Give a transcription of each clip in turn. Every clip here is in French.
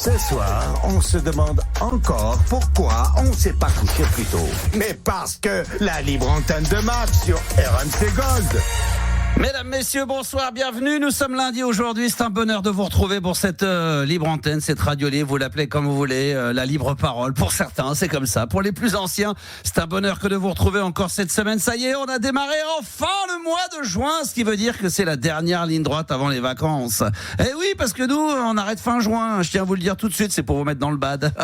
Ce soir, on se demande encore pourquoi on ne s'est pas couché plus tôt. Mais parce que la libre antenne de match sur RMC Gold. Mesdames, messieurs, bonsoir, bienvenue. Nous sommes lundi aujourd'hui. C'est un bonheur de vous retrouver pour cette libre antenne, cette radio libre. Vous l'appelez comme vous voulez, la libre parole. Pour certains, c'est comme ça. Pour les plus anciens, c'est un bonheur que de vous retrouver encore cette semaine. Ça y est, on a démarré enfin le mois de juin, ce qui veut dire que c'est la dernière ligne droite avant les vacances. Eh oui, parce que nous, on arrête fin juin. Je tiens à vous le dire tout de suite, c'est pour vous mettre dans le bad.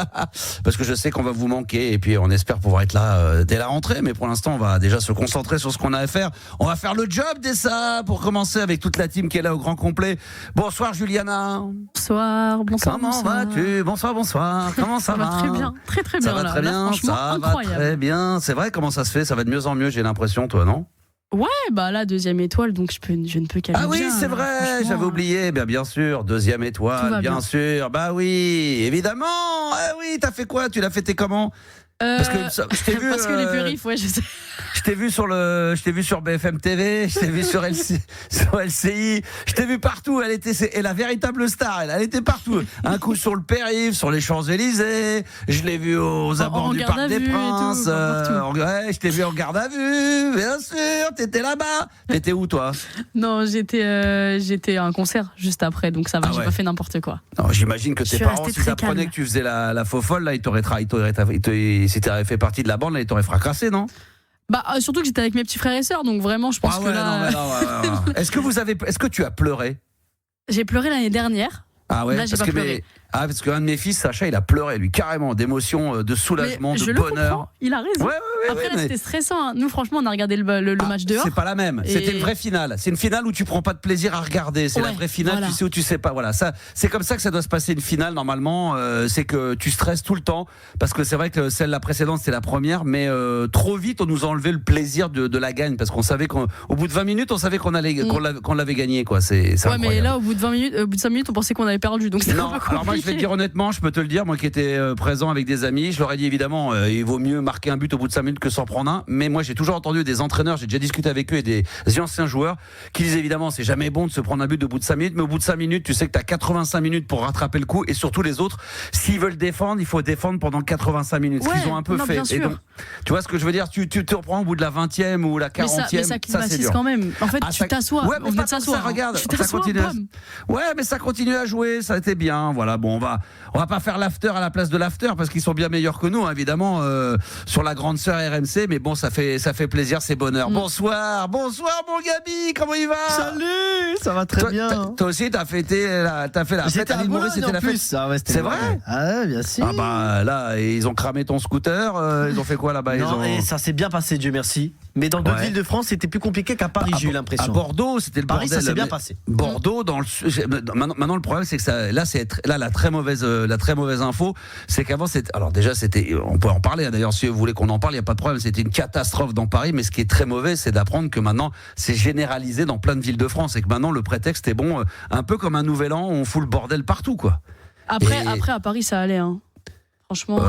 Parce que je sais qu'on va vous manquer et puis on espère pouvoir être là dès la rentrée. Mais pour l'instant, on va déjà se concentrer sur ce qu'on a à faire. On va faire le job dès ça. Pour commencer avec toute la team qui est là au grand complet. Bonsoir Juliana. Bonsoir. Comment vas-tu ? Bonsoir. Comment ça va ? Très bien, très bien. Ça va très bien, ça va très bien. C'est vrai, comment ça se fait ? Ça va de mieux en mieux, j'ai l'impression, toi, non ? Ouais, bah là, 2e étoile, donc je ne peux qu'aller bien. Ah oui, c'est vrai, j'avais oublié. Bien sûr, 2e étoile, bien sûr. Bah oui, évidemment. Ah oui, t'as fait quoi ? Tu l'as fêté comment ? Parce que je t'ai vu. Parce que les périphes, ouais, je sais. Je t'ai vu sur BFM TV, je t'ai vu sur LCI, je t'ai vu partout. Elle est la véritable star. Elle était partout. Un coup sur le périph', sur les Champs-Élysées. Je l'ai vu aux abords du Parc des Princes. Ouais, je t'ai vu en garde à vue, bien sûr. T'étais là-bas. T'étais où, toi ? Non, j'étais à un concert juste après, donc ça va. J'ai pas fait n'importe quoi. Non, j'imagine que tes parents, si t'apprenaient que tu faisais la faux folle, là, ils t'auraient si t'avais fait partie de la bande, là, ils t'auraient fracassé, non ? Bah surtout que j'étais avec mes petits frères et sœurs, donc vraiment, je pense que là. Non. Est-ce que tu as pleuré ? J'ai pleuré l'année dernière. Ah ouais, là, j'ai pas pleuré. Parce qu'un de mes fils, Sacha, il a pleuré, lui, carrément, d'émotion, de soulagement, de bonheur. Il a raison. Ouais, après, là, c'était stressant. Hein. Nous, franchement, on a regardé le match dehors. C'est pas la même. C'était une vraie finale. C'est une finale où tu prends pas de plaisir à regarder. C'est la vraie finale, voilà. Tu sais ou tu sais pas. Voilà, ça, c'est comme ça que ça doit se passer une finale, normalement. C'est que tu stresses tout le temps. Parce que c'est vrai que la précédente, c'était la première. Mais trop vite, on nous a enlevé le plaisir de la gagne. Parce qu'on savait qu'au bout de 20 minutes, on savait qu'on l'avait gagné, quoi. C'est incroyable. Mais là, au bout de 5 minutes, on pensait qu'on avait perdu. Donc non, alors moi, je vais te dire honnêtement, je peux te le dire, moi qui étais présent avec des amis, je leur ai dit évidemment, il vaut mieux marquer un but au bout de 5 minutes que s'en prendre un. Mais moi, j'ai toujours entendu des entraîneurs, j'ai déjà discuté avec eux et des anciens joueurs qui disaient évidemment, c'est jamais bon de se prendre un but au bout de 5 minutes, mais au bout de 5 minutes, tu sais que tu as 85 minutes pour rattraper le coup. Et surtout les autres, s'ils veulent défendre, il faut défendre pendant 85 minutes. Ce qu'ils ont un peu fait. Et donc, tu vois ce que je veux dire, tu te reprends au bout de la 20e ou la 40e. Ça c'est dur. Quand même. En fait, tu t'assois. Ouais, mais pas ça, regarde. Ça continue. Ouais, mais ça continue à jouer, ça a été bien. Voilà, bon, on va pas faire l'after à la place de l'after parce qu'ils sont bien meilleurs que nous, hein, évidemment, sur la grande sœur RMC. Mais bon, ça fait plaisir, c'est bonheur. Bonsoir, mon Gabi, comment il va ? Salut, ça va très bien. Toi aussi, t'as fait la fête à l'île Maurice, c'était la fête. C'est vrai ? Ah ouais, bien sûr. Ah bah là, ils ont cramé ton scooter. Ils ont fait quoi là-bas ? Et ça s'est bien passé, Dieu merci. Mais dans d'autres villes de France, c'était plus compliqué qu'à Paris, j'ai eu l'impression. À Bordeaux, c'était le Paris, bordel. Ça s'est bien passé. Bordeaux, maintenant le problème, c'est que là, la très mauvaise info, c'est qu'avant, on peut en parler, hein, d'ailleurs, si vous voulez qu'on en parle, il n'y a pas de problème, c'était une catastrophe dans Paris, mais ce qui est très mauvais, c'est d'apprendre que maintenant, c'est généralisé dans plein de villes de France, et que maintenant, le prétexte est bon, un peu comme un nouvel an, on fout le bordel partout, quoi. Après, à Paris, ça allait, hein. Franchement.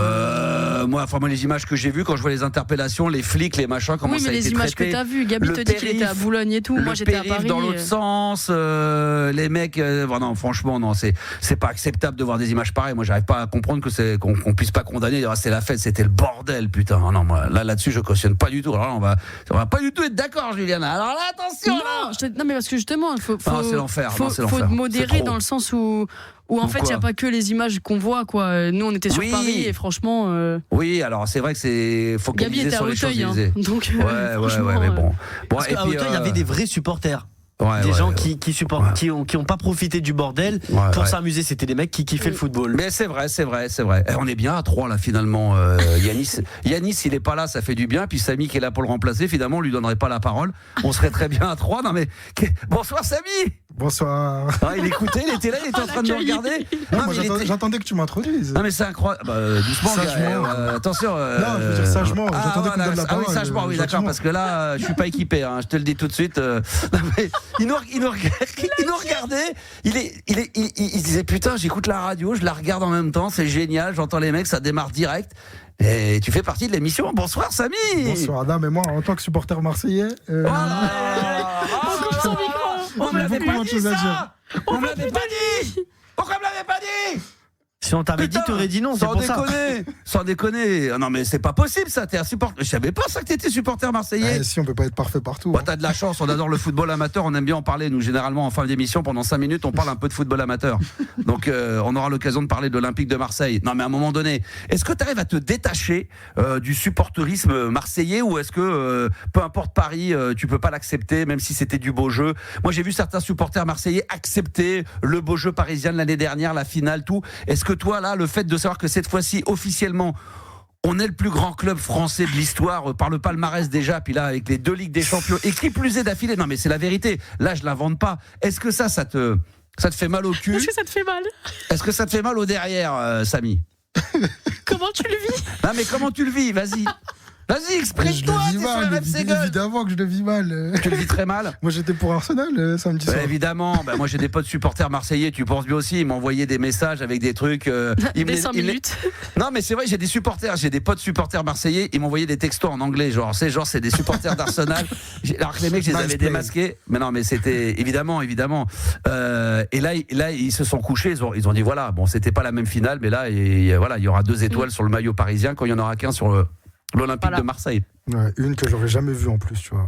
Moi, les images que j'ai vues quand je vois les interpellations, les flics, les machins, comment ça a été traité. Oui, mais les images que t'as vues, Gabi te dit qu'il était à Boulogne et tout. Moi, j'étais à Paris. Dans l'autre sens, les mecs, non, franchement, non, c'est pas acceptable de voir des images pareilles. Moi, j'arrive pas à comprendre qu'on puisse pas condamner. C'est la fête, c'était le bordel, putain. Non, moi, là-dessus, je cautionne pas du tout. Alors là, on va pas du tout être d'accord, Juliana. Alors là, attention. Non, mais parce que justement, il faut. C'est l'enfer. Faut modérer dans le sens où en fait il n'y a pas que les images qu'on voit, quoi. Nous on était sur Paris et franchement oui, alors c'est vrai que c'est focalisé sur les Champs-Élysées. Donc ouais, mais bon. Parce qu'à Auteuil il y avait des vrais supporters. Des gens qui supportent, qui ont pas profité du bordel pour s'amuser. C'était des mecs qui kiffaient le football. Mais c'est vrai. Et on est bien à 3 là finalement. Yanis, il est pas là, ça fait du bien. Puis Samy qui est là pour le remplacer, finalement, on lui donnerait pas la parole. On serait très bien à 3. Non mais bonsoir Samy. Bonsoir. Il écoutait, il était là, il était en train de nous regarder. J'attendais que tu m'introduises. Non mais c'est incroyable. Doucement, attention. Non, je veux dire sagement. J'attendais que tu me donnes la parole. Oui, sagement, oui, d'accord, parce que là, je suis pas équipé. Je te le dis tout de suite. Il nous regardait. Il disait putain, j'écoute la radio, je la regarde en même temps, c'est génial. J'entends les mecs, ça démarre direct. Et tu fais partie de l'émission. Bonsoir Samy. Bonsoir. Non mais moi, en tant que supporter marseillais. On me l'avait pas dit ça. On me l'avait pas dit. Pourquoi me l'avez pas dit? Si on t'avait dit, t'aurais dit non, c'est pour ça. Sans déconner. Non, mais c'est pas possible, ça. T'es un supporter. Je savais pas ça que t'étais supporter marseillais. Si, on peut pas être parfait partout. T'as de la chance, on adore le football amateur, on aime bien en parler. Nous, généralement, en fin d'émission, pendant 5 minutes, on parle un peu de football amateur. Donc, on aura l'occasion de parler de l'Olympique de Marseille. Non, mais à un moment donné, est-ce que tu arrives à te détacher du supporterisme marseillais, ou est-ce que, peu importe Paris, tu peux pas l'accepter, même si c'était du beau jeu? Moi, j'ai vu certains supporters marseillais accepter le beau jeu parisien de l'année dernière, la finale, tout. Est-ce que toi, là, le fait de savoir que cette fois-ci, officiellement, on est le plus grand club français de l'histoire par le palmarès déjà, puis là avec les 2 Ligues des Champions et qui plus est d'affilée, non mais c'est la vérité, là je l'invente pas. Est-ce que ça te fait mal au cul? Est-ce que ça te fait mal? Est-ce que ça te fait mal au derrière, Samy? Comment tu le vis? Non mais comment tu le vis? Vas-y, exprime-toi. Je le vis mal, évidemment que je le vis mal. Tu le vis très mal? Moi j'étais pour Arsenal samedi soir. Évidemment, moi j'ai des potes supporters marseillais, tu penses bien aussi, ils m'envoyaient des messages avec des trucs. Des 5 minutes. Non mais c'est vrai, j'ai des potes supporters marseillais, ils m'envoyaient des textos en anglais, genre c'est des supporters d'Arsenal. Alors que les mecs, je les avais démasqués. Mais non, mais c'était évidemment. Et là, ils se sont couchés, ils ont dit voilà, bon, c'était pas la même finale, mais là, il y aura 2 étoiles sur le maillot parisien quand il y en aura qu'un sur l'Olympique de Marseille. Ouais, une que j'aurais jamais vue en plus, tu vois.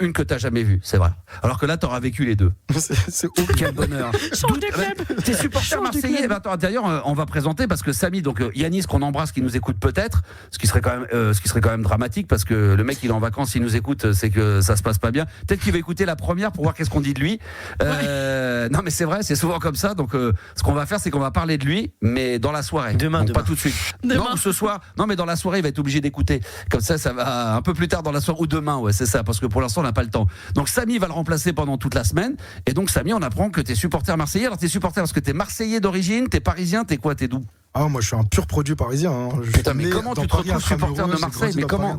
Une que t'as jamais vue, c'est vrai. Alors que là, t'auras vécu les 2. C'est horrible. Quel bonheur. Change de club. T'es supporter marseillais. D'ailleurs, on va présenter parce que Samy, donc Yanis, qu'on embrasse, qui nous écoute peut-être, ce qui serait quand même dramatique parce que le mec il est en vacances, il nous écoute, c'est que ça se passe pas bien. Peut-être qu'il va écouter la première pour voir qu'est-ce qu'on dit de lui. Non, mais c'est vrai, c'est souvent comme ça. Donc, ce qu'on va faire, c'est qu'on va parler de lui, mais dans la soirée. Demain. Pas tout de suite. Non, ce soir. Non, mais dans la soirée, il va être obligé d'écouter. Comme ça va un peu plus tard dans la soirée ou demain, ouais, c'est ça, parce que pour l'instant on n'a pas le temps. Donc Samy va le remplacer pendant toute la semaine, et donc Samy, on apprend que t'es supporter marseillais. Alors t'es supporter parce que t'es marseillais d'origine, t'es parisien, t'es quoi, t'es d'où? Moi je suis un pur produit parisien. Putain, mais comment tu te retrouves supporter de Marseille? Mais comment?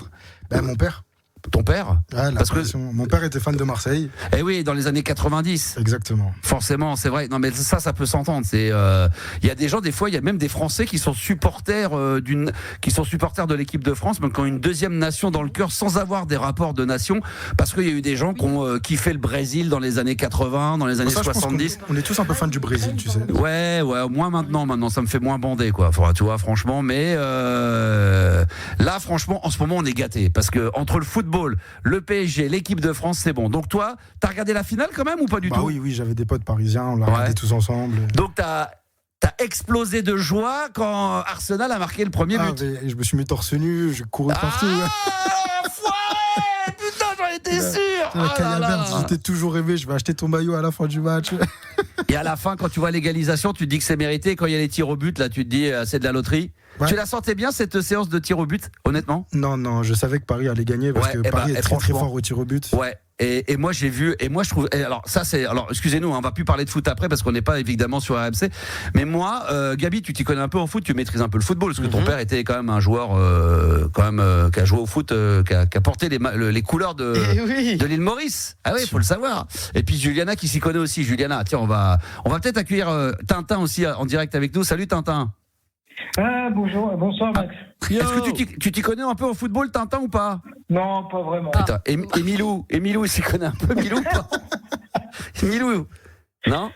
Mon père. Ton père? Parce que mon père était fan de Marseille. Eh oui, dans les années 90. Exactement. Forcément, c'est vrai. Non, mais ça peut s'entendre. Il y a des gens, des fois, il y a même des Français qui sont supporters de l'équipe de France, même qui ont une deuxième nation dans le cœur, sans avoir des rapports de nation, parce qu'il y a eu des gens qui ont kiffé le Brésil dans les années 80, dans les années 70. On est tous un peu fans du Brésil, tu sais. Ouais, moins maintenant, ça me fait moins bander, quoi. Tu vois, franchement, mais là, franchement, en ce moment, on est gâtés, parce que entre le football, le PSG, l'équipe de France, c'est bon. Donc toi, t'as regardé la finale quand même ou pas du tout? Oui, j'avais des potes parisiens, on l'a regardé tous ensemble. Donc t'as explosé de joie quand Arsenal a marqué le premier but. Je me suis mis torse nu, j'ai couru partout. Putain, j'en étais sûr. J'étais toujours rêvé, je vais acheter ton maillot à la fin du match. Et à la fin, quand tu vois l'égalisation, tu te dis que c'est mérité. Quand il y a les tirs au but, là, tu te dis c'est de la loterie. Ouais. Tu la sentais bien cette séance de tir au but, honnêtement? Non, je savais que Paris allait gagner parce que Paris est très fort au tir au but. Ouais. Et moi j'ai vu, et moi je trouve, alors excusez-nous, on va plus parler de foot après parce qu'on n'est pas évidemment sur RMC, mais moi, Gabi, tu t'y connais un peu en foot, tu maîtrises un peu le football, parce que ton père était quand même un joueur qui a joué au foot, qui a porté les couleurs de l'île Maurice. Ah oui, faut le savoir. Et puis Juliana qui s'y connaît aussi. Juliana, tiens, on va peut-être accueillir Tintin aussi en direct avec nous. Salut Tintin. Bonsoir Max. Est-ce que tu t'y connais un peu au football, Tintin, ou pas? Non, pas vraiment. Putain, et Milou, il s'y connaît un peu, Milou, ou pas? Milou, non?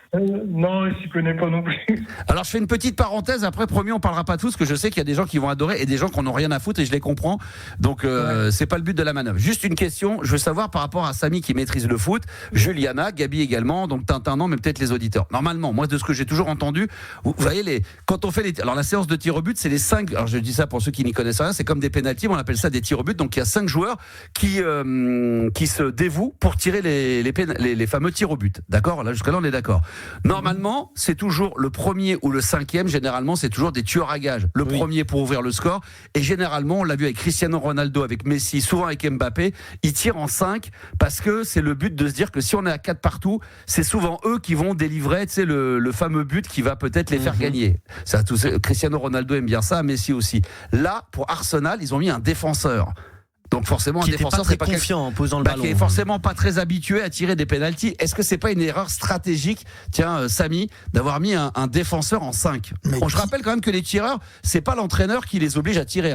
Non, il s'y connaît pas non plus. Alors je fais une petite parenthèse, après promis on parlera pas tous, parce que je sais qu'il y a des gens qui vont adorer et des gens qui n'en ont rien à foutre, et je les comprends. Donc c'est pas le but de la manœuvre. Juste une question, je veux savoir par rapport à Samy qui maîtrise le foot, Juliana, Gabi également, donc Tintin non, mais peut-être les auditeurs. Normalement, moi de ce que j'ai toujours entendu, vous voyez quand on fait alors la séance de tir au but, c'est les 5, alors je dis ça pour ceux qui n'y connaissent rien, c'est comme des pénaltys, on appelle ça des tirs au but. Donc il y a 5 joueurs qui se dévouent pour tirer les fameux tirs au but. D'accord? Là jusqu'à là on est d'accord. Normalement, c'est toujours le premier ou le 5e, généralement, c'est toujours des tueurs à gages. Le premier pour ouvrir le score. Et généralement, on l'a vu avec Cristiano Ronaldo, avec Messi, souvent avec Mbappé, ils tirent en 5 parce que c'est le but de se dire que si on est à 4 partout, c'est souvent eux qui vont délivrer le fameux but qui va peut-être les faire gagner. Ça, Cristiano Ronaldo aime bien ça, Messi aussi. Là, pour Arsenal, ils ont mis un défenseur. Donc forcément, un défenseur c'est pas confiant en posant le ballon. Qui est forcément pas très habitué à tirer des pénaltys. Est-ce que c'est pas une erreur stratégique, Samy, d'avoir mis un défenseur en 5 ? Je rappelle quand même que les tireurs, c'est pas l'entraîneur qui les oblige à tirer.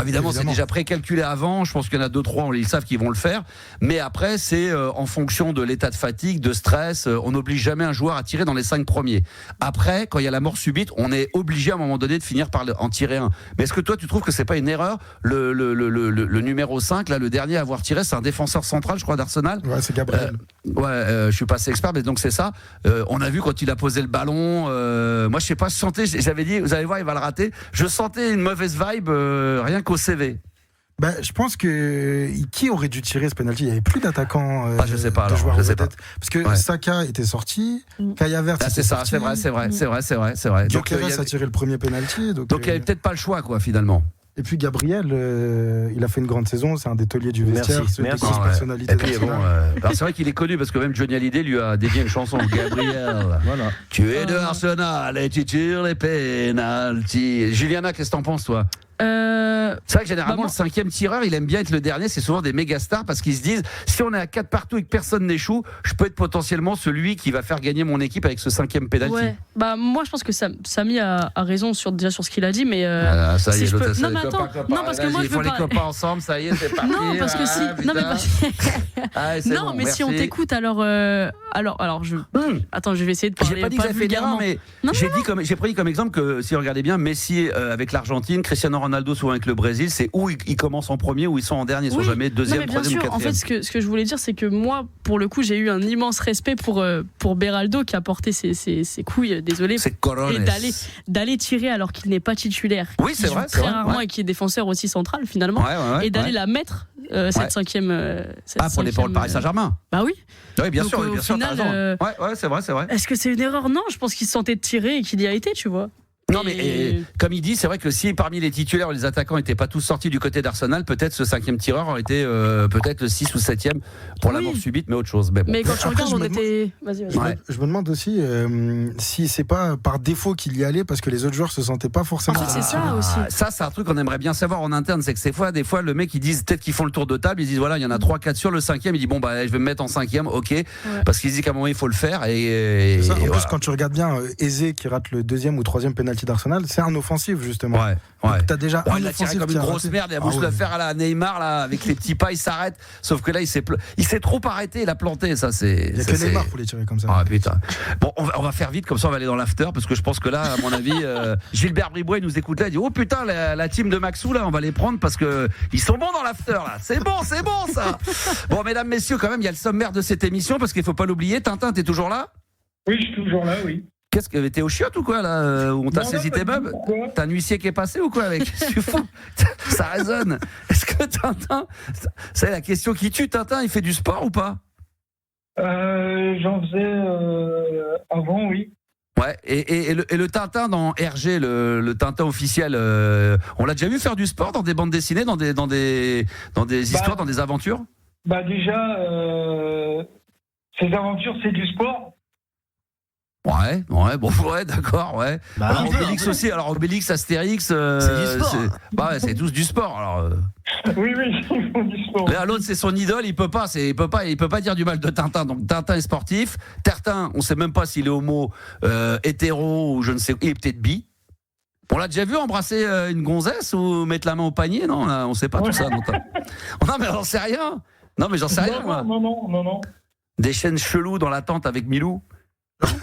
Évidemment, c'est déjà précalculé avant. Je pense qu'il y en a 2-3, ils savent qu'ils vont le faire. Mais après, c'est en fonction de l'état de fatigue, de stress. On n'oblige jamais un joueur à tirer dans les 5 premiers. Après, quand il y a la mort subite, on est obligé à un moment donné de finir par en tirer un. Mais est-ce que toi, tu trouves que c'est pas une erreur ? Le numéro 5, là, le dernier à avoir tiré, c'est un défenseur central, je crois, d'Arsenal. Ouais, c'est Gabriel. Je suis pas assez expert, mais donc c'est ça. On a vu quand il a posé le ballon. Moi, je sais pas, j'avais dit, vous allez voir, il va le rater. Je sentais une mauvaise vibe, rien qu'au CV. Je pense que qui aurait dû tirer ce penalty ? Il n'y avait plus d'attaquants, je sais pas, de joueurs je sais vedettes. Parce que Saka était sorti, Kai Havertz était sorti. C'est vrai. Donc Havertz a tiré le premier penalty. Donc il n'y avait peut-être pas le choix, quoi, finalement. Et puis Gabriel, il a fait une grande saison, c'est un des tauliers du vestiaire, merci. personnalité. Et puis alors c'est vrai qu'il est connu parce que même Johnny Hallyday lui a dédié une chanson. Gabriel, voilà. Tu es de Arsenal et tu tires les pénaltys. Juliana, qu'est-ce que t'en penses, toi ? C'est vrai que généralement le 5e tireur il aime bien être le dernier, c'est souvent des méga stars parce qu'ils se disent si on est à 4 partout et que personne n'échoue, je peux être potentiellement celui qui va faire gagner mon équipe avec ce 5e pénalty. Ouais. Moi je pense que Samy a raison sur ce qu'il a dit, mais ça y est, non mais attends, non parce que moi je veux les copains ensemble, ça y est, c'est parti. Non parce que si on t'écoute alors je vais essayer de parler. J'ai pas dit que ça fait d'erreur, mais j'ai pris comme exemple que si vous regardez bien Messi avec l'Argentine, Cristiano Ronaldo souvent avec le Brésil, c'est où ils commencent en premier ou ils sont en dernier, ils sont jamais deuxième, troisième ou quatrième. En fait, ce que je voulais dire, c'est que moi, pour le coup, j'ai eu un immense respect pour Beraldo qui a porté ses couilles, désolé, et d'aller tirer alors qu'il n'est pas titulaire. Oui, c'est vrai. Très rarement et qui est défenseur aussi central finalement, et d'aller la mettre cette 5e. Pour le Paris Saint-Germain. Bah oui. Oui, bien sûr, final, t'as raison. C'est vrai. Est-ce que c'est une erreur ? Non, je pense qu'il se sentait de tirer et qu'il y a été, tu vois. Non, mais comme il dit, c'est vrai que si parmi les titulaires, les attaquants n'étaient pas tous sortis du côté d'Arsenal, peut-être ce 5e tireur aurait été peut-être le 6 ou 7e pour la mort subite, mais autre chose. Mais quand tu regardes, on était. Vas-y. Je me demande aussi si c'est pas par défaut qu'il y allait parce que les autres joueurs se sentaient pas forcément. En fait, c'est ça aussi. Ça, c'est un truc qu'on aimerait bien savoir en interne, c'est que des fois, le mec, ils disent peut-être qu'ils font le tour de table, ils disent voilà, il y en a 3-4 sur le 5e, il dit bon, je vais me mettre en 5e, ok, parce qu'il dit qu'à un moment, il faut le faire. Et en plus, quand tu regardes bien, Eze qui rate le 2e ou 3e penalty d'Arsenal, c'est un offensif justement. Ouais. T'as déjà il a tiré comme une grosse merde, il a voulu le faire à la Neymar là, avec les petits pas, il s'arrête. Sauf que là, il s'est trop arrêté, il a planté. Ça, c'est. Il y a que Neymar pour les tirer comme ça. Ah putain. Bon, on va faire vite, comme ça, on va aller dans l'after, parce que je pense que là, à mon avis, Gilbert Bribois, il nous écoute là, il dit oh putain, la team de Maxou là, on va les prendre parce que ils sont bons dans l'after là. C'est bon ça. Bon, mesdames, messieurs, quand même, il y a le sommaire de cette émission parce qu'il faut pas l'oublier. Tintin, t'es toujours là ? Oui, je suis toujours là, oui. Qu'est-ce que t'es au chiottes ou quoi là où on t'a saisi tes meubles? T'as un huissier qui est passé ou quoi avec? C'est fou. Ça résonne. Est-ce que Tintin, c'est la question qui tue, Tintin, il fait du sport ou pas? J'en faisais avant, oui. Ouais, et le Tintin dans RG, le Tintin officiel, on l'a déjà vu faire du sport dans des bandes dessinées, dans des histoires, dans des aventures? Déjà, ces aventures, c'est du sport. Ouais, d'accord, ouais. Alors Obélix aussi, Obélix, Astérix, c'est du sport. C'est tous du sport. Alors. Oui, ils font du sport. Là, l'autre, c'est son idole, il peut pas dire du mal de Tintin. Donc Tintin est sportif. Tintin, on sait même pas s'il est homo, hétéro ou je ne sais, il est peut-être bi. On l'a déjà vu embrasser une gonzesse ou mettre la main au panier, non? On sait pas tout ça. Non, mais j'en sais rien. Non, moi. Non. Des chaînes cheloues dans la tente avec Milou.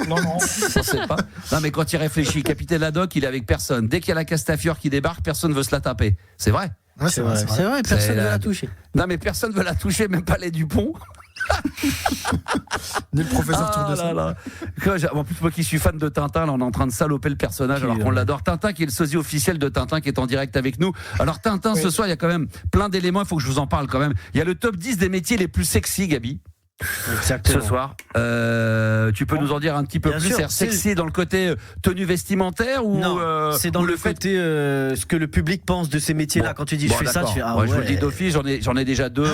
Non. On sait pas. Non, mais quand il réfléchit, Capitaine Haddock, il est avec personne. Dès qu'il y a la Castafiore qui débarque, personne veut se la taper. C'est vrai. Ouais, c'est vrai, personne ne veut la toucher. Non, mais personne ne veut la toucher, même pas les Dupont. Ni le professeur Tour de Saint. En plus, moi qui suis fan de Tintin, là, on est en train de saloper le personnage alors qu'on l'adore. Tintin qui est le sosie officiel de Tintin qui est en direct avec nous. Alors Tintin, ce soir, il y a quand même plein d'éléments, il faut que je vous en parle quand même. Il y a le top 10 des métiers les plus sexy, Gabi. Exactement. Ce soir, tu peux nous en dire un petit peu plus? C'est sexy dans le côté tenue vestimentaire ou non, c'est dans le côté ce que le public pense de ces métiers-là. Quand tu dis je fais ça, tu fais je vous le dis d'office, j'en ai déjà deux.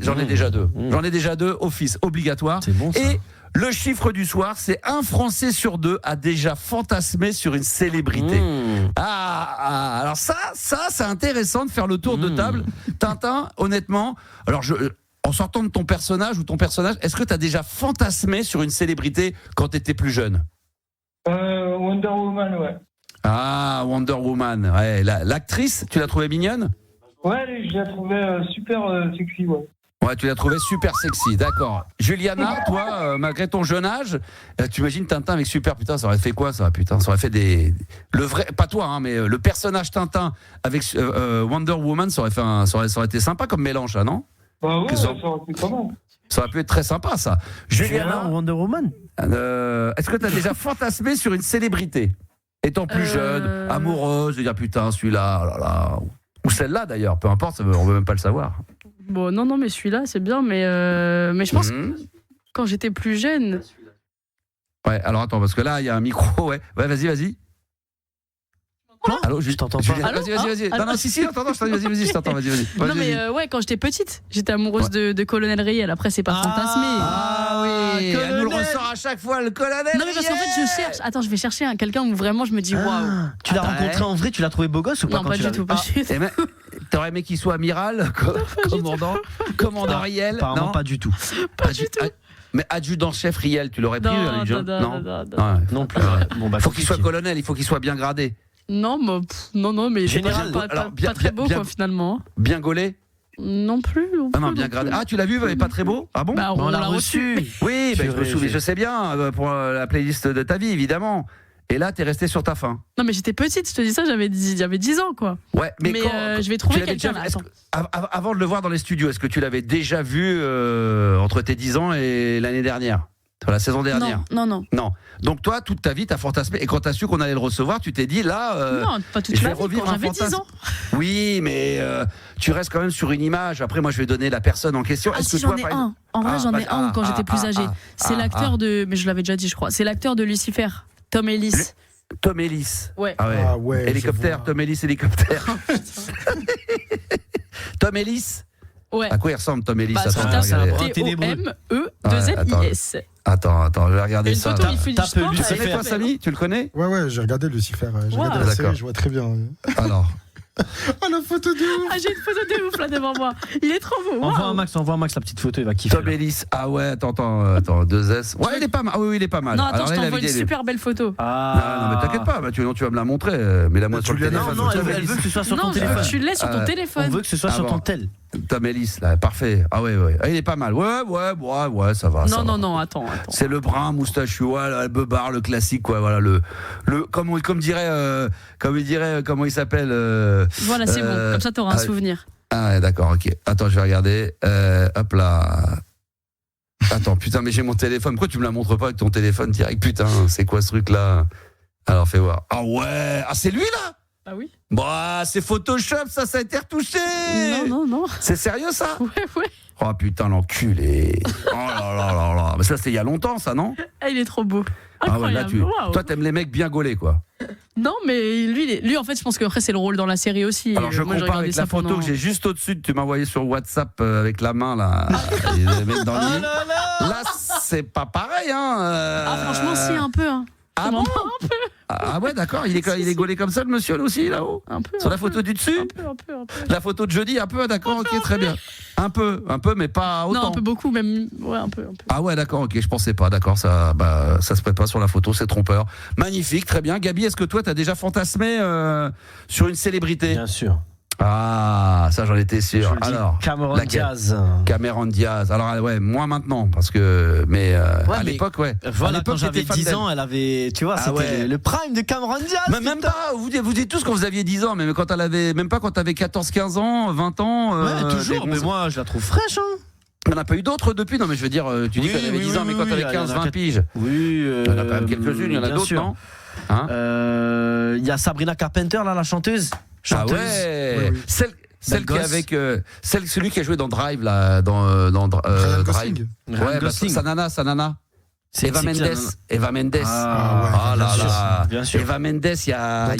J'en ai déjà deux office obligatoire. C'est bon, ça. Et le chiffre du soir, c'est un Français sur deux a déjà fantasmé sur une célébrité. alors ça c'est intéressant de faire le tour de table. Tintin, honnêtement, alors en sortant de ton personnage, est-ce que tu as déjà fantasmé sur une célébrité quand tu étais plus jeune? Wonder Woman, ouais. Ah, Wonder Woman. Ouais, l'actrice, tu l'as trouvée mignonne? Ouais, je la trouvais super sexy, ouais. Ouais, tu l'as trouvée super sexy, d'accord. Juliana, toi, malgré ton jeune âge, tu imagines Tintin avec super, putain, ça aurait fait quoi ça, putain, ça aurait fait le vrai, pas toi, hein, mais le personnage Tintin avec Wonder Woman, ça aurait été sympa comme mélange, là, non? Bah ouais, ça aurait été pas mal. Ça aurait pu être très sympa, ça. Juliana, Wonder Woman. Est-ce que tu as déjà fantasmé sur une célébrité, étant plus jeune, amoureuse, de dire putain, celui-là, oh là là, ou celle-là d'ailleurs, peu importe, on veut même pas le savoir. Bon, non, mais celui-là, c'est bien, mais je pense que quand j'étais plus jeune. Ouais, alors attends, parce que là, il y a un micro, ouais, vas-y. Quoi? Allô, je t'entends pas. Allô, vas-y. Non, si, je t'entends, vas-y, je t'entends, vas-y. Non, mais ouais, quand j'étais petite, j'étais amoureuse de Colonel Riel. Après, c'est pas fantasmé. Ah oui, elle nous le ressort à chaque fois, le Colonel Riel. Non, mais parce qu'en fait, je cherche. Attends, je vais chercher quelqu'un où vraiment je me dis waouh. Tu l'as rencontré en vrai, tu l'as trouvé beau gosse ou pas? Non, pas du tout. T'aurais aimé qu'il soit amiral, commandant Riel? Apparemment, pas du tout. Pas du tout. Mais adjudant-chef Riel, tu l'aurais pris? Non plus. Bon, bah, faut qu'il soit colonel, il faut qu'il soit bien gradé. Non, mais général, pas très beau, quoi, finalement. Bien gaulé? Non plus. Non, bien gradé. Ah, tu l'as vu, il n'est pas très beau? Ah bon? Bah, on l'a reçu. Oui, je me souviens, je sais bien, pour la playlist de ta vie, évidemment. Et là, t'es resté sur ta faim. Non, mais j'étais petite, je te dis ça, j'avais 10 ans, quoi. Ouais, mais je vais trouver quelqu'un là. Avant de le voir dans les studios, est-ce que tu l'avais déjà vu entre tes 10 ans et l'année dernière? Sur la saison dernière? Non. Donc toi, toute ta vie, t'as fantasmé. Et quand t'as su qu'on allait le recevoir, tu t'es dit là. Non, pas toute ma vie, quand j'avais 10 ans. Oui, mais tu restes quand même sur une image. Après, moi, je vais donner la personne en question. Ah, si, j'en ai un. En vrai, j'en ai un quand j'étais plus âgée. C'est l'acteur de. Mais je l'avais déjà dit, je crois. C'est l'acteur de Lucifer, Tom Ellis. Tom Ellis. Ouais. Ah ouais. Hélicoptère, Tom Ellis, hélicoptère. Tom Ellis. Ouais. À quoi il ressemble Tom Ellis? C'est un brin ténébreux. T-O-M-E-2-L-I-S. Attends, je vais regarder ça. Une photo, il fait du sport. Tu connais toi, Samy? Tu le connais? Ouais, j'ai regardé Lucifer. J'ai regardé la série, je vois très bien. Alors. Oh, la photo de ouf! Ah, j'ai une photo de ouf là devant moi. Il est trop beau. Envoie un Max la petite photo, il va kiffer. Tom Ellis. Ah ouais, attends, 2S. Ouais, il est pas mal. Oui, il est pas mal. Non, attends, je t'envoie une super belle photo. Non, mais t'inquiète pas, tu vas me la montrer. Mets-la-moi sur le téléphone. Non, elle veut que ce soit sur ton téléphone. Non, je veux que tu l'aies sur ton téléphone. On veut que ce soit sur ton tel. Tom Ellis, là, parfait. Ah ouais. Il est pas mal. Ouais, ça va. Non, attends. C'est le brun moustachu, le beubard, le classique, quoi. Voilà, comment il s'appelle. Voilà, c'est bon. Comme ça, t'auras un souvenir. Ah ouais, d'accord, ok. Attends, je vais regarder. Hop là. Attends, putain, mais j'ai mon téléphone. Pourquoi tu me la montres pas avec ton téléphone direct? Putain, c'est quoi ce truc-là? Alors, fais voir. Ah ouais. Ah, c'est lui, là? Ah oui. Bah, c'est Photoshop, ça a été retouché. Non. C'est sérieux, ça? Ouais. Oh putain, l'enculé. Oh là. Mais ça, c'était il y a longtemps, ça, non? Ah, il est trop beau. Incroyable. Ah ouais, toi, t'aimes les mecs bien gaulés, quoi. Non, mais lui, en fait, je pense qu'après, c'est le rôle dans la série aussi. Alors, je compare avec la photo que j'ai juste au-dessus, tu m'as envoyé sur WhatsApp avec la main, là. Les mecs dans le lit. Là, c'est pas pareil, hein. Franchement, si, un peu, hein. Ah bon? Un peu. Ah ouais, d'accord, il est gaulé comme ça, le monsieur, là aussi, là-haut? Un peu. Sur la photo du dessus? Un peu. La photo de jeudi, un peu, d'accord, ok, très bien. Un peu, mais pas autant. Non, un peu beaucoup, même. Ouais, un peu. Ah ouais, d'accord, ok, je pensais pas, d'accord, ça se prête pas sur la photo, c'est trompeur. Magnifique, très bien. Gabi, est-ce que toi, t'as déjà fantasmé sur une célébrité? Bien sûr. Ah, ça j'en étais sûr. Alors, Cameron Diaz. Cameron Diaz. Alors ouais, moi maintenant parce que à l'époque Voilà, quand j'avais 10 ans, elle avait, tu vois, c'était le prime de Cameron Diaz. Mais même pas, vous dites tous quand vous aviez 10 ans, mais quand elle avait même pas quand t'avais 14, 15 ans, 20 ans ouais, toujours, mais moi je la trouve fraîche hein. On n'a pas eu d'autres depuis, non mais je veux dire, tu dis qu'elle avait 10 ans, mais quand elle avait 15, 20 piges. Oui, il y en a quand même quelques-unes, il y en a d'autres, non? Il y a Sabrina Carpenter là, la chanteuse. Ah ouais, oui. Celle qui est avec celui qui a joué dans Drive là, dans Drive. Ouais, sa nana. C'est Eva Mendes. Ah là. Bien sûr. Eva Mendes, il y a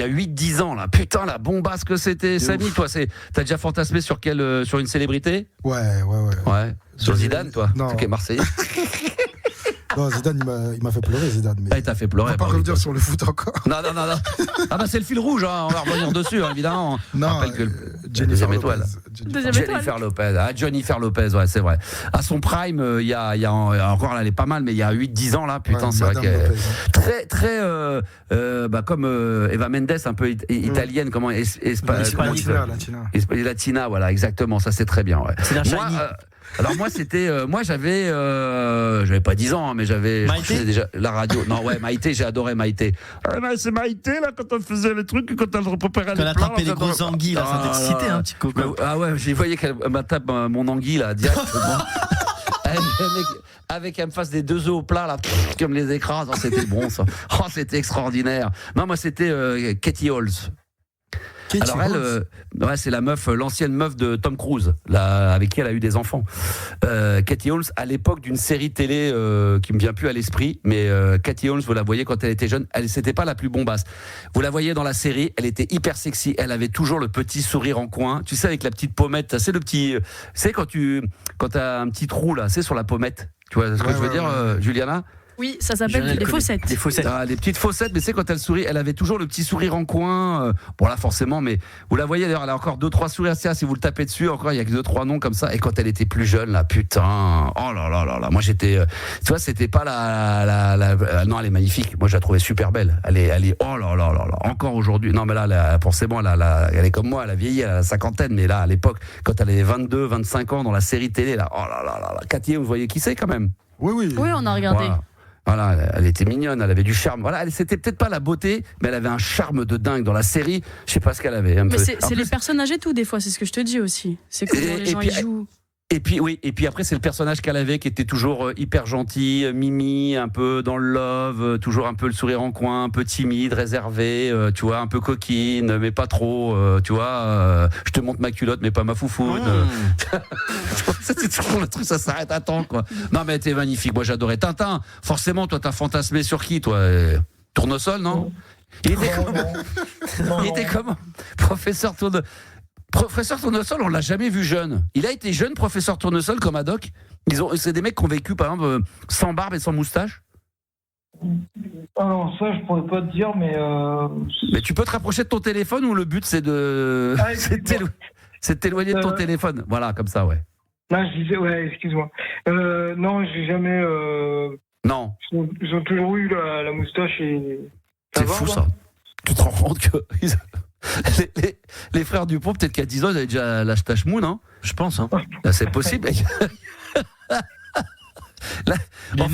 8-10 ans là. Putain, la bombasse que c'était. Samy, toi, t'as déjà fantasmé sur une célébrité? Ouais. Sur Zidane, toi? Non. Ok, Marseillais. Non, Zidane, il m'a fait pleurer, Zidane. Mais... Ah, il t'a fait pleurer. On va pas revenir sur le foot encore. Non. Ah bah c'est le fil rouge, hein. On va revenir dessus, hein, évidemment. Non, on rappelle que Jennifer étoile. Jennifer Lopez. Ah, Jennifer Lopez, ouais, c'est vrai. À son prime, il y a encore, là, elle est pas mal, mais il y a 8-10 ans, là, putain, c'est vrai qu'elle est très, comme Eva Mendes, un peu italienne, comment Latina, voilà, exactement, ça c'est très bien, ouais. Alors moi c'était j'avais pas 10 ans, hein, mais je faisais déjà la radio. Non, ouais, Maïté, j'ai adoré Maïté. Ah, mais c'est Maïté là quand on faisait les trucs, quand elle préparait les plats. Quand elle attrapait les grosses anguilles là, ça t'excitait un petit coco. Ah ouais, j'ai voyé qu'elle m'attaque mon anguille là directement. Avec qu'elle me fasse des 2 œufs au plat là, comme les écrase, c'était bon ça. Oh, c'était extraordinaire. Non, moi c'était Katie Holmes. Alors elle, c'est la meuf, l'ancienne meuf de Tom Cruise, avec qui elle a eu des enfants. Katie Holmes, à l'époque d'une série télé qui me vient plus à l'esprit, mais Katie Holmes, vous la voyez quand elle était jeune, c'était pas la plus bombasse. Vous la voyez dans la série, elle était hyper sexy, elle avait toujours le petit sourire en coin, tu sais, avec la petite pommette, c'est le petit, c'est quand t'as un petit trou là, c'est sur la pommette, tu vois ce que je veux dire, Juliana? Oui, ça s'appelle des fossettes. Des fossettes. Ah, les petites fossettes, mais c'est quand elle sourit, elle avait toujours le petit sourire en coin. Bon là forcément, mais vous la voyez d'ailleurs, elle a encore 2-3 sourires. Si vous le tapez dessus, encore il y a que 2-3 noms comme ça. Et quand elle était plus jeune, là, putain, oh là là là là. Moi j'étais, tu vois, c'était pas non, elle est magnifique. Moi je la trouvais super belle. Elle est, oh là là là là. Encore aujourd'hui, non mais là forcément, elle est comme moi, elle a vieilli, elle a la cinquantaine, mais là à l'époque, quand elle avait 22-25 ans dans la série télé, là, oh là là là là. Cathy, vous voyez qui c'est quand même? Oui, on a regardé. Voilà, elle était mignonne, elle avait du charme. Voilà, c'était peut-être pas la beauté, mais elle avait un charme de dingue dans la série. Je sais pas ce qu'elle avait. Mais c'est les personnages et tout, des fois, c'est ce que je te dis aussi. C'est comment les gens y jouent. Et puis après c'est le personnage qu'elle avait qui était toujours hyper gentil, mimi, un peu dans le love, toujours un peu le sourire en coin, un peu timide, réservé, tu vois, un peu coquine, mais pas trop, tu vois. Je te montre ma culotte, mais pas ma foufoune. C'est toujours le truc, ça s'arrête à temps, quoi. Non mais t'es magnifique, moi j'adorais Tintin. Forcément, toi t'as fantasmé sur qui, toi? Tournesol, non? Il était comment? Professeur Tournesol, on l'a jamais vu jeune. Il a été jeune, professeur Tournesol, comme Haddock. C'est des mecs qui ont vécu, par exemple, sans barbe et sans moustache. Alors ça, je pourrais pas te dire, mais... Mais tu peux te rapprocher de ton téléphone ou le but, c'est de t'éloigner de ton téléphone. Voilà, comme ça, ouais. Là, je disais, ouais, excuse-moi. Non, j'ai jamais... Non. Ils ont toujours eu la moustache et... C'est fou, ça. Tu te rends compte que... Les frères Dupont, peut-être qu'à 10 ans, ils avaient déjà la stache mou, non? Je pense. Hein. Là, c'est possible. Là, il est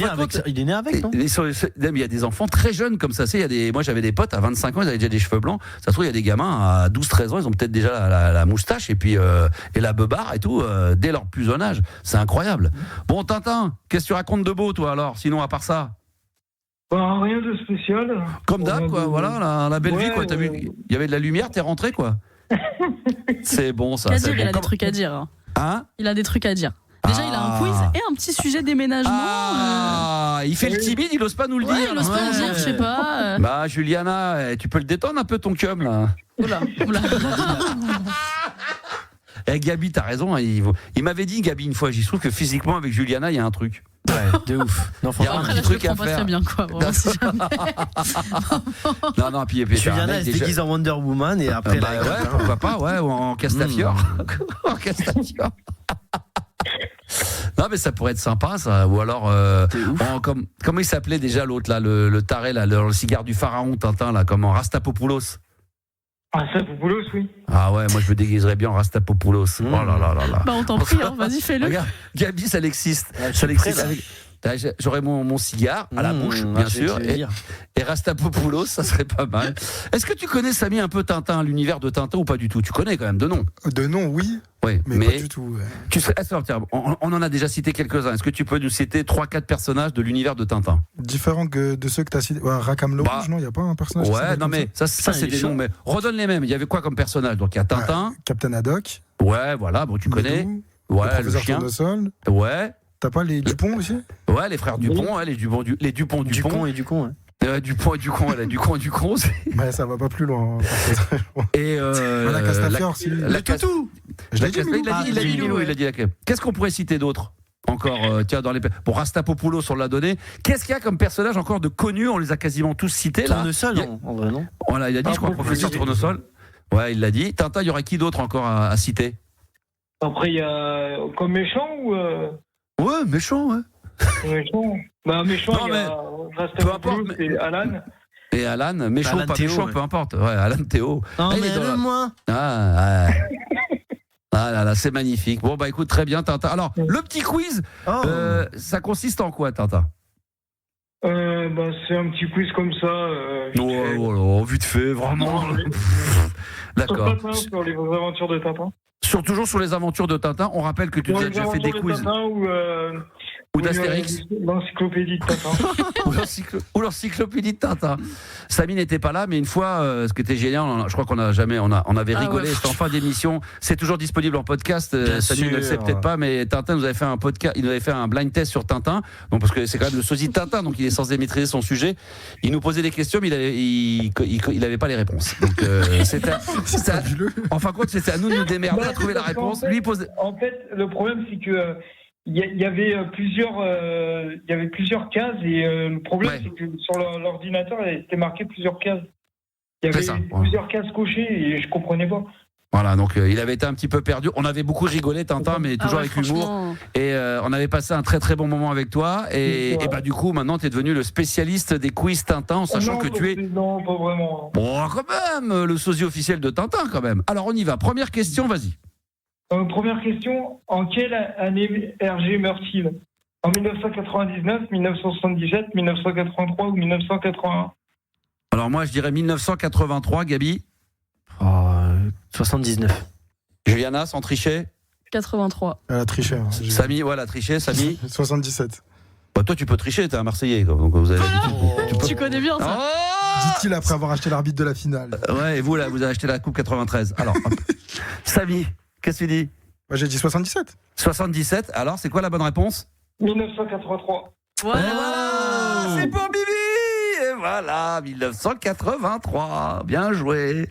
né avec, non? Il y a des enfants très jeunes comme ça. Moi, j'avais des potes à 25 ans, ils avaient déjà des cheveux blancs. Ça se trouve, il y a des gamins à 12-13 ans, ils ont peut-être déjà la moustache et puis et la beubare et tout dès leur plus jeune âge. C'est incroyable. Bon, Tintin, qu'est-ce que tu racontes de beau, toi, alors? Sinon, à part ça? Rien de spécial. Comme d'hab, quoi. Voilà, la belle vie, quoi. T'as vu, il y avait de la lumière, t'es rentré, quoi. C'est bon, ça. Il a des trucs à dire. Hein? Il a des trucs à dire. Déjà, il a un quiz et un petit sujet déménagement. Il fait le timide, il n'ose pas nous le dire. Il n'ose pas le dire, je sais pas. Bah, Juliana, tu peux le détendre un peu ton cum, là. Oula. Gabi, t'as raison. Il m'avait dit, Gabi, une fois, j'y trouve que physiquement, avec Juliana, il y a un truc. Ouais, de ouf. Non, il y a un petit truc à faire. Très bien, quoi. Bon, si non, puis Juliana, elle se déguise en Wonder Woman et après. Pourquoi pas, ouais, ou en Castafiore. En Castafiore. Non, mais ça pourrait être sympa, ça. Ou alors, comment il s'appelait déjà l'autre, là, le taré, là, le cigare du pharaon, Tintin, là, comment? Rastapopoulos. Rastapopoulos, oui. Ah ouais, moi je me déguiserais bien en Rastapopoulos. Oh là là là là. Bah on t'en prie, vas-y, fais-le. Regarde, Gabi, ça l'existe. Ça l'existe. J'aurais mon cigare à la bouche, bien sûr, et Rastapopoulos, ça serait pas mal. Est-ce que tu connais, Samy, un peu Tintin, l'univers de Tintin ou pas du tout? Tu connais quand même, de nom? De nom, oui. Oui, mais pas du tout. On en a déjà cité quelques-uns. Est-ce que tu peux nous citer 3-4 personnages de l'univers de Tintin? Différents de ceux que tu as cités. Rackham Rouge, non, il n'y a pas un personnage? Ouais, non, mais ça c'est des noms. Mais redonne les mêmes. Il y avait quoi comme personnage? Donc il y a Tintin. Captain Haddock. Ouais, voilà, bon, tu connais. Ouais, le chien. Tournesol. Ouais. T'as pas les Dupont aussi? Ouais, les frères Dupont, ouais, les Dupont Dupont. Ducon et Ducon, ouais. Dupont et Ducon, Ducon et Ducon. Ouais, ça va pas plus loin. Et la Castafiore, si. Le toutou. Je l'ai dit, il a dit la crème. Qu'est-ce qu'on pourrait citer d'autre? encore tiens, dans les... Bon, Rastapopoulos, on l'a donné. Qu'est-ce qu'il y a comme personnage encore de connu? On les a quasiment tous cités. Tournesol, en vrai, non? Voilà, il a dit, je crois, professeur Tournesol. Ouais, il l'a dit. Tintin, il y aurait qui d'autre encore à citer? Après, il y a comme méchant ou. Ouais, méchant, ouais. Méchant. Bah, méchant, Non, il y a Rastapopoulos et Alan. Et Alan, méchant, Alan pas Théo, méchant, ouais. peu importe. Ouais, Alan Théo. Emmène-moi. Ah, ouais. Ah là là, c'est magnifique. Bon, bah écoute, très bien, Tintin. Alors, le petit quiz, ça consiste en quoi, Tintin? Bah, c'est un petit quiz comme ça. Vite fait, vraiment. D'accord. Sur les aventures de Tintin. Toujours sur les aventures de Tintin, on rappelle que tu as déjà fait des quiz. Ou d'Astérix. L'encyclopédie de Tintin. Ou l'encyclopédie de Tintin. Samy n'était pas là, mais une fois, ce qui était génial, je crois qu'on avait rigolé. C'était en fin d'émission. C'est toujours disponible en podcast. Samy ne le sait peut-être pas, mais Tintin nous avait fait un podcast. Il nous avait fait un blind test sur Tintin. Donc parce que c'est quand même le sosie de Tintin, donc il est censé maîtriser son sujet. Il nous posait des questions, mais il avait pas les réponses. Donc en fin de compte, c'était à nous de nous démerder à trouver la réponse. Lui posait. En fait, le problème c'est que il y avait plusieurs cases et le problème c'est que sur l'ordinateur il était marqué plusieurs cases. Il y avait plusieurs cases cochées et je comprenais pas. Voilà, donc il avait été un petit peu perdu. On avait beaucoup rigolé, Tintin, mais toujours avec humour. Et on avait passé un très très bon moment avec toi. Et bah du coup, maintenant, tu es devenu le spécialiste des quiz Tintin, en sachant que tu es... Non, pas vraiment. Bon, quand même, le sosie officiel de Tintin, quand même. Alors, on y va. Première question, vas-y. Première question, en quelle année Hergé meurt-il? En 1999, 1977, 1983 ou 1981? Alors moi, je dirais 1983, Gabi. 79. Juliana, sans tricher? 83. Elle a triché. Hein. Samy, elle a triché. Samy? 77. Bah, toi, tu peux tricher, t'es un Marseillais. Donc vous avez Tu connais bien ça. Dit-il après avoir acheté l'arbitre de la finale. Ouais, et vous, là, vous avez acheté la Coupe 93. Alors, Samy, qu'est-ce que tu dis? Moi, j'ai dit 77. 77, alors, c'est quoi la bonne réponse? 1983. Voilà. C'est pour Bibi. Et voilà, 1983. Bien joué.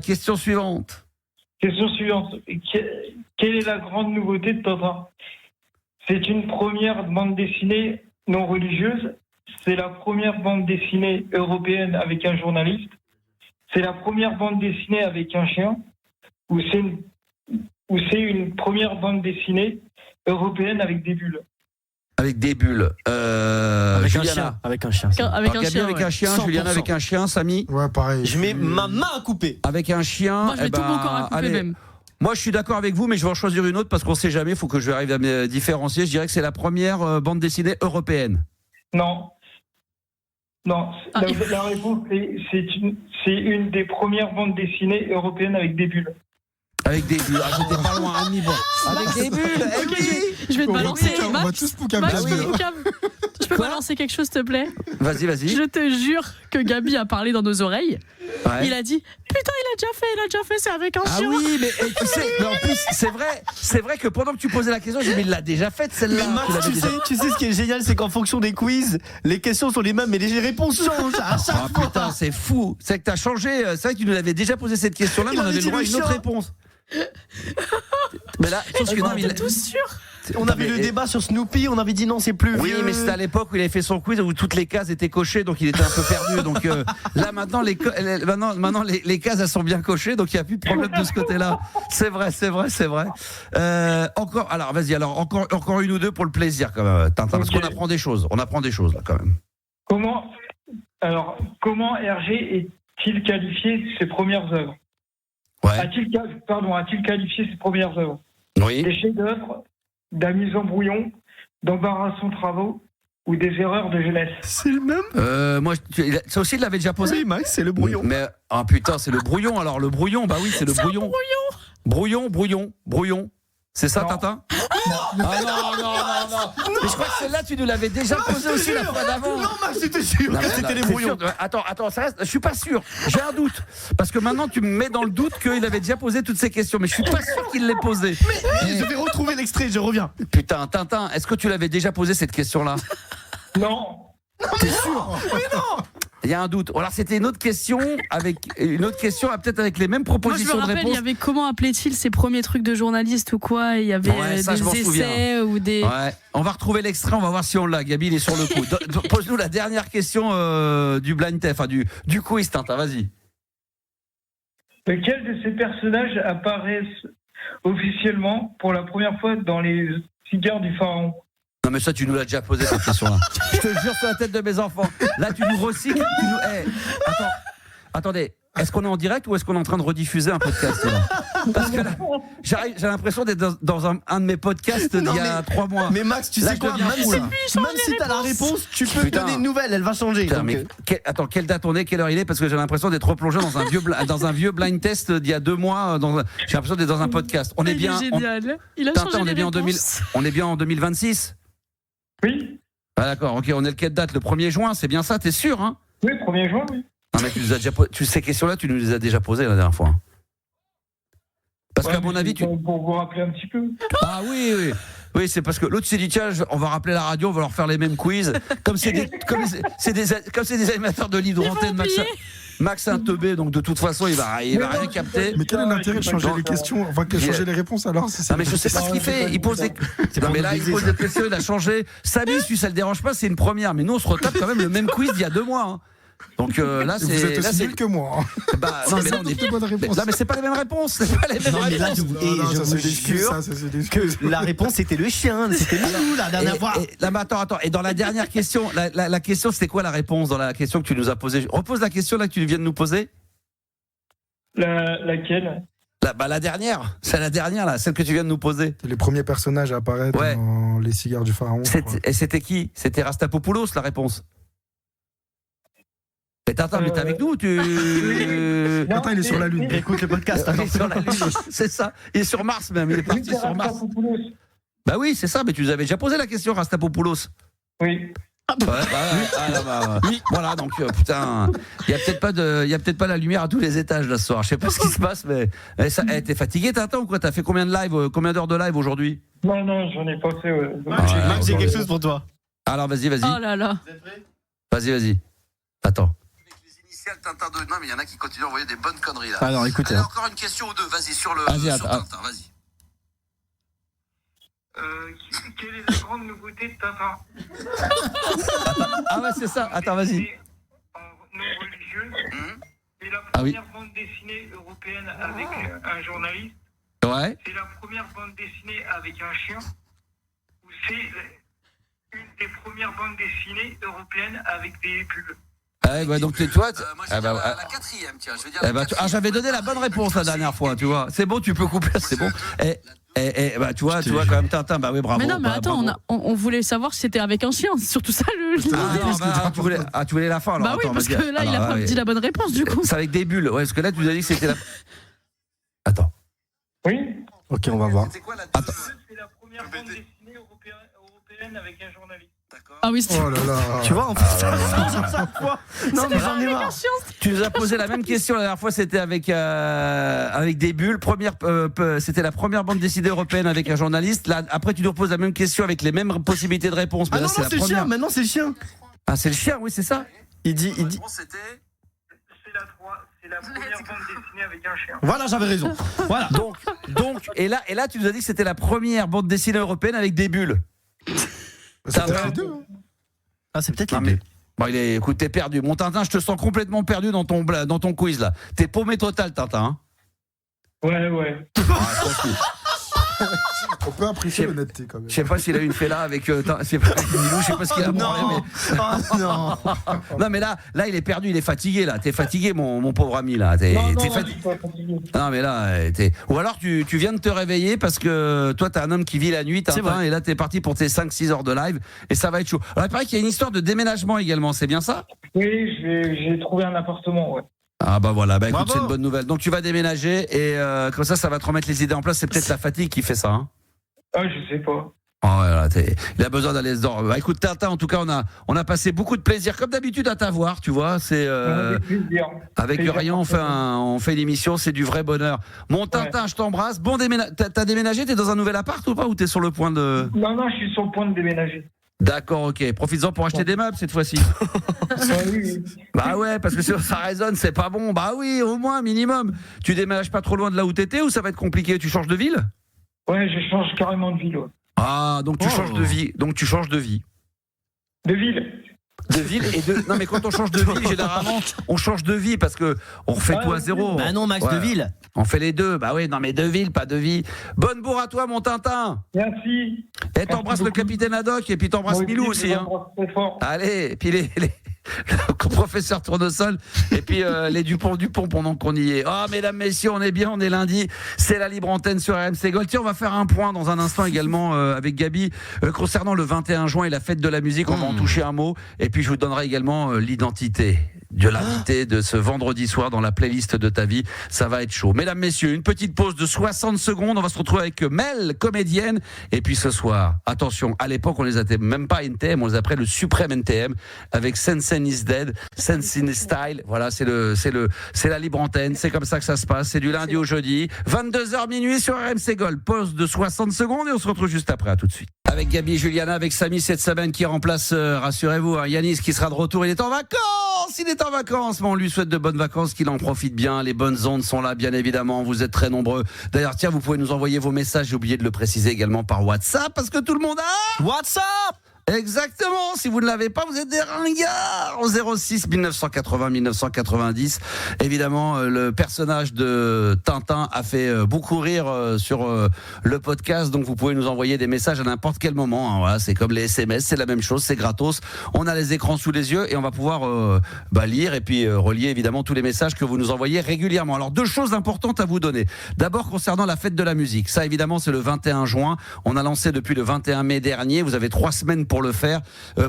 Question suivante. Question suivante. Quelle est la grande nouveauté de Tintin? C'est une première bande dessinée non religieuse. C'est la première bande dessinée européenne avec un journaliste. C'est la première bande dessinée avec un chien. Ou c'est une première bande dessinée européenne avec des bulles. Avec des bulles. Avec Juliana. un chien. Avec un chien. Avec un Gabi chien. avec un chien, 100%. Juliana avec un chien, Samy. Ouais, pareil. Je mets ma main à couper. Avec un chien. Moi, je mets tout mon corps à couper allez. même. Moi, je suis d'accord avec vous, mais je vais en choisir une autre parce qu'on sait jamais. Il faut que je arrive à me différencier. Je dirais que c'est la première bande dessinée européenne. Non. Non, la réponse, c'est une des premières bandes dessinées européennes avec des bulles. Avec des bulles. Ah, j'étais pas loin, un niveau. Avec des bulles. Ok, je vais te balancer. On va tous Poucam. Max, je peux balancer quelque chose, s'il te plaît? Vas-y. Je te jure que Gabi a parlé dans nos oreilles. Ouais. Il a dit putain, il a déjà fait, c'est avec un chien. Ah oui, mais tu sais, mais en plus, c'est vrai que pendant que tu posais la question, j'ai dit, mais il l'a déjà faite celle-là. Mais Max, tu sais ce qui est génial, c'est qu'en fonction des quiz, les questions sont les mêmes, mais les réponses changent à chaque fois. Putain, c'est fou. C'est que t'as changé. C'est vrai que tu nous avais déjà posé cette question-là, mais on avait le droit à une autre réponse. Mais là, On était tous sûrs. On avait le débat sur Snoopy, on avait dit non, c'est plus oui, vieux. mais c'était à l'époque où il avait fait son quiz où toutes les cases étaient cochées, donc il était un peu perdu. Donc là maintenant, maintenant les cases elles sont bien cochées, donc il n'y a plus de problème de ce côté-là. C'est vrai. Encore, alors vas-y, encore une ou deux pour le plaisir quand même, Tintin, parce qu'on apprend des choses. On apprend des choses là quand même. Comment Hergé est-il qualifié ses premières œuvres? Ouais. A-t-il qualifié ses premières œuvres? Oui. Des chefs-d'œuvre, de la mise en brouillon, d'embarrassants travaux ou des erreurs de jeunesse? C'est le même. Moi, ça aussi, il l'avait déjà posé. Oui, Max, c'est le brouillon. Mais putain, c'est le brouillon. Alors le brouillon, bah oui, c'est le brouillon. Brouillon. C'est ça, Tintin? Non. Mais je crois que celle-là, tu nous l'avais déjà posée aussi la fois d'avant. Non, Max, j'étais sûr que c'était les brouillons. Attends, ça reste. Je suis pas sûr. J'ai un doute parce que maintenant tu me mets dans le doute qu'il avait déjà posé toutes ces questions, mais je suis pas sûr qu'il l'ait posée. Mais je vais retrouver l'extrait, je reviens. Putain, Tintin, est-ce que tu l'avais déjà posé cette question-là? Non. T'es sûr? Mais non. Il y a un doute. Alors c'était une autre question peut-être avec les mêmes propositions Moi, je me rappelle, il y avait comment appelait-il ces premiers trucs de journaliste ou quoi. Il y avait des essais ou des. Ouais. On va retrouver l'extrait. On va voir si on l'a. Gabi, il est sur le coup. Pose-nous la dernière question du blind test, du quiz, Tintin. Vas-y. Quels de ces personnages apparaissent officiellement pour la première fois dans les cigares du pharaon? Non mais ça tu nous l'as déjà posé cette question-là. Je te jure sur la tête de mes enfants. Là tu nous recycles. Attendez. Est-ce qu'on est en direct ou est-ce qu'on est en train de rediffuser un podcast là? Parce que là, j'ai l'impression d'être dans un de mes podcasts d'il y a 3 mois. Mais Max, tu sais quoi? Même si t'as la réponse, tu peux donner une nouvelle, elle va changer. Putain, mais attends, quelle date on est? Quelle heure il est? Parce que j'ai l'impression d'être replongé dans un vieux blind test d'il y a 2 mois. J'ai l'impression d'être dans un podcast. On est bien. Génial. Il a changé les réponses. On est bien en 2026? Oui. Ah d'accord, ok, on est quelle date? Le 1er juin, c'est bien ça, t'es sûr hein? Oui, 1er juin, oui. Non mais ces questions-là, tu nous les as déjà posées la dernière fois. Parce qu'à mon avis, pour vous rappeler un petit peu. Ah oui, c'est parce que l'autre s'est dit tiens, on va rappeler la radio, on va leur faire les mêmes quiz. Comme c'est des animateurs de libre antenne, Max est un teubé, donc de toute façon il va rien capter. Mais quel est l'intérêt de changer les questions, changer les réponses alors? Non mais je sais pas ce qu'il fait. Il pose des questions, il a changé. Salut, si ça le dérange pas, c'est une première. Mais nous on se retape quand même le même quiz d'il y a 2 mois. Hein. Donc là c'est. Vous êtes aussi nul que moi. Bah, non mais non mais c'est pas les mêmes réponses. C'est pas les mêmes réponses. La réponse c'était le chien, c'était nous la dernière fois. Là, mais attends. Et dans la dernière question, la question c'était quoi la réponse dans la question que tu nous as posée? Repose la question là que tu viens de nous poser. Laquelle? La dernière. C'est la dernière là, celle que tu viens de nous poser. Les premiers personnages à apparaître dans les cigares du pharaon. Et c'était qui? C'était Rastapopoulos la réponse. Mais Tintin, mais t'es avec nous Tintin, il est sur la Lune. Écoute le podcast. Il est sur la Lune, c'est ça. Il est sur Mars même, il est parti sur Mars. Bah oui, c'est ça, mais tu nous avais déjà posé la question, Rastapopoulos. Oui. Voilà, donc putain, il y a peut-être pas la lumière à tous les étages là ce soir. Je sais pas ce qui se passe, mais t'es fatigué, Tintin, ou quoi? T'as fait combien d'heures de live aujourd'hui? Non, j'en ai pas fait. Max, j'ai quelque chose pour toi. Alors vas-y. Oh là là. Vous êtes prêts? Vas-y. Attends. Tintin 2. Non mais il y en a qui continuent à envoyer des bonnes conneries là. Alors écoutez. Encore une question ou deux, vas-y sur Tintin, vas-y. Quelle est la grande nouveauté de Tintin? Ah ouais c'est ça, attends vas-y. Non religieuse. C'est la première bande dessinée européenne avec un journaliste. Ouais. C'est la première bande dessinée avec un chien. Ou c'est une des premières bandes dessinées européennes avec des pubs. Donc toi, moi je la quatrième, tiens, je vais dire. J'avais donné la bonne réponse la dernière fois, tu vois. C'est bon, tu peux couper, c'est bon. Tu vois quand même Tintin, bah oui, bravo. Mais non, mais attends, on voulait savoir si c'était avec un chien, c'est surtout ça le. Tu voulais la fin alors. Bah oui, parce que là, il a pas dit la bonne réponse du coup. C'est avec des bulles, ouais, parce que là, tu nous as dit que c'était la. Attends. Oui. Ok, on va voir. C'est quoi la Attends. C'est la première bande dessinée européenne avec un journaliste. Ah oui, c'est. Oh là là. Tu vois, en fait, non, mais j'en ai marre. Tu nous as posé la même question la dernière fois, c'était avec des bulles. C'était la première bande dessinée européenne avec un journaliste. Là, après, tu nous reposes la même question avec les mêmes possibilités de réponse. Ah non, c'est le chien. Maintenant, c'est le chien. Ah, c'est le chien, oui, c'est ça. Il dit. C'est la première bande dessinée avec un chien. Voilà, j'avais raison. Voilà. Donc, et là, tu nous as dit que c'était la première bande dessinée européenne avec des bulles. C'est peut-être les deux. Ah, c'est peut-être les deux. Bon, écoute, t'es perdu. Mon Tintin, je te sens complètement perdu dans ton quiz là. T'es paumé total, Tintin. Hein. Ouais. On peut apprécier l'honnêteté quand même. Je sais pas s'il a eu une fella avec Milou, je sais pas ce qu'il a branlé, mais. Non. Non, mais là, il est perdu, il est fatigué là. T'es fatigué, mon pauvre ami là. T'es fatigué. Non, mais là, ou alors tu viens de te réveiller parce que toi, t'es un homme qui vit la nuit, Tintin, et là, t'es parti pour tes 5-6 heures de live et ça va être chaud. Alors, il paraît qu'il y a une histoire de déménagement également, c'est bien ça? Oui, j'ai trouvé un appartement, ouais. Ah bah voilà, bah écoute, c'est une bonne nouvelle. Donc tu vas déménager et comme ça va te remettre les idées en place. C'est peut-être la fatigue qui fait ça. Hein. Ah, je sais pas. Oh, voilà, il a besoin d'aller se dormir. Bah écoute, Tintin, en tout cas, on a passé beaucoup de plaisir, comme d'habitude, à t'avoir, tu vois. C'est avec Ryan, on fait l'émission, c'est du vrai bonheur. Mon Tintin, je t'embrasse. Bon t'as déménagé, t'es dans un nouvel appart ou pas, ou t'es sur le point de. Non, je suis sur le point de déménager. D'accord, ok. Profites-en pour acheter des meubles cette fois-ci. Oui. Bah ouais, parce que ça résonne, c'est pas bon. Bah oui, au moins, minimum. Tu déménages pas trop loin de là où t'étais ou ça va être compliqué? Tu changes de ville? Ouais, je change carrément de ville. Ouais. Ah, donc tu changes de vie. Donc tu changes de vie. De ville. De ville et de. Non, mais quand on change de ville, généralement, on change de vie parce que on refait tout à zéro. Bah non, Max, Ouais. de ville. On fait les deux. Bah oui, non, mais de ville, pas de vie. Bonne bourre à toi, mon Tintin. Merci. Et t'embrasses le capitaine Haddock et puis t'embrasses Milou aussi. Hein. Allez, et puis le professeur Tournesol et puis les Dupont pendant qu'on y est. Ah, mesdames, messieurs, on est bien, on est lundi. C'est la libre antenne sur RMC Gold. Tiens, on va faire un point dans un instant également avec Gabi concernant le 21 juin et la fête de la musique. On va en toucher un mot. Et puis, je vous donnerai également l'identité de l'invité de ce vendredi soir dans la playlist de ta vie. Ça va être chaud. Mesdames, messieurs, une petite pause de 60 secondes. On va se retrouver avec Mel, comédienne. Et puis ce soir, attention, à l'époque, on les appelait même pas NTM, on les appelait le Suprême NTM avec Sensen is Dead, Sensen is Style. Voilà, c'est la libre antenne. C'est comme ça que ça se passe. C'est du lundi au jeudi. 22h minuit sur RMC Gold. Pause de 60 secondes et on se retrouve juste après. À tout de suite. Avec Gabi et Juliana, avec Samy cette semaine qui remplace, rassurez-vous, Yanis qui sera de retour. Il est en vacances. Il est en vacances, mais on lui souhaite de bonnes vacances, qu'il en profite bien. Les bonnes ondes sont là, bien évidemment. Vous êtes très nombreux. D'ailleurs, tiens, vous pouvez nous envoyer vos messages. J'ai oublié de le préciser également par WhatsApp, parce que tout le monde a WhatsApp. Exactement, si vous ne l'avez pas, vous êtes des ringards. 06 1980 1990. Évidemment, le personnage de Tintin a fait beaucoup rire sur le podcast, donc vous pouvez nous envoyer des messages à n'importe quel moment. Hein, voilà, c'est comme les SMS, c'est la même chose, c'est gratos. On a les écrans sous les yeux et on va pouvoir lire et puis relier évidemment tous les messages que vous nous envoyez régulièrement. Alors, deux choses importantes à vous donner. D'abord, concernant la fête de la musique. Ça, évidemment, c'est le 21 juin. On a lancé depuis le 21 mai dernier. Vous avez 3 semaines pour le faire.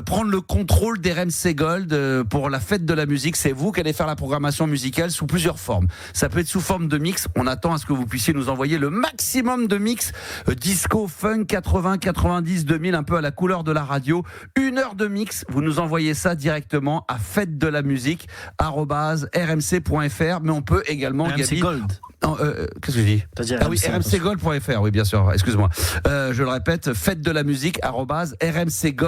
Prendre le contrôle des RMC Gold pour la fête de la musique. C'est vous qui allez faire la programmation musicale sous plusieurs formes. Ça peut être sous forme de mix. On attend à ce que vous puissiez nous envoyer le maximum de mix disco, funk, 80, 90, 2000, un peu à la couleur de la radio. 1 heure de mix. Vous nous envoyez ça directement à fête de la musique @rmc.fr. Mais on peut également RMC Gabi, Gold. Qu'est-ce que je dis? Ah oui, rmcgold.fr, oui, bien sûr, excuse-moi. Je le répète, fête de la musique @rmcgold.fr.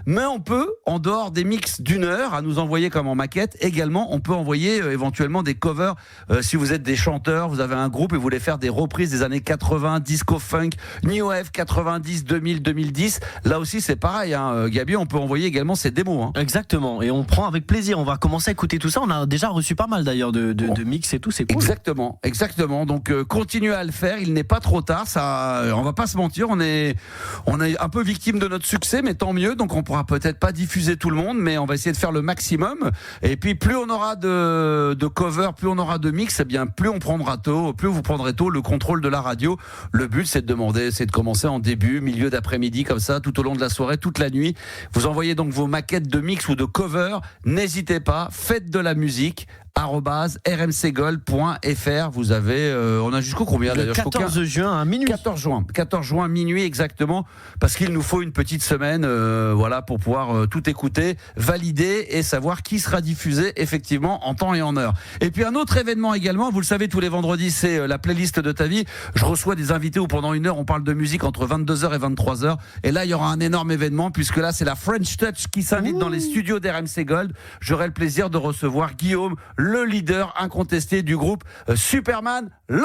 Mais on peut, en dehors des mix d'1 heure, à nous envoyer comme en maquette, également, on peut envoyer éventuellement des covers. Si vous êtes des chanteurs, vous avez un groupe et vous voulez faire des reprises des années 80, disco funk, new wave 90, 2000, 2010. Là aussi, c'est pareil, hein. Gabi, on peut envoyer également ces démos. Hein. Exactement, et on prend avec plaisir. On va commencer à écouter tout ça. On a déjà reçu pas mal d'ailleurs de mix et tout, c'est cool. Exactement. Donc continuez à le faire. Il n'est pas trop tard. Ça, on va pas se mentir. On est un peu victime de notre succès, mais tant mieux. Donc on pourra peut-être pas diffuser tout le monde, mais on va essayer de faire le maximum. Et puis plus on aura de covers, plus on aura de mix, eh bien plus on prendra tôt, plus vous prendrez tôt le contrôle de la radio. Le but c'est de commencer en début, milieu d'après-midi comme ça, tout au long de la soirée, toute la nuit. Vous envoyez donc vos maquettes de mix ou de covers. N'hésitez pas. Faites de la musique. @rmcgold.fr. Vous avez on a jusqu'au combien d'ailleurs? 14 juin à minuit. 14 juin minuit exactement, parce qu'il nous faut une petite semaine voilà, pour pouvoir tout écouter, valider et savoir qui sera diffusé effectivement en temps et en heure. Et puis un autre événement également, vous le savez, tous les vendredis c'est la playlist de ta vie. Je reçois des invités où pendant 1 heure on parle de musique entre 22h et 23h, et là il y aura un énorme événement puisque là c'est la French Touch qui s'invite dans les studios d'RMC Gold. J'aurai le plaisir de recevoir Guillaume, le leader incontesté du groupe Superman Lovers.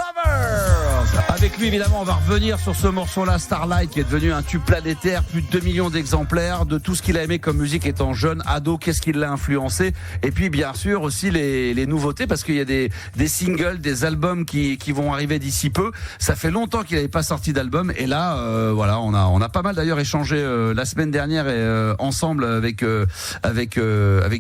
Avec lui, évidemment, on va revenir sur ce morceau-là, Starlight, qui est devenu un tube planétaire, plus de 2 millions d'exemplaires, de tout ce qu'il a aimé comme musique étant jeune, ado, qu'est-ce qui l'a influencé. Et puis, bien sûr, aussi les nouveautés, parce qu'il y a des singles, des albums qui vont arriver d'ici peu. Ça fait longtemps qu'il n'avait pas sorti d'album. Et là, voilà, on a pas mal d'ailleurs échangé la semaine dernière et ensemble avec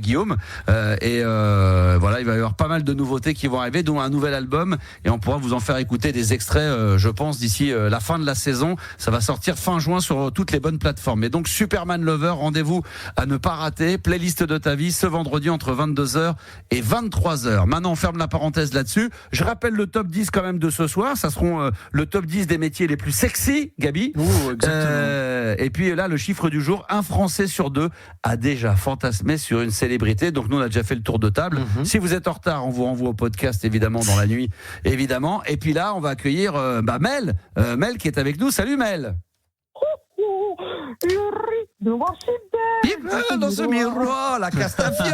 Guillaume. Voilà, il va y avoir pas mal de nouveautés qui vont arriver, dont un nouvel album, et on pourra vous en faire écouter des extraits, je pense, d'ici la fin de la saison. Ça va sortir fin juin sur toutes les bonnes plateformes. Et donc Superman Lover, rendez-vous à ne pas rater, playlist de ta vie ce vendredi entre 22h et 23h. Maintenant on ferme la parenthèse là-dessus. Je rappelle le top 10 quand même de ce soir. Ça seront le top 10 des métiers les plus sexy, Gabi. Exactement. Et puis là, le chiffre du jour, 1 Français sur 2 a déjà fantasmé sur une célébrité. Donc nous on a déjà fait le tour de table. Si vous êtes en retard, on vous renvoie au podcast évidemment dans la nuit, évidemment. Et puis là, on va accueillir Mel qui est avec nous. Salut Mel. il risque de voir si belle. Dans ce miroir, la Castafiore.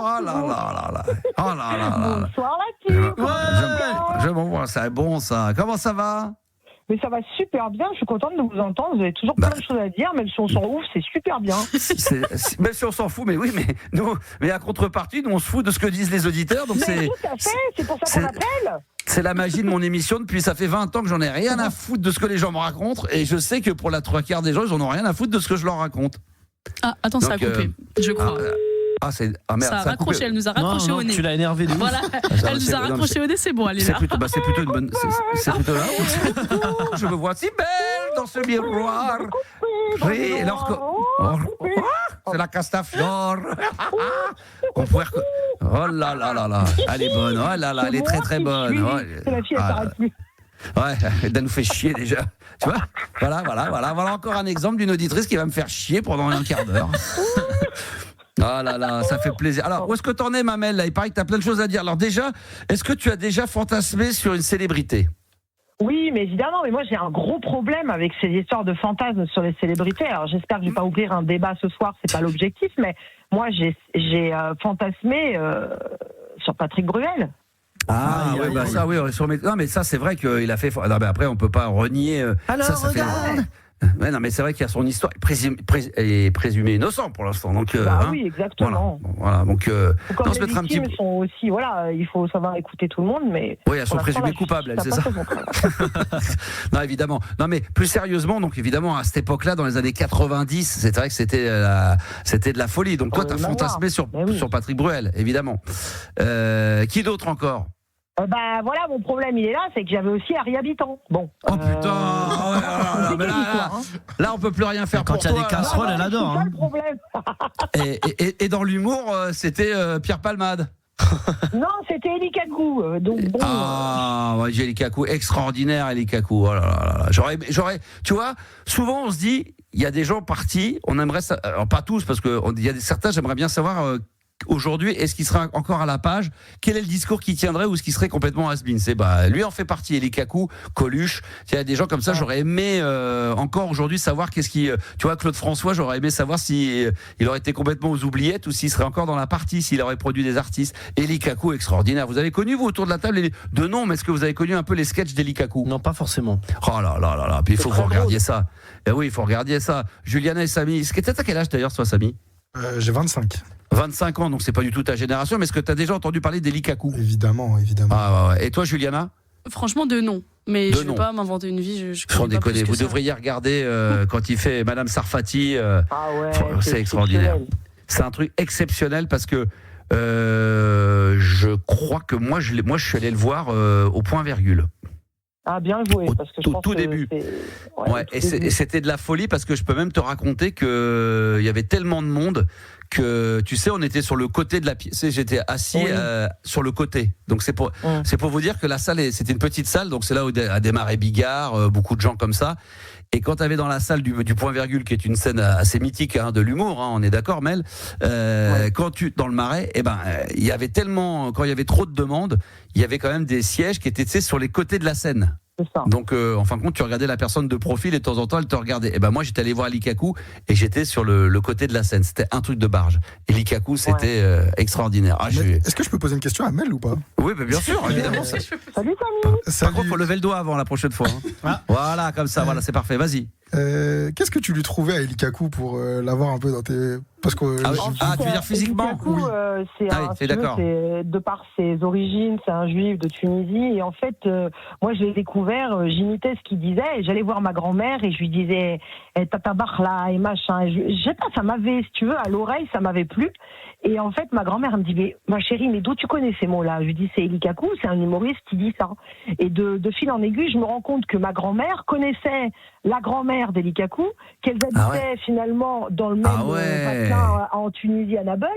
Oh là là là là. Oh là là là. Bonsoir la team. Je m'envoie, ça est bon ça. Comment ça va? Mais ça va super bien, je suis contente de vous entendre, vous avez toujours plein de choses à dire, même si on s'en ouf, c'est super bien. Même si on s'en fout, mais oui, mais à contrepartie, nous on se fout de ce que disent les auditeurs. Donc mais tout à fait, c'est pour ça qu'on appelle. C'est la magie de mon émission, depuis ça fait 20 ans que j'en ai rien à foutre de ce que les gens me racontent, et je sais que pour la 3/4 des gens, ils en ont rien à foutre de ce que je leur raconte. Ah, attends, donc, ça a coupé, je crois. Merde, ça a raccroché, elle nous a raccroché au nez. Tu l'as énervé. Voilà, elle nous a raccroché au nez, c'est bon, elle est là. C'est plutôt une bonne. C'est plutôt là. Je me vois si belle dans ce miroir. Oui, c'est la Castafiore. On pourrait. Oh là là là là, elle est bonne. Oh là là, elle est très très bonne. C'est la fille, elle s'arrête plus. Ouais, elle nous fait chier déjà. Tu vois, voilà encore un exemple d'une auditrice qui va me faire chier pendant un quart d'heure. Ah là là, ça fait plaisir. Alors, où est-ce que t'en es, Mamel, là? Il paraît que t'as plein de choses à dire. Alors déjà, est-ce que tu as déjà fantasmé sur une célébrité? Oui, mais évidemment, mais moi j'ai un gros problème avec ces histoires de fantasmes sur les célébrités. Alors j'espère que je vais pas ouvrir un débat ce soir, c'est pas l'objectif, mais moi j'ai fantasmé sur Patrick Bruel. Ah oui, bah ça oui, non mais ça c'est vrai qu'il a fait. Non mais après on peut pas renier. Alors ça fait. Ouais, non mais c'est vrai qu'il y a son histoire est présumé innocent pour l'instant. Donc oui, exactement. Voilà donc comme les victimes sont aussi il faut savoir écouter tout le monde, mais oui, elles sont présumées coupables, c'est ça. Non évidemment. Non mais plus sérieusement, donc évidemment à cette époque-là, dans les années 90, c'est vrai que c'était de la folie. Donc toi t'as fantasmé sur Patrick Bruel, évidemment. Qui d'autre encore? Voilà, mon problème il est là, c'est que j'avais aussi Harry Habitant. Bon. Oh putain, là on peut plus rien faire quand pour toi. Quand il y a des casseroles, elle adore. C'est ça le problème. Et dans l'humour, c'était Pierre Palmade. Non, c'était Elie Kakou. Donc bon. Ah ouais, j'ai Elie Kakou, extraordinaire Elie Kakou. Oh là là là. J'aurais, tu vois, souvent on se dit, il y a des gens partis, on aimerait ça, alors pas tous parce que il y a certains, j'aimerais bien savoir. Aujourd'hui, est-ce qu'il sera encore à la page? Quel est le discours qui tiendrait ou est-ce qu'il serait complètement has-been? Lui en fait partie, Elie Kakou, Coluche. Il y a des gens comme ça. J'aurais aimé encore aujourd'hui savoir qu'est-ce qui. Tu vois, Claude François, j'aurais aimé savoir si il aurait été complètement aux oubliettes ou s'il serait encore dans la partie, s'il aurait produit des artistes. Elie Kakou, extraordinaire. Vous avez connu vous autour de la table de noms, mais est-ce que vous avez connu un peu les sketchs d'Elie Kakou? Non, pas forcément. Oh là là là là. Puis il faut que vous regardiez ça. Et oui, il faut regarder ça. Juliana et Samy. T'as quel âge d'ailleurs, toi, Samy? J'ai 25. 25 ans, donc c'est pas du tout ta génération, mais est-ce que tu as déjà entendu parler d'Elie Kakou? Évidemment. Ah, ouais. Et toi, Juliana? Franchement, de non. Mais je ne vais pas m'inventer une vie. Sans déconner, vous devriez regarder quand il fait Madame Sarfati. C'est extraordinaire. C'est un truc exceptionnel parce que je crois que moi je suis allé le voir au point virgule. Ah, bien joué, parce que je pense tout début. Et c'était de la folie parce que je peux même te raconter qu'il y avait tellement de monde que, tu sais, on était sur le côté de la pièce. J'étais assis sur le côté. Donc c'est pour vous dire que la salle, c'était une petite salle, donc c'est là où a démarré Bigard, beaucoup de gens comme ça. Et quand tu avais dans la salle du point virgule, qui est une scène assez mythique de l'humour, on est d'accord, Mel, quand dans le Marais, il y avait tellement, quand il y avait trop de demandes, il y avait quand même des sièges qui étaient, tu sais, sur les côtés de la scène. Donc en fin de compte, tu regardais la personne de profil et de temps en temps elle te regardait. Et moi j'étais allé voir Elie Kakou et j'étais sur le côté de la scène. C'était un truc de barge. Elie Kakou, c'était extraordinaire. Est-ce que je peux poser une question à Mel ou pas? Oui, bien sûr, évidemment. Salut Samy. Par contre, faut lever le doigt avant la prochaine fois. Voilà, comme ça, voilà, c'est parfait. Vas-y. Qu'est-ce que tu lui trouvais à Elie Kakou pour l'avoir un peu dans tes... Parce que tu veux dire physiquement? Elie Kakou, c'est de par ses origines, c'est un juif de Tunisie. Et en fait, moi je l'ai découvert, j'imitais ce qu'il disait. Et j'allais voir ma grand-mère et je lui disais Tata Barla et machin. Et je sais pas, ça m'avait, si tu veux, à l'oreille, ça m'avait plu. Et en fait, ma grand-mère me dit mais ma chérie, mais d'où tu connais ces mots-là? Je lui dis c'est Elie Kakou, c'est un humoriste qui dit ça. Et de fil en aiguille, je me rends compte que ma grand-mère connaissait la grand-mère d'Elie Kakou, qu'elles habitaient finalement dans le même vatelin en Tunisie à Nabeul.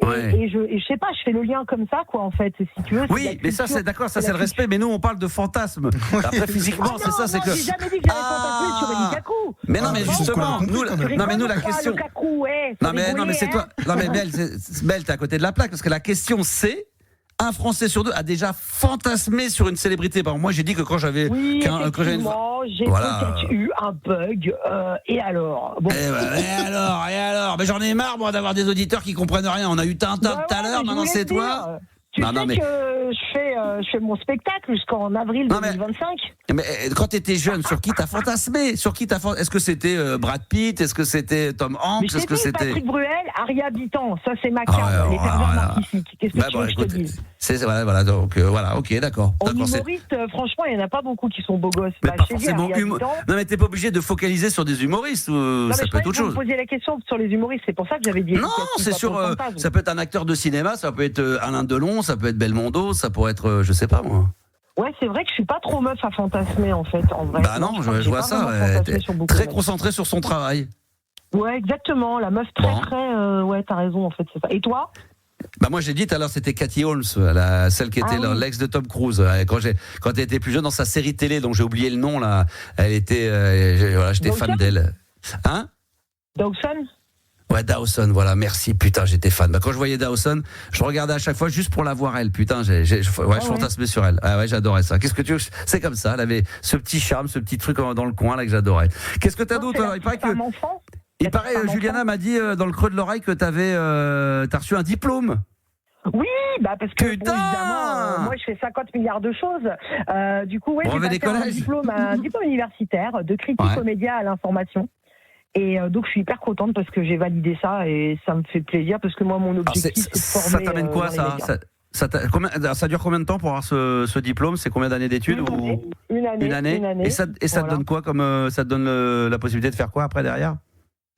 Et je sais pas, je fais le lien comme ça, quoi, en fait. Si tu veux. Oui, mais ça, c'est d'accord, ça c'est le respect. Mais nous, on parle de fantasme. Après, physiquement, c'est ça, c'est que. J'ai jamais dit que j'avais fantasmé sur Elie Kakou. Mais non, mais justement, nous, la question. Non, mais c'est toi. Non, mais Belle, t'es à côté de la plaque, parce que la question, c'est. un Français sur 2 a déjà fantasmé sur une célébrité. Par exemple, moi, j'ai dit que quand j'avais... Oui, effectivement, j'ai peut-être eu un bug. Et alors Et alors Mais j'en ai marre, moi, d'avoir des auditeurs qui comprennent rien. On a eu Tintin tout à l'heure, maintenant c'est toi. Tu sais que je fais mon spectacle jusqu'en avril 2025. Mais quand tu étais jeune, sur qui t'as fantasmé? Est-ce que c'était Brad Pitt? Est-ce que c'était Tom Hanks? Est-ce que c'était Patrick Bruel, Harry Habitant? Ça, c'est ma carte. Les pervers narcissiques. Qu'est-ce que tu veux que je te dise? Voilà, donc voilà, ok, d'accord. En humoriste, franchement, il n'y en a pas beaucoup qui sont beaux gosses. Mais pas forcément Non, mais t'es pas obligé de focaliser sur des humoristes, ça peut être autre chose. Vous me posiez la question sur les humoristes, c'est pour ça que j'avais dit. Non, c'est sur. Ça peut être un acteur de cinéma, ça peut être Alain Delon, ça peut être Belmondo, ça pourrait être, je sais pas moi. Ouais, c'est vrai que je suis pas trop meuf à fantasmer en fait, en vrai. Bah non, je vois ça. Très concentrée sur son travail. Ouais, exactement. La meuf très. Ouais, t'as raison en fait, c'est ça. Et toi? Bah moi j'ai dit tout à l'heure c'était Cathy Holmes, celle qui était l'ex de Tom Cruise. Quand elle était plus jeune dans sa série télé dont j'ai oublié le nom là, elle était, j'étais fan d'elle. Hein? Dawson? Ouais, Dawson, voilà, merci, putain, j'étais fan. Bah, quand je voyais Dawson, je regardais à chaque fois juste pour la voir elle, putain, je fantasmais sur elle. Ah ouais, j'adorais ça. Qu'est-ce que tu veux? C'est comme ça, elle avait ce petit charme, ce petit truc dans le coin là que j'adorais. Qu'est-ce que t'as d'autre? Il paraît Juliana m'a dit dans le creux de l'oreille que t'as reçu un diplôme. Oui, bah parce que évidemment, moi je fais 50 milliards de choses. Du coup, j'ai passé un diplôme universitaire de critique aux médias à l'information. Et donc je suis hyper contente parce que j'ai validé ça et ça me fait plaisir parce que moi mon objectif c'est de former. Ça t'amène quoi ça dure combien de temps pour avoir ce diplôme? C'est combien d'années d'études? Une année. Et ça te donne quoi ça te donne la possibilité de faire quoi après derrière?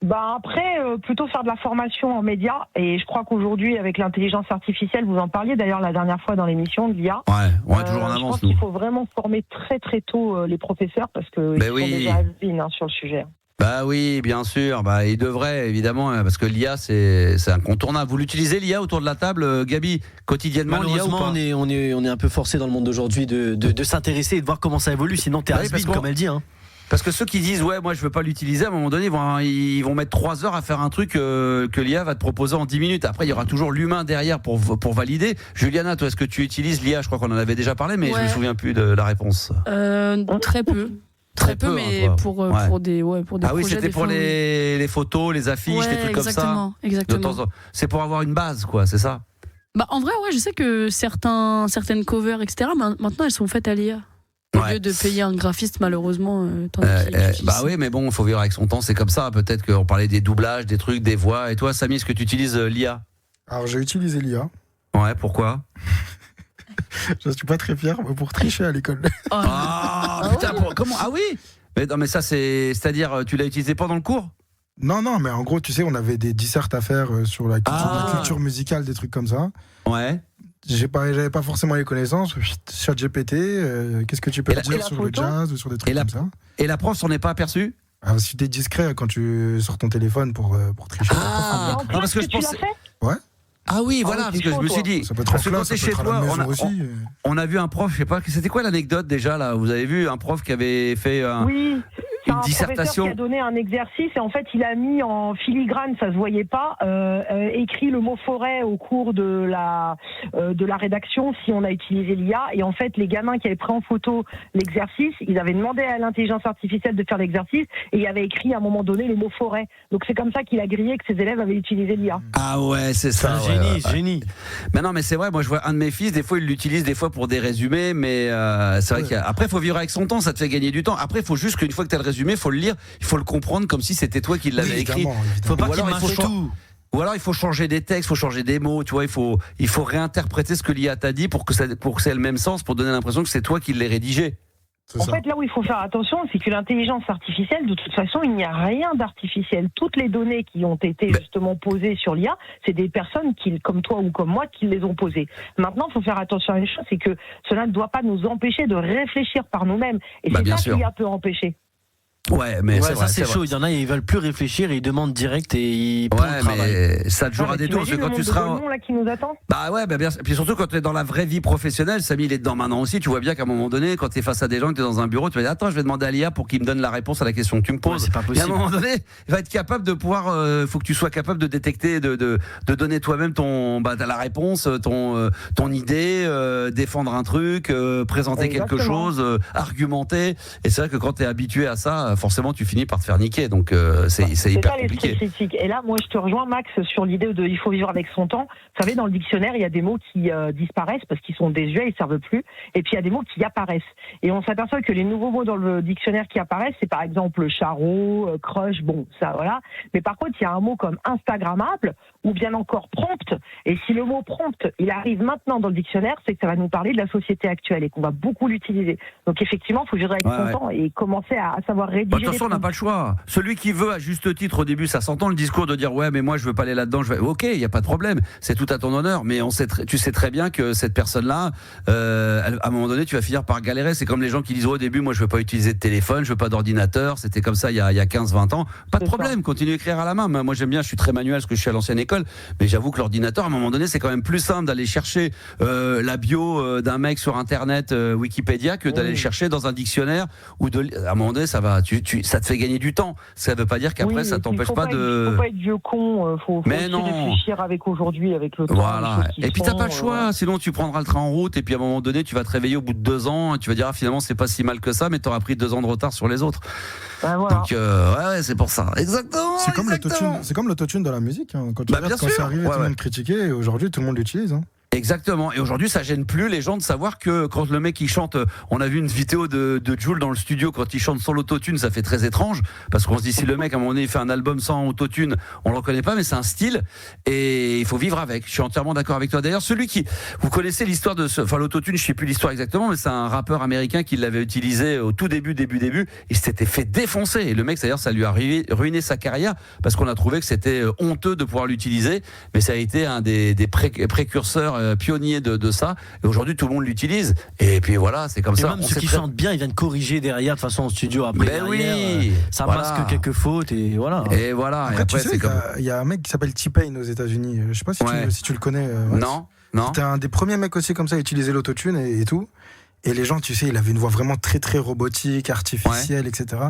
Bah après, plutôt faire de la formation en médias. Et je crois qu'aujourd'hui, avec l'intelligence artificielle, vous en parliez d'ailleurs la dernière fois dans l'émission de l'IA. Ouais, toujours en avance. Je pense qu'il faut vraiment former très très tôt les professeurs parce qu'ils sont déjà has-been sur le sujet. Bah oui, bien sûr. Bah il devrait évidemment parce que l'IA c'est incontournable. Vous l'utilisez l'IA autour de la table, Gabi, quotidiennement? Malheureusement, l'IA ou pas? on est un peu forcé dans le monde d'aujourd'hui de s'intéresser et de voir comment ça évolue. Sinon, t'es has-been comme elle dit. Hein. Parce que ceux qui disent moi je veux pas l'utiliser, à un moment donné ils vont mettre 3 heures à faire un truc que l'IA va te proposer en 10 minutes. Après il y aura toujours l'humain derrière pour valider. Juliana, toi est-ce que tu utilises l'IA? Je crois qu'on en avait déjà parlé mais je me souviens plus de la réponse. Très peu. Très peu, mais pour des projets. Ah oui, c'était pour les photos, les affiches, les trucs comme ça. Exactement. C'est pour avoir une base, quoi, c'est ça? Bah en vrai, je sais que certaines covers, etc. Maintenant, elles sont faites à l'IA. Au lieu de payer un graphiste, malheureusement. Bah oui, mais bon, il faut vivre avec son temps, c'est comme ça. Peut-être qu'on parlait des doublages, des trucs, des voix. Et toi, Samy, est-ce que tu utilises l'IA? Alors, j'ai utilisé l'IA. Ouais, pourquoi? Je suis pas très fier pour tricher à l'école. Putain, comment? Ah oui? Mais non, mais ça, c'est-à-dire, tu l'as utilisé pendant le cours? Non, mais en gros, tu sais, on avait des dissertes à faire sur la culture musicale, des trucs comme ça. Ouais. J'avais pas forcément les connaissances. ChatGPT, qu'est-ce que tu peux dire sur le jazz ou sur des trucs comme ça? Et la prof s'en est pas aperçue? Alors, si t'es discret quand tu sors ton téléphone pour tricher. Non, parce que je pensais. Ouais. Ah oui, voilà, parce que je me suis dit, parce que quand c'est chez toi, on a vu un prof, je sais pas, c'était quoi l'anecdote déjà là? Vous avez vu un prof qui avait fait une dissertation. Qui a donné un exercice et en fait il a mis en filigrane, ça se voyait pas, écrit le mot forêt au cours de la rédaction si on a utilisé l'IA. Et en fait les gamins qui avaient pris en photo l'exercice, ils avaient demandé à l'intelligence artificielle de faire l'exercice et il y avait écrit à un moment donné le mot forêt. Donc c'est comme ça qu'il a grillé que ses élèves avaient utilisé l'IA. Ah ouais, c'est ça. Génie. Mais non, mais c'est vrai, moi je vois un de mes fils, des fois il l'utilise des fois pour des résumés, mais c'est vrai qu'après il faut vivre avec son temps, ça te fait gagner du temps. Après il faut juste qu'une fois que tu as le résumé, il faut le lire, il faut le comprendre comme si c'était toi qui l'avais écrit. Faut pas qu'il mâche tout. Ou alors il faut changer des textes, il faut changer des mots, tu vois, il faut réinterpréter ce que l'IA t'a dit pour que ça ait le même sens, pour donner l'impression que c'est toi qui l'as rédigé. En fait, là où il faut faire attention, c'est que l'intelligence artificielle, de toute façon, il n'y a rien d'artificiel. Toutes les données qui ont été justement posées sur l'IA, c'est des personnes comme toi ou comme moi qui les ont posées. Maintenant, il faut faire attention à une chose, c'est que cela ne doit pas nous empêcher de réfléchir par nous-mêmes. Et c'est ça que l'IA peut empêcher. Ouais, mais c'est chaud. Il y en a, ils veulent plus réfléchir, ils demandent direct et ils prennent le travail. Mais ça te jouera des tours, parce que quand tu seras. Là qui nous attend. Bah ouais, bien. Puis surtout quand tu es dans la vraie vie professionnelle, Samy il est dedans maintenant aussi. Tu vois bien qu'à un moment donné, quand tu es face à des gens, que tu es dans un bureau, tu vas dire attends, je vais demander à l'IA pour qu'il me donne la réponse à la question que tu me poses. Ouais, c'est pas possible. Et à un moment donné, il va être capable de pouvoir. Faut que tu sois capable de détecter, de donner toi-même la réponse, ton idée, défendre un truc, présenter quelque chose, argumenter. Et c'est vrai que quand tu es habitué à ça, forcément tu finis par te faire niquer, donc c'est hyper compliqué. Et là, moi, je te rejoins, Max, sur l'idée de il faut vivre avec son temps. Vous savez, dans le dictionnaire, il y a des mots qui disparaissent parce qu'ils sont désuets, ils servent plus. Et puis il y a des mots qui apparaissent. Et on s'aperçoit que les nouveaux mots dans le dictionnaire qui apparaissent, c'est par exemple charreau, crush, bon, ça, voilà. Mais par contre, il y a un mot comme instagrammable ou bien encore prompt. Et si le mot prompt, il arrive maintenant dans le dictionnaire, c'est que ça va nous parler de la société actuelle et qu'on va beaucoup l'utiliser. Donc effectivement, il faut vivre avec son temps et commencer à savoir rédiger. De toute façon, on n'a pas le choix. Celui qui veut, à juste titre, au début, ça s'entend le discours de dire ouais, mais moi je veux pas aller là-dedans. Ok, il y a pas de problème, c'est tout à ton honneur. Mais tu sais très bien que cette personne-là, à un moment donné, tu vas finir par galérer. C'est comme les gens qui disent au début, moi je veux pas utiliser de téléphone, je veux pas d'ordinateur. C'était comme ça il y a 15-20 ans. Pas de problème, continue à écrire à la main. Moi j'aime bien, je suis très manuel parce que je suis à l'ancienne école. Mais j'avoue que l'ordinateur, à un moment donné, c'est quand même plus simple d'aller chercher la bio d'un mec sur Internet, Wikipédia, que d'aller chercher dans un dictionnaire ou à un moment donné, ça va. Ça te fait gagner du temps. Ça veut pas dire qu'après ça t'empêche pas de. Faut pas être vieux con. Faut réfléchir avec aujourd'hui, avec le temps. Voilà. Et puis t'as pas le choix. Sinon tu prendras le train en route et puis à un moment donné tu vas te réveiller au bout de 2 ans et tu vas dire finalement c'est pas si mal que ça, mais t'auras pris 2 ans de retard sur les autres. Ben voilà. Donc ouais, c'est pour ça. Exactement. C'est comme l'autotune dans la musique. Hein. Quand c'est arrivé, tout le monde critiquait et aujourd'hui tout le monde l'utilise. Hein. Exactement. Et aujourd'hui, ça gêne plus les gens de savoir que quand le mec il chante, on a vu une vidéo de Jul dans le studio quand il chante sans l'autotune, ça fait très étrange parce qu'on se dit si le mec à un moment donné il fait un album sans autotune, on le reconnaît pas, mais c'est un style et il faut vivre avec. Je suis entièrement d'accord avec toi. D'ailleurs, vous connaissez l'histoire de l'autotune, je sais plus l'histoire exactement, mais c'est un rappeur américain qui l'avait utilisé au tout début, il s'était fait défoncer et le mec d'ailleurs ça lui a ruiné sa carrière parce qu'on a trouvé que c'était honteux de pouvoir l'utiliser, mais ça a été un des précurseurs pionnier de ça et aujourd'hui tout le monde l'utilise et puis voilà c'est comme et ça. Même ceux qui chantent bien ils viennent corriger derrière de toute façon en studio après ça masque quelques fautes et voilà. Et voilà. Après, tu sais, il y a un mec qui s'appelle T-Pain aux États-Unis. Je sais pas si tu le connais. Non. C'était un des premiers mecs aussi comme ça à utiliser l'autotune et tout. Et les gens, tu sais, il avait une voix vraiment très très robotique, artificielle, etc.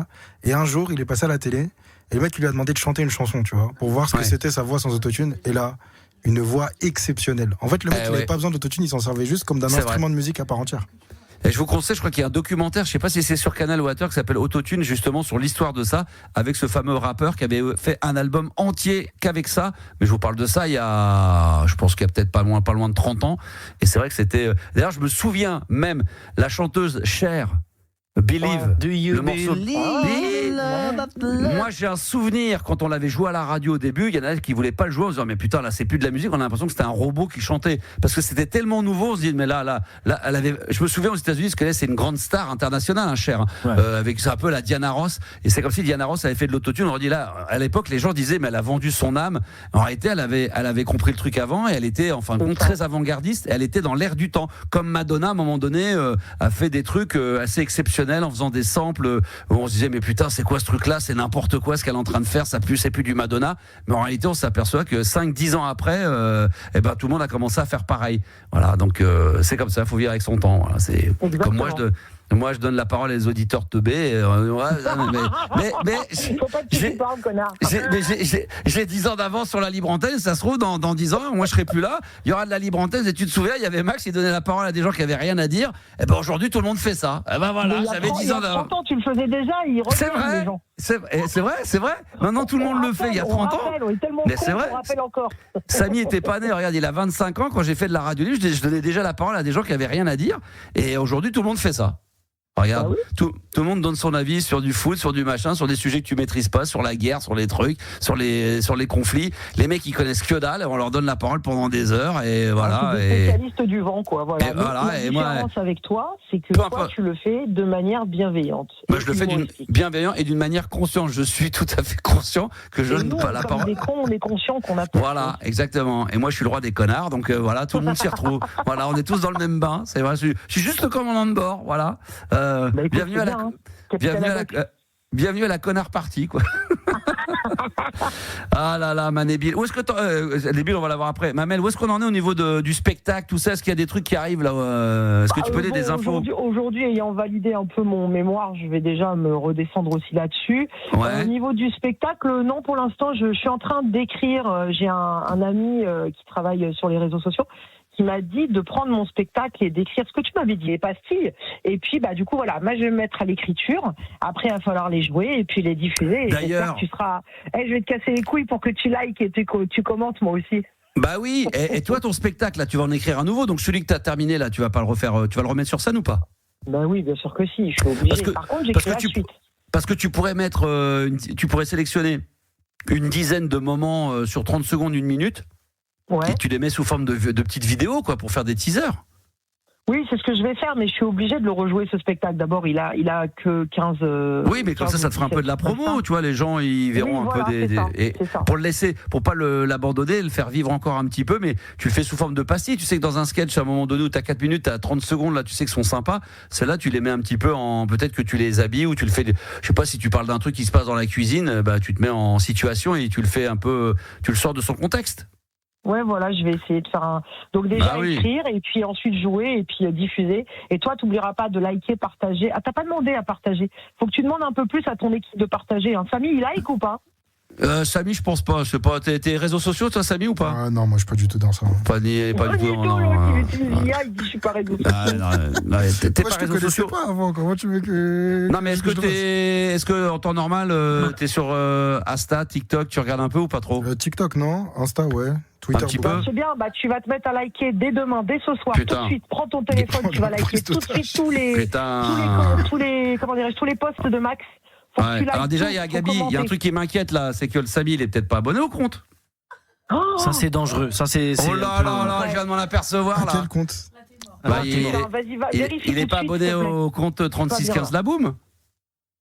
Et un jour, il est passé à la télé et le mec lui a demandé de chanter une chanson, tu vois, pour voir ce que c'était sa voix sans autotune. Et là, une voix exceptionnelle. En fait, le mec, il n'avait pas besoin d'autotune, il s'en servait juste comme d'un instrument de musique à part entière. Et je vous conseille, je crois qu'il y a un documentaire, je sais pas si c'est sur Canal Water, qui s'appelle Autotune, justement sur l'histoire de ça, avec ce fameux rappeur qui avait fait un album entier qu'avec ça. Mais je vous parle de ça il y a, je pense qu'il y a peut-être pas loin de 30 ans. Et c'est vrai que c'était. D'ailleurs, je me souviens même la chanteuse Cher. Believe, le morceau. Moi j'ai un souvenir quand on l'avait joué à la radio au début, il y en a qui voulaient pas le jouer en se disant mais putain là c'est plus de la musique, on a l'impression que c'était un robot qui chantait parce que c'était tellement nouveau, on se dit mais là elle avait, je me souviens aux États-Unis parce qu'elle c'est une grande star internationale, hein, Cher, avec un peu la Diana Ross et c'est comme si Diana Ross avait fait de l'autotune. On dit là à l'époque les gens disaient mais elle a vendu son âme. En réalité elle avait compris le truc avant et elle était en fin de compte très avant-gardiste et elle était dans l'air du temps comme Madonna à un moment donné a fait des trucs assez exceptionnels en faisant des samples où on se disait mais putain c'est quoi ce truc là, c'est n'importe quoi ce qu'elle est en train de faire, c'est plus du Madonna, mais en réalité on s'aperçoit que 5-10 ans après tout le monde a commencé à faire pareil, voilà, donc c'est comme ça, il faut vivre avec son temps, voilà. C'est comme moi je donne la parole à les auditeurs de B. Mais faut pas que tu parles, connard. J'ai 10 ans d'avance sur la libre antenne. Ça se trouve dans 10 ans, moi je serai plus là. Il y aura de la libre antenne. Et tu te souviens, il y avait Max qui donnait la parole à des gens qui avaient rien à dire. Et ben aujourd'hui tout le monde fait ça. Et ben voilà, j'avais 10 ans d'avance. 30 ans, tu le faisais déjà. C'est vrai. Les gens. C'est vrai. Maintenant tout le monde le fait. Il y a 30 ans. Mais c'est vrai. Encore. Samy était pas né. Regarde, il a 25 ans. Quand j'ai fait de la radio libre, je donnais déjà la parole à des gens qui avaient rien à dire. Et aujourd'hui tout le monde fait ça. Regarde, tout le monde donne son avis sur du foot, sur du machin, sur des sujets que tu maîtrises pas, sur la guerre, sur les trucs, sur les conflits. Les mecs ils connaissent que dalle, on leur donne la parole pendant des heures et voilà. C'est des spécialistes du vent, quoi. Voilà. La différence avec toi, c'est que toi tu le fais de manière bienveillante. Moi je le fais d'une bienveillante et d'une manière consciente. Je suis tout à fait conscient que je donne pas la parole. Des cons, on est conscient qu'on a. Voilà, exactement. Et moi je suis le roi des connards, donc voilà, tout le monde s'y retrouve. Voilà, on est tous dans le même bain. C'est vrai. Je suis juste le commandant de bord, voilà. bienvenue à la connard party, quoi. Ah là là, Manébil. Où est-ce que Nabil, on va l'avoir après. Mamel, où est-ce qu'on en est au niveau du spectacle, tout ça? Est-ce qu'il y a des trucs qui arrivent là? Est-ce que tu peux donner des infos? Aujourd'hui, ayant validé un peu mon mémoire, je vais déjà me redescendre aussi là-dessus. Ouais. Au niveau du spectacle, non, pour l'instant, je suis en train d'écrire. J'ai un ami qui travaille sur les réseaux sociaux, qui m'a dit de prendre mon spectacle et d'écrire ce que tu m'avais dit, les pastilles. Et puis, du coup, voilà, moi, je vais me mettre à l'écriture. Après, il va falloir les jouer et puis les diffuser. Et d'ailleurs, tu seras. Je vais te casser les couilles pour que tu likes et tu commentes, moi aussi. Bah oui. Et toi, ton spectacle, là, tu vas en écrire un nouveau. Donc, celui que tu as terminé, là, tu vas pas le refaire. Tu vas le remettre sur scène ou pas? Bah oui, bien sûr que si. Je suis obligé. Par contre, j'écris la suite. Parce que tu pourrais mettre, tu pourrais sélectionner une dizaine de moments sur 30 secondes, 1 minute. Ouais. Et tu les mets sous forme de petites vidéos, quoi, pour faire des teasers. Oui, c'est ce que je vais faire, mais je suis obligé de le rejouer, ce spectacle. D'abord, il a que 15... oui, mais comme ça te fera un peu de la promo, tu vois, les gens, ils verront un peu et pour le laisser, pour pas l'abandonner, le faire vivre encore un petit peu, mais tu le fais sous forme de pastilles. Tu sais que dans un sketch, à un moment donné où t'as 4 minutes, t'as 30 secondes, là, tu sais que sont sympas. Celles-là, tu les mets un petit peu peut-être que tu les habilles ou tu le fais, je sais pas, si tu parles d'un truc qui se passe dans la cuisine, tu te mets en situation et tu le fais un peu, tu le sors de son contexte. Ouais, voilà, je vais essayer de faire donc déjà écrire et puis ensuite jouer et puis diffuser. Et toi, t'oublieras pas de liker, partager. Ah, t'as pas demandé à partager. Faut que tu demandes un peu plus à ton équipe de partager. Samy, il like ou pas? Samy, je pense pas. Je sais pas. T'es réseaux sociaux, toi, Samy, ou pas? Non, moi, je suis pas du tout dans ça. Pas du tout. Il dit, je suis pas réseaux sociaux. T'es pas réseaux sociaux. Pas avant. Comment tu veux que? Non, mais est-ce que en temps normal, t'es sur Insta, TikTok, tu regardes un peu ou pas trop? TikTok, non. Insta, ouais. Twitter, un petit peu. C'est bien. Tu vas te mettre à liker dès demain, dès ce soir, tout de suite. Prends ton téléphone, tu vas liker tout de suite tous les posts de Max. Ouais. Alors déjà, il y a Gabi, il y a un truc qui m'inquiète là, c'est que le Samy, il est peut-être pas abonné au compte. Ça c'est dangereux. Ça c'est. Oh là là là, je viens de m'en apercevoir là. Quel compte? Il est pas abonné au compte 3615 La Boum.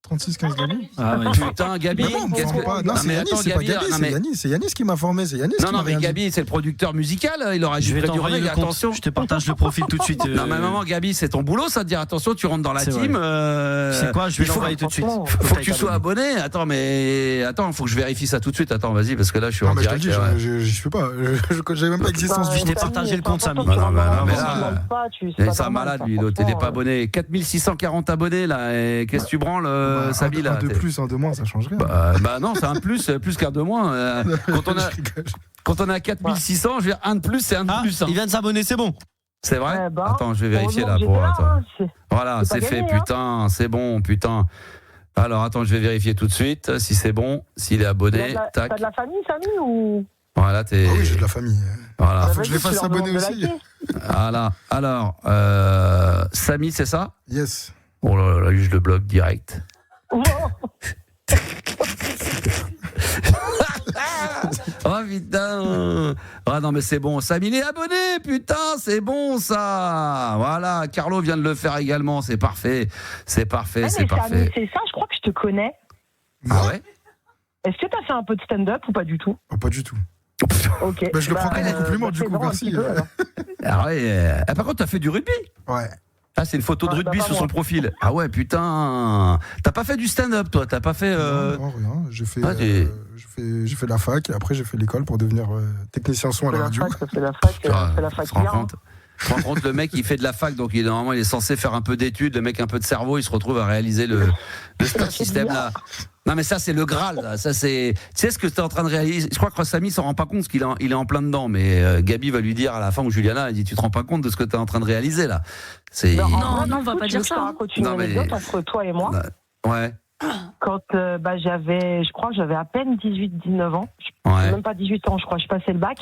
3615 Gabi. Ah ouais. Putain, Gabi, qu'est-ce que... Non, c'est Yanis, c'est pas Gabi, c'est Yanis qui m'a formé, c'est Yanis. Non, mais Gabi, c'est le producteur musical, il aura dû prévenir, attention. Je te partage le profil tout de suite. Non, mais maman, Gabi, c'est ton boulot, ça, de dire attention, tu rentres dans la team. C'est quoi, je vais l'envoyer tout de suite. Faut que tu sois abonné. Attends, faut que je vérifie ça tout de suite. Attends, vas-y, parce que là, je suis en direct. Non, mais je te le dis, je suis pas. J'avais même pas existence du tout. Je t'ai partagé le compte, Samy. Non, mais là, c'est un malade, lui, t'es pas abonné. 4640 abonnés, là, et qu'est-ce que tu branles, Samy, là? De plus, un de moins, ça change rien. Bah non, c'est un de plus qu'un de moins. Quand on a 4600, je veux dire, un de plus, c'est un de plus. Il vient de s'abonner, c'est bon. C'est vrai? Attends, je vais vérifier là. Voilà, c'est fait, putain, c'est bon, putain. Alors, attends, je vais vérifier tout de suite si c'est bon, s'il est abonné. T'as de la famille, Samy, ou... Voilà, t'es... Ah oui, j'ai de la famille. Voilà. Faut que je les fasse s'abonner aussi. Voilà. Alors, Samy, c'est ça? Yes. Oh là là, je le bloque direct. Oh putain. Ah non mais c'est bon, Samy il est abonné, putain, c'est bon ça. Voilà, Carlo vient de le faire également, c'est parfait. C'est parfait, c'est parfait. C'est ça, je crois que je te connais. Ah ouais? Est-ce que t'as fait un peu de stand-up ou pas du tout? Pas du tout. Ok. Je le prends comme un compliment du coup, merci. Ah ouais, par contre t'as fait du rugby? Ouais. Ah, c'est une photo de rugby sur son profil. Ah ouais, putain. T'as pas fait du stand-up, toi? T'as pas fait... Non, rien. J'ai fait la fac et après j'ai fait l'école pour devenir technicien son à la radio. T'as fait la fac, Tu te rends compte, le mec, il fait de la fac, donc normalement, il est censé faire un peu d'études. Le mec, un peu de cerveau, il se retrouve à réaliser le système là. Non, mais ça, c'est le Graal. Là. Ça, c'est. Tu sais ce que tu es en train de réaliser? Je crois que Samy s'en rend pas compte parce qu'il est en plein dedans. Mais Gabi va lui dire à la fin, ou Juliana, elle dit: tu te rends pas compte de ce que tu es en train de réaliser là? Non, on va pas dire ça. Non, mais entre toi et moi. Ouais. Quand je crois que j'avais à peine 18-19 ans, même pas 18 ans, je crois, je passais le bac.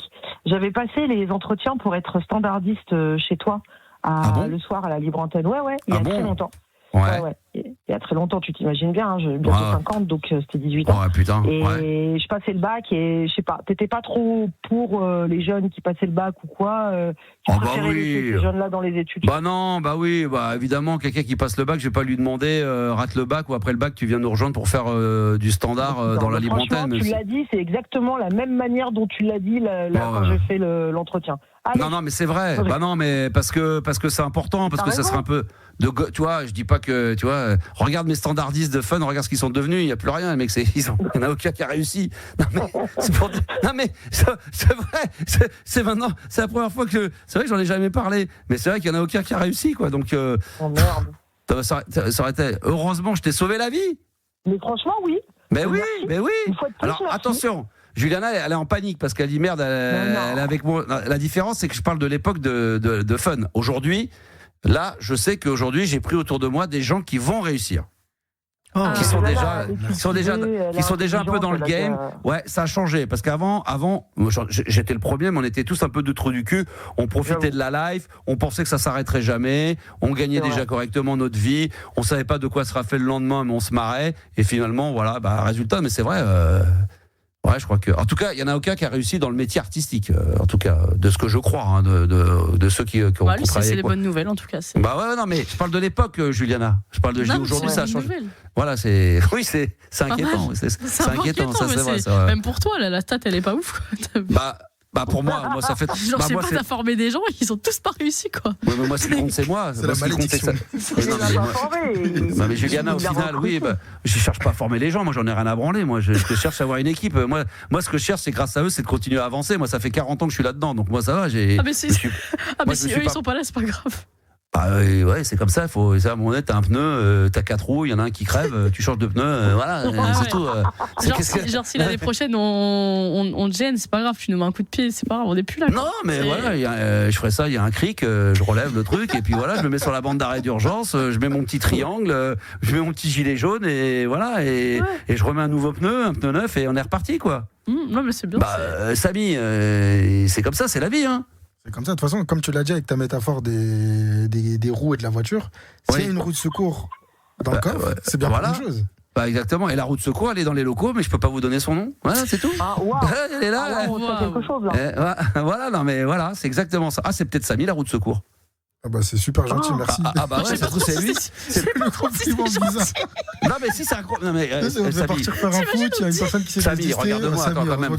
J'avais passé les entretiens pour être standardiste chez toi le soir à la libre antenne. Ouais, il y a très longtemps. Ouais. Il y a très longtemps, tu t'imagines bien, j'ai bientôt 50, donc c'était 18 ans. Ouais, putain. Et je passais le bac et je sais pas, t'étais pas trop pour les jeunes qui passaient le bac ou quoi? Tu préférais laisser ces jeunes-là dans les études? Bah non, bah oui, bah évidemment, quelqu'un qui passe le bac, je vais pas lui demander rate le bac ou après le bac tu viens nous rejoindre pour faire du standard dans la libre antenne. Tu l'as dit, c'est exactement la même manière dont tu l'as dit quand j'ai fait l'entretien. Allez. Non, mais c'est vrai. Bah non, mais parce que c'est important, parce que ça serait un peu tu vois, je dis pas que, tu vois, regarde mes standardistes de fun, regarde ce qu'ils sont devenus, il y a plus rien, les mecs, il y en a aucun qui a réussi. Non mais c'est vrai, c'est maintenant, c'est la première fois que c'est vrai que j'en ai jamais parlé, mais c'est vrai qu'il y en a aucun qui a réussi, quoi. Donc oh merde. Ça aurait été, heureusement, je t'ai sauvé la vie. Mais franchement, oui. Mais oui, merci. mais oui. Alors merci. Attention. Juliana, elle est en panique parce qu'elle dit merde, elle est avec moi. La différence, c'est que je parle de l'époque de fun. Aujourd'hui, là, je sais qu'aujourd'hui, j'ai pris autour de moi des gens qui vont réussir. Qui sont déjà un peu dans le game. Ouais, ça a changé parce qu'avant, j'étais le premier, mais on était tous un peu de trous du cul. On profitait de la life, on pensait que ça s'arrêterait jamais, on gagnait déjà correctement notre vie, on savait pas de quoi sera fait le lendemain, mais on se marrait. Et finalement, voilà, résultat. Mais c'est vrai. Ouais, je crois que. En tout cas, il y en a aucun qui a réussi dans le métier artistique. En tout cas, de ce que je crois, hein, de ceux qui ont travaillé. C'est les bonnes nouvelles, en tout cas. Non, mais je parle de l'époque, Juliana. Je parle de aujourd'hui, ça a changé. Voilà, c'est inquiétant. C'est inquiétant, ça, c'est vrai. Même pour toi, la stat, elle est pas ouf. Pour moi, ça fait. Genre, je sais pas, t'as formé des gens, ils ont tous pas réussi, quoi. Ouais, mais moi, ce qui compte, c'est moi. C'est la malédiction. Non, mais Juliana, au final, je cherche pas à former les gens. Moi, j'en ai rien à branler. Moi, je cherche à avoir une équipe. Moi, ce que je cherche, c'est grâce à eux, c'est de continuer à avancer. Moi, ça fait 40 ans que je suis là-dedans. Donc, moi, ça va. Mais si eux, ils sont pas là, c'est pas grave. Ouais, c'est comme ça. À un moment donné, t'as un pneu, t'as 4 roues, il y en a un qui crève, tu changes de pneu, voilà, c'est tout. Genre, si l'année prochaine on te gêne, c'est pas grave, tu nous mets un coup de pied, c'est pas grave, on n'est plus là. Non, mais voilà, je ferai ça, il y a un cric, je relève le truc, et puis voilà, je me mets sur la bande d'arrêt d'urgence, je mets mon petit triangle, je mets mon petit gilet jaune, et voilà, et je remets un nouveau pneu, un pneu neuf, et on est reparti, quoi. Non, mais c'est bien. Samy, c'est comme ça, c'est la vie, hein. C'est comme ça, de toute façon, comme tu l'as dit avec ta métaphore des roues et de la voiture, s'il y a une roue de secours dans le coffre, c'est bien la même chose. Exactement, et la roue de secours, elle est dans les locaux, mais je peux pas vous donner son nom. Voilà, c'est tout. Elle est là. Quelque chose, là. Voilà, non mais voilà, c'est exactement ça. Ah, c'est peut-être Samy, la roue de secours. Ah bah c'est super gentil, merci. Ouais, ça se trouve c'est lui. C'est le compliment bizarre. Non mais si c'est un non mais on devait partir faire un foot, il y a une personne qui s'est Samy, regarde-moi quand même.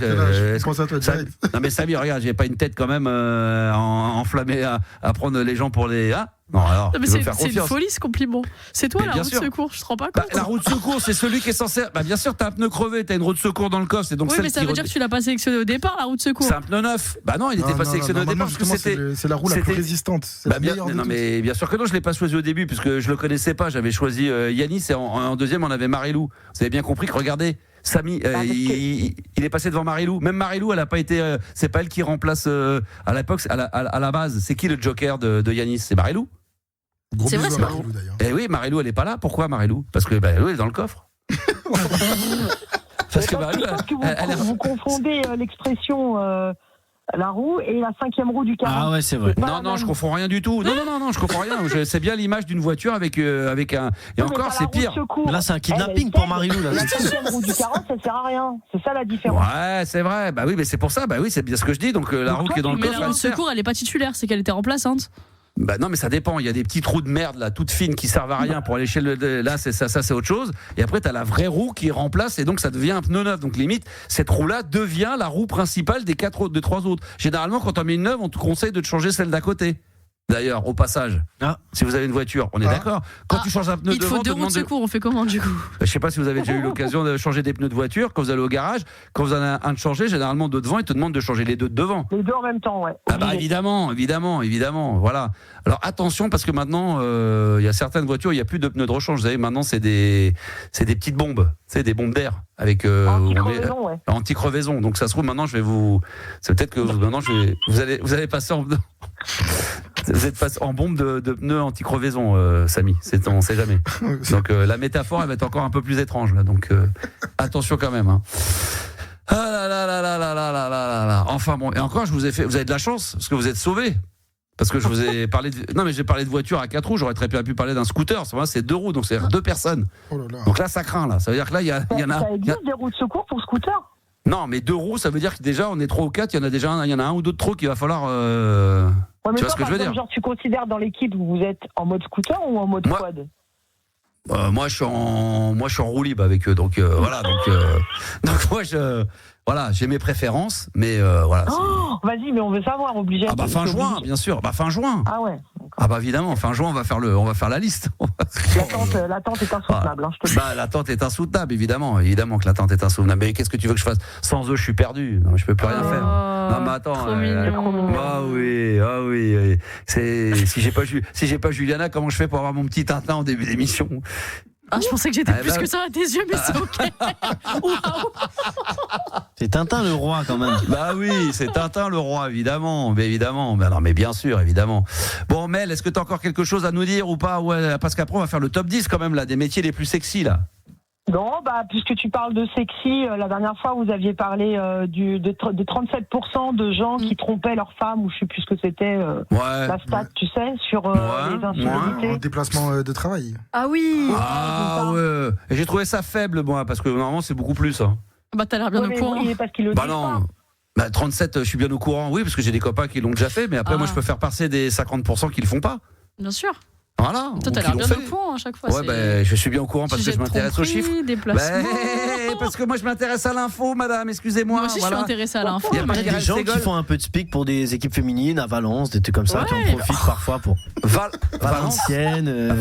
Non mais Samy, regarde, j'ai pas une tête quand même enflammée à prendre les gens pour les Non, alors, mais c'est une folie ce compliment. C'est toi la roue de secours, je te rends pas compte. La roue de secours, c'est celui qui est censé. Bien sûr, t'as un pneu crevé, t'as une roue de secours dans le coffre, c'est donc oui, mais ça veut dire que tu l'as pas sélectionné au départ, la roue de secours. C'est un pneu neuf. Non, il n'était pas sélectionné au départ parce que c'est la roue la plus résistante. Non, mais bien sûr que non, je l'ai pas choisi au début puisque je le connaissais pas. J'avais choisi Yanis et en deuxième on avait Marilou. Vous avez bien compris que regardez. Samy, il est passé devant Marilou. Même Marilou, elle a pas été. C'est pas elle qui remplace à l'époque, à la base. C'est qui le joker de Yanis? C'est Marilou. C'est vrai, c'est Marilou d'ailleurs. Eh oui, Marilou, elle est pas là. Pourquoi Marilou? Parce que elle est dans le coffre. Parce que Marilou, vous confondez l'expression la roue et la 5e roue du carrosse. Ah ouais, c'est vrai. Non, je confonds rien du tout. Non, je confonds rien. C'est bien l'image d'une voiture avec un. Et encore, c'est pire. Là, c'est un kidnapping pour Marilou. Là. La 5e roue du carrosse, ça sert à rien. C'est ça la différence. Ouais, c'est vrai. Oui, mais c'est pour ça. Oui, c'est bien ce que je dis. Donc la roue qui est dans le coffre. Mais la roue de secours, elle est pas titulaire, c'est qu'elle était remplaçante. Non, mais ça dépend. Il y a des petits trous de merde là, toutes fines, qui servent à rien pour aller chez là, c'est ça, c'est autre chose. Et après, t'as la vraie roue qui remplace, et donc ça devient un pneu neuf. Donc limite, cette roue-là devient la roue principale des 3 autres. Généralement, quand on met une neuve, on te conseille de te changer celle d'à côté. D'ailleurs, au passage, si vous avez une voiture, on est d'accord. Quand tu changes un pneu devant, il faut 2 roues de secours. On fait comment du coup? Je sais pas si vous avez déjà eu l'occasion de changer des pneus de voiture. Quand vous allez au garage, quand vous en avez un de changer, généralement deux devant, ils te demandent de changer les deux de devant. Les deux en même temps, ouais. Évidemment. Voilà. Alors attention, parce que maintenant, il y a certaines voitures, il n'y a plus de pneus de rechange. Vous savez, maintenant c'est des petites bombes, c'est des bombes d'air avec anti-crevaison. Donc ça se trouve maintenant, c'est peut-être que maintenant vous allez passer en Vous êtes en bombe de pneus anti-crevaison, Samy. On ne sait jamais. Donc la métaphore, elle va être encore un peu plus étrange là. Donc attention quand même. Hein. Ah là. Enfin bon, et encore, vous avez de la chance parce que vous êtes sauvés. Parce que je vous ai parlé j'ai parlé de voiture à 4 roues. J'aurais très bien pu parler d'un scooter. C'est 2 roues, donc c'est 2 personnes. Oh là là. Donc là, ça craint là. Ça veut dire que là, il y en a. Ça existe des roues de secours pour scooter? Non, mais 2 roues, ça veut dire que déjà on est 3 ou 4, il y en a un ou deux de trop qu'il va falloir. Tu vois ce que je veux dire? Genre, tu considères dans l'équipe où vous êtes en mode scooter ou en mode quad? Moi, je suis en roue libre avec eux, donc voilà. Donc moi, Voilà, j'ai mes préférences, mais voilà. Oh, vas-y, mais on veut savoir, obligé. Ah bah fin juin, bien sûr. Bah fin juin. Ah ouais. Ah bah évidemment, fin juin, on va faire la liste. L'attente est insoutenable, je te dis. Bah l'attente est insoutenable, évidemment que l'attente est insoutenable. Mais qu'est-ce que tu veux que je fasse? Sans eux, je suis perdu. Non, je peux plus rien faire. Non mais attends. Ah oui. Si j'ai pas Juliana, comment je fais pour avoir mon petit Tintin au début d'émission? Ah, je pensais que j'étais plus que ça à tes yeux, mais c'est ok. C'est Tintin le roi quand même. Bah oui, c'est Tintin le roi, évidemment. Mais bien sûr, évidemment. Bon, Mel, est-ce que tu as encore quelque chose à nous dire ou pas? Ouais, parce qu'après on va faire le top 10 quand même là, des métiers les plus sexy là. Non, puisque tu parles de sexy, la dernière fois vous aviez parlé des 37% de gens qui trompaient leurs femmes, ou je sais plus ce que c'était, la stat, tu sais, sur les infidélités. En déplacement de travail. Ah oui. Ouais. Et j'ai trouvé ça faible, moi, parce que normalement c'est beaucoup plus. Hein. Bah t'as l'air bien au courant. Parce qu'il le dit non. Pas. 37, je suis bien au courant, oui, parce que j'ai des copains qui l'ont déjà fait, mais après moi je peux faire passer des 50% qui le font pas. Bien sûr. Voilà. Toi, t'as l'air bien au courant à chaque fois. Ouais, je suis bien au courant parce que je m'intéresse aux chiffres. Parce que moi, je m'intéresse à l'info, madame, excusez-moi. Moi aussi, je suis intéressée à l'info. Il y a des gens qui font un peu de speak pour des équipes féminines à Valence, des trucs comme ça, qui en profitent parfois pour. Valenciennes,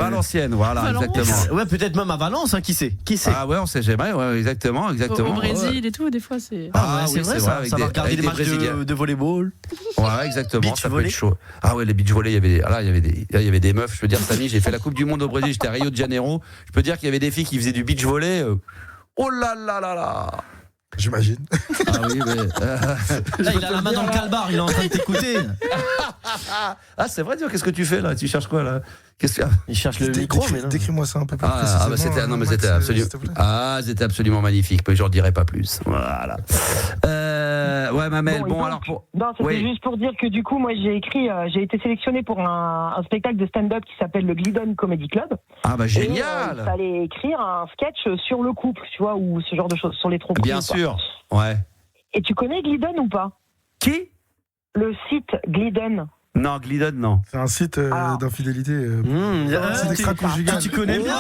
voilà, exactement. Ouais, peut-être même à Valence, qui sait. Ah ouais, on sait jamais, ouais, exactement. Au Brésil et tout, des fois, c'est. Ah ouais, c'est vrai, ça va regarder les matchs de volleyball. Ouais, exactement, ça peut être chaud. Ah ouais, les beach volley, il y avait des meufs, je veux dire, Samy, j'ai fait la Coupe du Monde au Brésil, j'étais à Rio de Janeiro. Je peux dire qu'il y avait des filles qui faisaient du beach volley. Oh là là là là. J'imagine. Ah oui, mais là, il a la main dans le calbar, il est en train de t'écouter. Ah, c'est vrai, qu'est-ce que tu fais là? Tu cherches quoi là? Il cherche le micro, mais décris-moi ça un peu plus précisément. C'était absolument magnifique, mais je ne dirai pas plus. Voilà. Ouais, Mamel, alors Non, c'était juste pour dire que du coup, moi j'ai été sélectionné pour un spectacle de stand-up qui s'appelle le Glidden Comedy Club. Ah bah génial. Il fallait écrire un sketch sur le couple, tu vois, ou ce genre de choses, sur les tromperies. Bien sûr, ouais. Et tu connais Glidden ou pas? Qui? Le site Glidden. Non, Glidden, non. C'est un site d'infidélité. C'est extra-conjugal. Tu connais bien.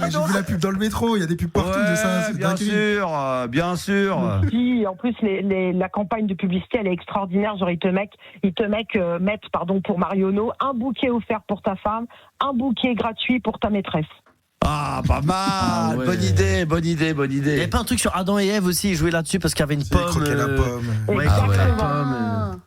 Mais j'ai vu la pub dans le métro, il y a des pubs partout de ça. Bien sûr. Si, en plus, la campagne de publicité, elle est extraordinaire. Genre, ils te mettent pour Marionneau, un bouquet offert pour ta femme, un bouquet gratuit pour ta maîtresse. Ah, pas mal. Ouais. Bonne idée. Il y avait pas un truc sur Adam et Ève aussi, ils jouaient là-dessus parce qu'il y avait une pomme. Croquer la pomme. Ouais,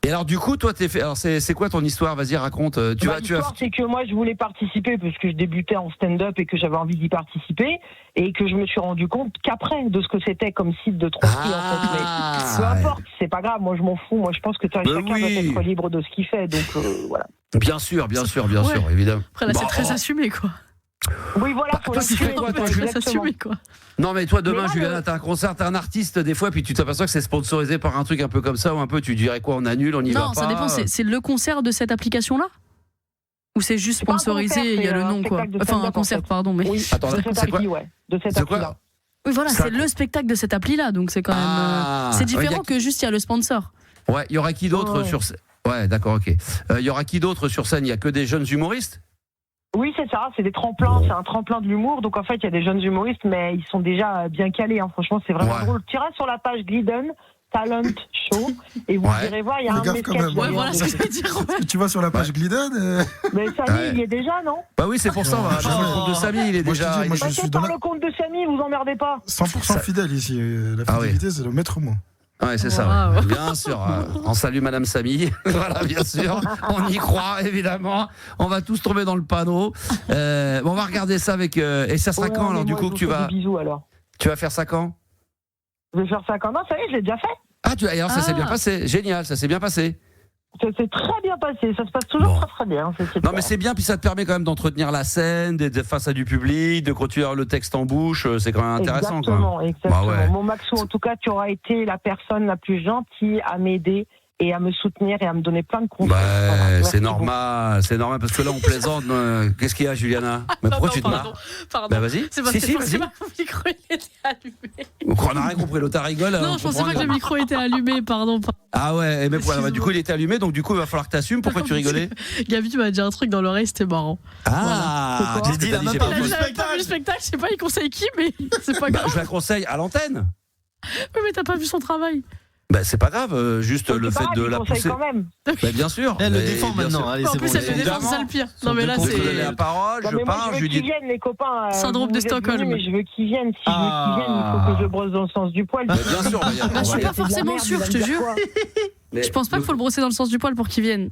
Et alors du coup, toi, c'est quoi ton histoire? Vas-y, raconte. L'histoire, c'est que moi, je voulais participer parce que je débutais en stand-up et que j'avais envie d'y participer, et que je me suis rendu compte qu'après de ce que c'était comme site de tromperie, en fait. Mais peu importe, c'est pas grave. Moi, je m'en fous. Moi, je pense que chacun doit être libre de ce qu'il fait. Donc voilà. Bien sûr, évidemment. Après là, c'est très assumé, quoi. Oui, voilà, pour l'assumer, quoi. Non, mais toi, demain, Juliana, t'as un concert, t'es un artiste, des fois, puis tu t'aperçois que c'est sponsorisé par un truc un peu comme ça, ou un peu, tu dirais quoi, on annule, on y va pas? Non, ça dépend, c'est le concert de cette application-là? Ou c'est juste sponsorisé, il y a le nom, quoi? Enfin, un concert, pardon, mais. Oui, attends, c'est quoi? De cette appli-là. Oui, voilà, c'est le spectacle de cette appli-là, donc c'est quand même. C'est différent que juste il y a le sponsor. Ouais, il y aura qui d'autre sur scène? Ouais, d'accord, ok. Il y aura qui d'autre sur scène? Il y a que des jeunes humoristes? Oui, c'est ça, c'est des tremplins, c'est un tremplin de l'humour. Donc en fait, il y a des jeunes humoristes, mais ils sont déjà bien calés. Franchement, c'est vraiment drôle. Tu iras sur la page Glidden Talent Show et vous irez voir, il y a un sketch. Ouais, voilà ce que je veux dire. Tu vas sur la page Glidden Mais Samy, il y est déjà, non? Bah oui, c'est pour ça. Le compte de Samy, il est déjà. Moi, je suis dans le compte de Samy, vous emmerdez pas. 100% fidèle ici. La fidélité, c'est le maître mot. Ouais, c'est ça. Ouais. Bien sûr. On salue Madame Samy. Voilà, bien sûr. On y croit, évidemment. On va tous tomber dans le panneau. On va regarder ça avec. Et ça sera quand, alors, du coup, que tu vas. Bisous, alors. Tu vas faire ça quand? Je vais faire ça quand? Non, ça y est, je l'ai déjà fait. Ah, alors ça s'est bien passé. Génial, ça s'est bien passé. Ça s'est très bien passé, ça se passe toujours très bien. Non mais c'est bien, puis ça te permet quand même d'entretenir la scène, d'être face à du public, de continuer le texte en bouche, c'est quand même intéressant. Exactement. Bah ouais. Mon Maxou, en tout cas, tu auras été la personne la plus gentille à m'aider et à me soutenir et à me donner plein de conseils. Bah, c'est normal, parce que là on plaisante. Qu'est-ce qu'il y a, Juliana? Mais pourquoi tu te marres? Pardon. Bah vas-y. C'est parce que mon micro était allumé. On n'a rien compris, l'autre rigole. Non, je pensais pas que le micro était allumé, pardon. Ah ouais, mais du coup il était allumé, donc du coup il va falloir que tu assumes. Pourquoi tu rigolais? Gabi, tu m'as dit un truc dans l'oreille, c'était marrant. Ah, j'ai dit, il a même pas vu le spectacle. Je sais pas, il conseille qui, mais c'est pas grave. Je la conseille à l'antenne. Oui, mais t'as pas vu son travail. Bah, c'est pas grave, juste le fait de la pousser. Quand même. Bah, bien sûr. Elle le défend maintenant. Allez, En c'est plus, bon. elle le défend, c'est ça le pire. Non, mais là, Je vais donner c'est. la parole, Non, je mais moi, parle, je je veux lui qu'ils dis. viennent, les copains. Syndrome de Stockholm. Mais je veux qu'ils viennent. Si je veux qu'ils viennent, il faut que je brosse dans le sens du poil. Bien sûr, Je suis pas forcément sûre, je te jure. Je pense pas qu'il faut le brosser dans le sens du poil pour qu'il vienne.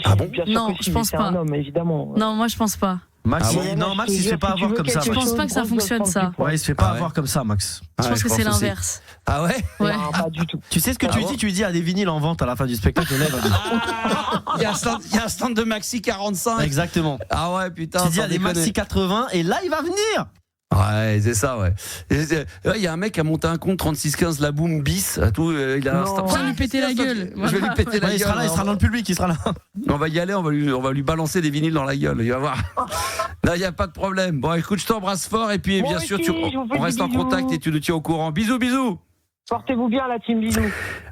Ah bon ? Bien sûr Non, que si, je pense c'est pas. un homme, évidemment. Non, moi je pense pas. Max, Ah ouais, non, Max, il se fait pas avoir comme ça. Je pense pas que ça fonctionne, ça. Ouais, il se fait pas avoir comme ça, Max. Je pense que c'est l'inverse. Ah ouais ? Ouais. Non, pas du tout. Tu sais ce que tu lui dis ? Tu lui dis, il y a des vinyles en vente à la fin du spectacle. Il y a un stand de Maxi 45. Exactement. Ah ouais, putain. Tu dis, il y a des Maxi 80 et là, il va venir. Ouais, c'est ça, ouais. Il y a un mec qui a monté un compte 3615 la boom bis. Tout, il a On va lui péter la gueule. Je vais lui péter la gueule. Il sera là, il sera dans le public, il sera là. On va y aller, on va lui balancer des vinyles dans la gueule. Il va voir. Là, il n'y a pas de problème. Bon, écoute, je t'embrasse fort et puis, bien sûr, on reste en contact et tu nous tiens au courant. Bisous, bisous. Portez-vous bien, la team, bisous.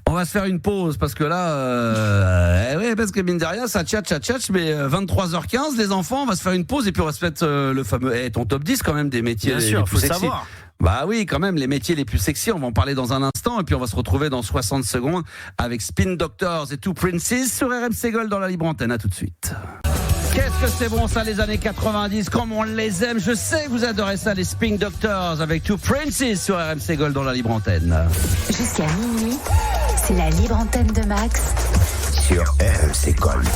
On va se faire une pause parce que là, oui, parce que mine de rien, ça tchatch, mais 23h15, les enfants, on va se faire une pause et puis on va se mettre le fameux, ton top 10 quand même des métiers les plus sexy. Savoir. Bah oui, quand même, les métiers les plus sexy, on va en parler dans un instant et puis on va se retrouver dans 60 secondes avec Spin Doctors et Two Princes sur RMC Gold dans la libre antenne. À tout de suite. Qu'est-ce que c'est bon ça, les années 90, comme on les aime. Je sais que vous adorez ça, les Spin Doctors avec Two Princes sur RMC Gold dans la libre antenne. Jusqu'à minuit, c'est la libre antenne de Max sur RMC Gold.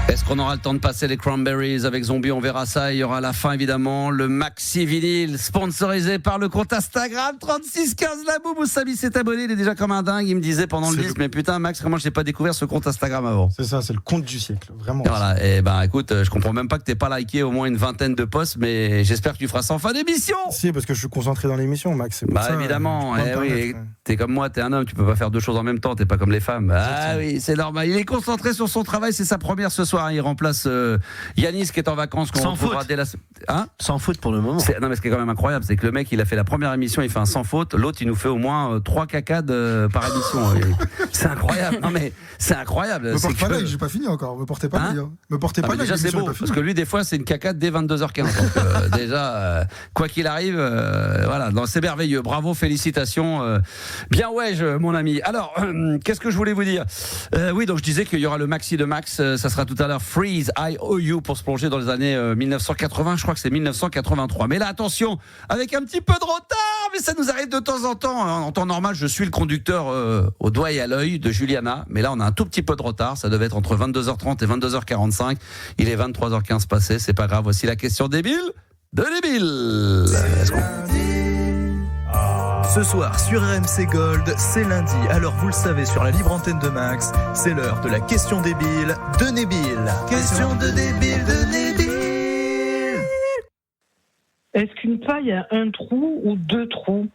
Est-ce qu'on aura le temps de passer les Cranberries avec Zombie? On verra ça. Il y aura à la fin, évidemment, le Maxi Vinyle sponsorisé par le compte Instagram 3615 la boum. Samy s'est abonné, il est déjà comme un dingue. Il me disait pendant le disque, mais putain, Max, comment je n'ai pas découvert ce compte Instagram avant? C'est ça, c'est le compte du siècle, vraiment. Voilà, et ben écoute, je comprends même pas que t'aies pas liké au moins une vingtaine de posts, mais j'espère que tu feras ça en fin d'émission. Si, parce que je suis concentré dans l'émission, Max. Bah ça, évidemment, oui, t'es comme moi, t'es un homme, tu peux pas faire deux choses en même temps, t'es pas comme les femmes. Ah oui, c'est normal. Il est concentré sur son travail, c'est sa première ce soir. Il remplace Yanis qui est en vacances, qu'on retrouvera dès la... Sans faute pour le moment. Non, mais ce qui est quand même incroyable, c'est que le mec, il a fait la première émission, il fait un sans faute, l'autre, il nous fait au moins 3 cacades par émission. C'est incroyable. Non, mais c'est incroyable. Me porte pas l'œil, j'ai pas fini encore. Me portez pas l'œil. Me portez pas l'œil. Déjà, c'est beau, parce que lui, des fois, c'est une cacade dès 22h15. Donc, déjà, quoi qu'il arrive, voilà, c'est merveilleux. Bravo, félicitations. Bien, ouais, mon ami. Alors, qu'est-ce que je voulais vous dire? Oui, donc je disais qu'il y aura le maxi de Max, ça sera tout à l'heure, Freeze, IOU, pour se plonger dans les années 1980, je crois que c'est 1983. Mais là, attention, avec un petit peu de retard, mais ça nous arrive de temps en temps. En temps normal, je suis le conducteur au doigt et à l'œil de Juliana, mais là, on a un tout petit peu de retard. Ça devait être entre 22h30 et 22h45. Il est 23h15 passé, c'est pas grave. Voici la question débile de débile. Ce soir sur RMC Gold, c'est lundi. Alors vous le savez, sur la libre antenne de Max, c'est l'heure de la question débile de Nébile. Question de débile de Nébile. Est-ce qu'une paille a un trou ou 2 trous?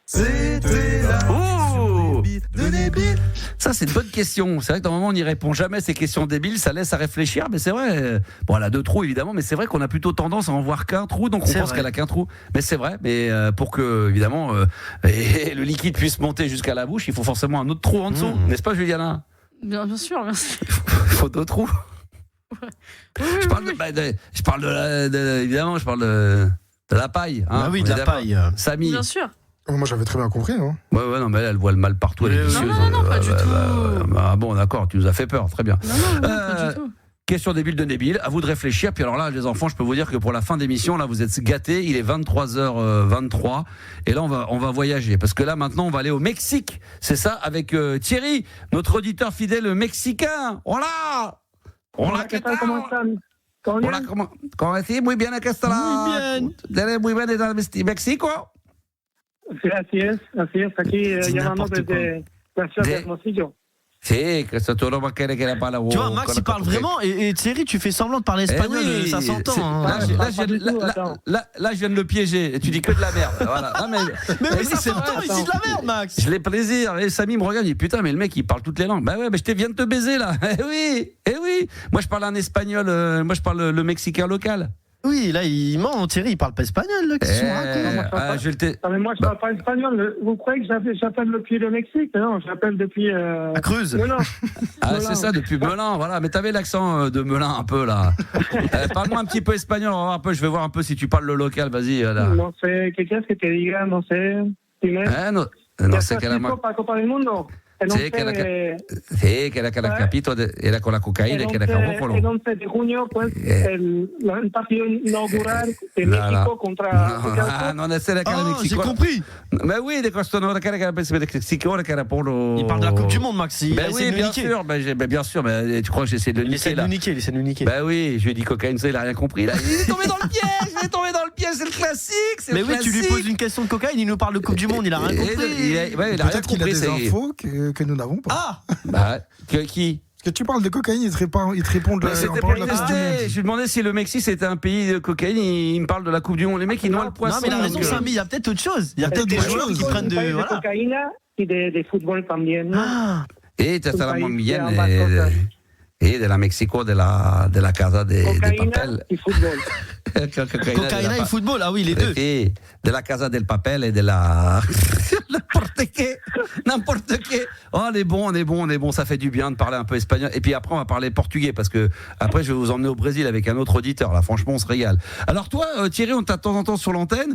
C'était la question débile de Nébile. Ça, c'est une bonne question. C'est vrai que normalement, on n'y répond jamais. Ces questions débiles, ça laisse à réfléchir. Mais c'est vrai. Bon, elle a 2 trous, évidemment. Mais c'est vrai qu'on a plutôt tendance à en voir qu'un trou. Donc, on pense qu'elle a qu'un trou. Mais c'est vrai. Mais pour que, évidemment, le liquide puisse monter jusqu'à la bouche, il faut forcément un autre trou en dessous. N'est-ce pas, Juliana? Bien sûr, merci. Il faut 2 trous. Ouais. Je parle évidemment, je parle de la paille. Hein, oui, de la paille. Samy. Bien sûr. Moi, j'avais très bien compris, non? Ouais, non, mais elle voit le mal partout. Elle est vicieuse. Non, pas du tout. Bon, d'accord, tu nous as fait peur, très bien. Non, pas du tout. Question débile de Nébile, à vous de réfléchir. Puis alors là, les enfants, je peux vous dire que pour la fin d'émission, là, vous êtes gâtés. Il est 23h23. Et là, on va voyager. Parce que là, maintenant, on va aller au Mexique. C'est ça, avec Thierry, notre auditeur fidèle mexicain. Hola! Hola, ¿qué tal? ¿Cómo están? Hola, ¿cómo estás? Muy bien, acá está la... Muy bien, ¿en México? Sí, así es, aquí llamando desde la ciudad de Hermosillo. C'est que ça tourne pas qu'elle est pas là. Tu vois, Max il parle vraiment et Thierry, tu fais semblant de parler espagnol, ça s'entend. Là, je viens de le piéger et tu dis que de la merde. Voilà. Non, mais ça s'entend, il dit de la merde, Max. Je l'ai plaisir. Et Samy me regarde, il dit putain, mais le mec il parle toutes les langues. Bah ouais, mais je viens de te baiser là. Eh oui. Moi je parle un espagnol, moi je parle le mexicain local. Oui, là, il ment, Thierry, il parle pas espagnol, là, qu'est-ce mais moi, je parle pas espagnol. Vous croyez que j'appelle depuis le Mexique? Non, j'appelle depuis... à Creuse. Melun. C'est ça, depuis Melun, voilà. Mais t'avais l'accent de Melun un peu, là. Parle-moi un petit peu espagnol, on va voir un peu, je vais voir un peu si tu parles le local, vas-y. Là. No sé, ¿qué quieres que te diga? No sé. No sé che la Copa del Mundo. Sì, che era capito, era con la cocaína que era el 11 de junio, pues, el partido inaugural de México contra... non essere che le J'ai compris. Mais oui, de questo non che era Mexico che era pour le... Il parle de la Coupe du Monde, Maxi. Ben oui, bien sûr, mais tu crois que j'essaie de le niquer là. Il essaie de nous niquer. Ben oui, je lui ai dit cocaïne, il a rien compris là. Il est tombé dans le piège, c'est le classique, Mais oui, tu lui poses une question de cocaïne, il nous parle de Coupe du Monde, il a rien compris. Il a rien Peut-être qu'il a compris, des infos que nous n'avons pas. Bah, qui? Parce que tu parles de cocaïne, il te répond de la Coupe du Monde. Je lui demandais si le Mexique c'était un pays de cocaïne, il me parle de la Coupe du Monde. Les mecs ils noient le poisson. Non mais il a raison Samy, il y a peut-être autre chose. Il y a peut-être des joueurs qui prennent de cocaïne et de football también. Et tu as muy bien et de la Mexico de la casa de papel. Et football. Cocaïna et football, ah oui, les deux. Et de la casa del papel et de la n'importe quel. Oh, on est bon, ça fait du bien de parler un peu espagnol. Et puis après, on va parler portugais parce que après, je vais vous emmener au Brésil avec un autre auditeur. Là, franchement, on se régale. Alors toi, Thierry, on t'a de temps en temps sur l'antenne.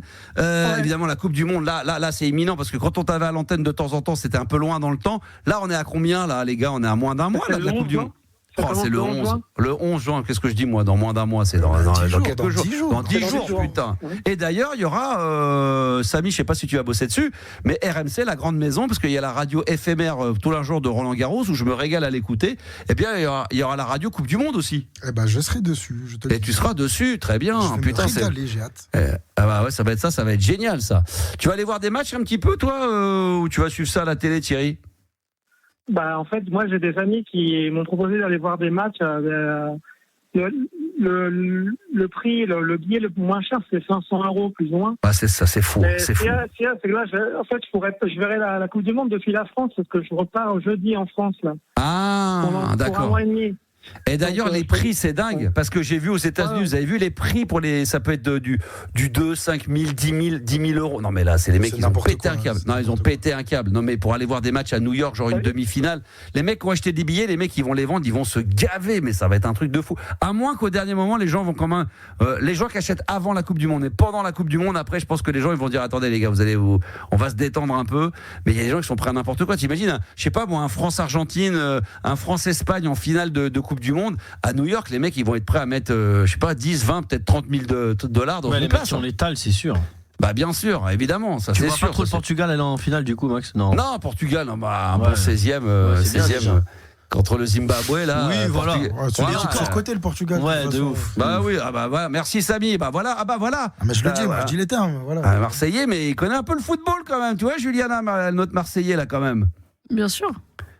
Évidemment, la Coupe du Monde, là, c'est imminent parce que quand on t'avait à l'antenne de temps en temps, c'était un peu loin dans le temps. Là, on est à combien, là, les gars? On est à moins d'un mois là, de la Coupe du Monde. C'est le 11. Le 11 juin, qu'est-ce que je dis moi? Dans moins d'un mois, c'est dans quelques jours. Dans 10 jours, putain. Et d'ailleurs, il y aura, Samy, je sais pas si tu vas bosser dessus, mais RMC, la grande maison, parce qu'il y a la radio éphémère tout un jour de Roland Garros, où je me régale à l'écouter. Eh bien, il y aura la radio Coupe du Monde aussi. Eh ben, je serai dessus. Et tu seras dessus, très bien. Putain, c'est j'ai hâte. Ah bah ouais, ça va être génial, ça. Tu vas aller voir des matchs un petit peu, toi, ou tu vas suivre ça à la télé, Thierry? Bah, en fait, moi, j'ai des amis qui m'ont proposé d'aller voir des matchs. Le prix, le billet le moins cher, c'est 500 € plus ou moins. Ah, c'est ça, c'est fou. C'est fou. C'est que là, en fait, je verrai la Coupe du Monde depuis la France parce que je repars jeudi en France là. Ah, d'accord. Pour un mois et demi. Et d'ailleurs, les prix, c'est dingue. Parce que j'ai vu aux États-Unis, vous avez vu les prix pour les. Ça peut être du 2, 5 000, 10 000 euros. Non, mais là, c'est les mecs qui ont pété un câble. Non, ils ont pété un câble. Non, mais pour aller voir des matchs à New York, genre une demi-finale, les mecs qui ont acheté des billets, les mecs qui vont les vendre, ils vont se gaver. Mais ça va être un truc de fou. À moins qu'au dernier moment, les gens vont quand même. Les gens qui achètent avant la Coupe du Monde et pendant la Coupe du Monde, après, je pense que les gens ils vont dire attendez, les gars, on va se détendre un peu. Mais il y a des gens qui sont prêts à n'importe quoi. T'imagines, je sais pas, moi, un France-Argentine, un France-Espagne en finale de Coupe du Monde. À New York, les mecs, ils vont être prêts à mettre, je sais pas, 10, 20, peut-être 30 000 $. Dans une place. On l'étale, c'est sûr. Bah, bien sûr, évidemment. Ça, tu c'est vois sûr. pas trop le Portugal aller en finale, du coup, Max? Non, Portugal, un bon 16e. Contre le Zimbabwe, là. Oui, voilà. Tu l'as surcoté, le Portugal. Ouais, de ouf. Bah oui, voilà. Merci, Samy. Bah voilà. Mais je le dis, moi, je dis les termes. Voilà. Marseillais, mais il connaît un peu le football quand même. Tu vois, Juliana, notre Marseillais, là, quand même. Bien sûr.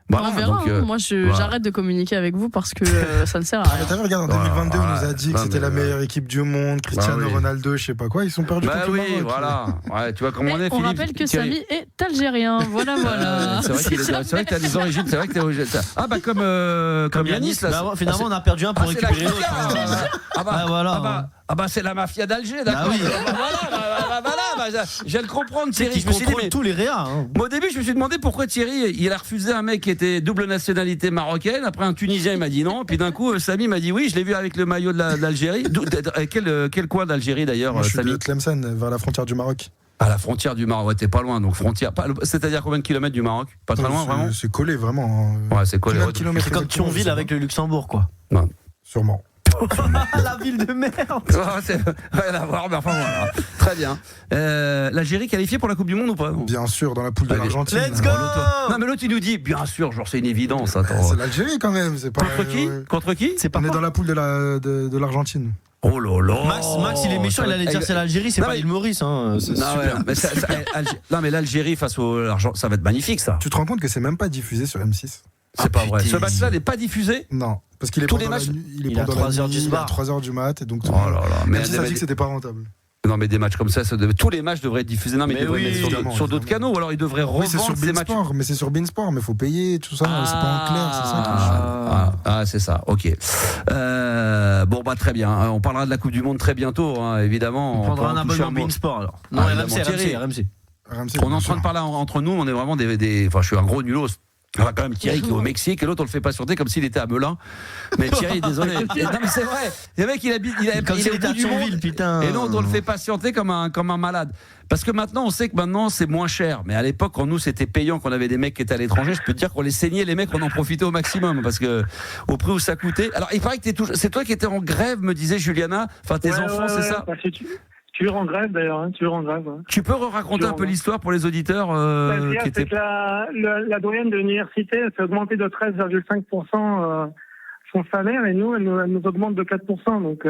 Voilà, on verra. Donc, moi, j'arrête de communiquer avec vous parce que ça ne sert à rien. T'as vu, regarde, en 2022, on nous a dit que c'était la meilleure équipe du monde, Cristiano Ronaldo, je sais pas quoi, ils sont perdus contre le Maroc. Voilà. Ouais, tu vois comment on est, on Philippe. rappelle que Samy est algérien. Voilà. C'est vrai que t'as des origines. C'est vrai que t'es originaire. Ah bah comme Yanis là. Bah, finalement, on a perdu un pour récupérer l'autre. Ah bah c'est la mafia d'Alger, d'accord. Voilà, je vais le comprendre, Thierry. Je me suis dit, tous les réas. Au début, je me suis demandé pourquoi Thierry, il a refusé un mec qui était double nationalité marocaine. Après, un Tunisien, il m'a dit non. Puis d'un coup, Samy m'a dit oui, je l'ai vu avec le maillot de l'Algérie. Quel coin d'Algérie d'ailleurs, Samy? Je suis de Tlemcen, vers la frontière du Maroc. À la frontière du Maroc, ouais, t'es pas loin, donc frontière. C'est-à-dire combien de kilomètres du Maroc? Pas très loin, vraiment? C'est collé, vraiment. Ouais, c'est collé. C'est comme Thionville avec le Luxembourg, quoi. Non. Sûrement. La ville de merde. Rien à voir, mais enfin voilà. Très bien. L'Algérie qualifiée pour la Coupe du Monde ou pas? Bien sûr, dans la poule de l'Argentine. Let's go. Non mais l'autre il nous dit bien sûr, genre c'est une évidence. Attends. C'est l'Algérie quand même. C'est pas. Contre qui? On est dans la poule de l'Argentine. Oh là là. Max, il est méchant, il allait dire c'est l'Algérie, c'est pas l'île Maurice. C'est super. Non mais l'Algérie face au l'Argentine, ça va être magnifique ça. Tu te rends compte que c'est même pas diffusé sur M6? C'est pas vrai. Ce match-là n'est pas diffusé? Non. Parce qu'il est tous les matchs. Il est à 3h du mat. 3h du mat et donc. Oh là là. Mais ça dit que c'était pas rentable. Non mais des matchs comme ça, tous les matchs devraient être diffusés. Non mais ils devraient mettre sur d'autres canaux, ou alors ils devraient revendre ces matchs. Mais c'est sur Beansport, mais faut payer tout ça. C'est pas en clair, c'est ça. Ah c'est ça. Ok. Bon bah très bien. On parlera de la Coupe du Monde très bientôt, évidemment. On prendra un abonnement Beansport alors. Non, RMC. On est en train de parler entre nous. On est vraiment des. Enfin, je suis un gros nulos. Alors quand même Thierry qui est au Mexique et l'autre on le fait patienter comme s'il était à Melun. Mais Thierry, désolé. Non mais c'est vrai. Le mec il habite, il est à Thionville, putain. Et l'autre on le fait patienter comme un malade. Parce que maintenant on sait que maintenant c'est moins cher. Mais à l'époque quand nous c'était payant, qu'on avait des mecs qui étaient à l'étranger, je peux te dire qu'on les saignait les mecs, on en profitait au maximum parce que au prix où ça coûtait. Alors il paraît que c'est toi qui étais en grève, me disait Juliana. Enfin tes enfants, c'est ça. Bah, toujours en grève d'ailleurs, hein, toujours en grève. Ouais. Tu peux raconter un peu l'histoire pour les auditeurs c'est que la doyenne de l'université s'est augmentée de 13,5% son salaire et nous, elle nous augmente de 4%. Donc,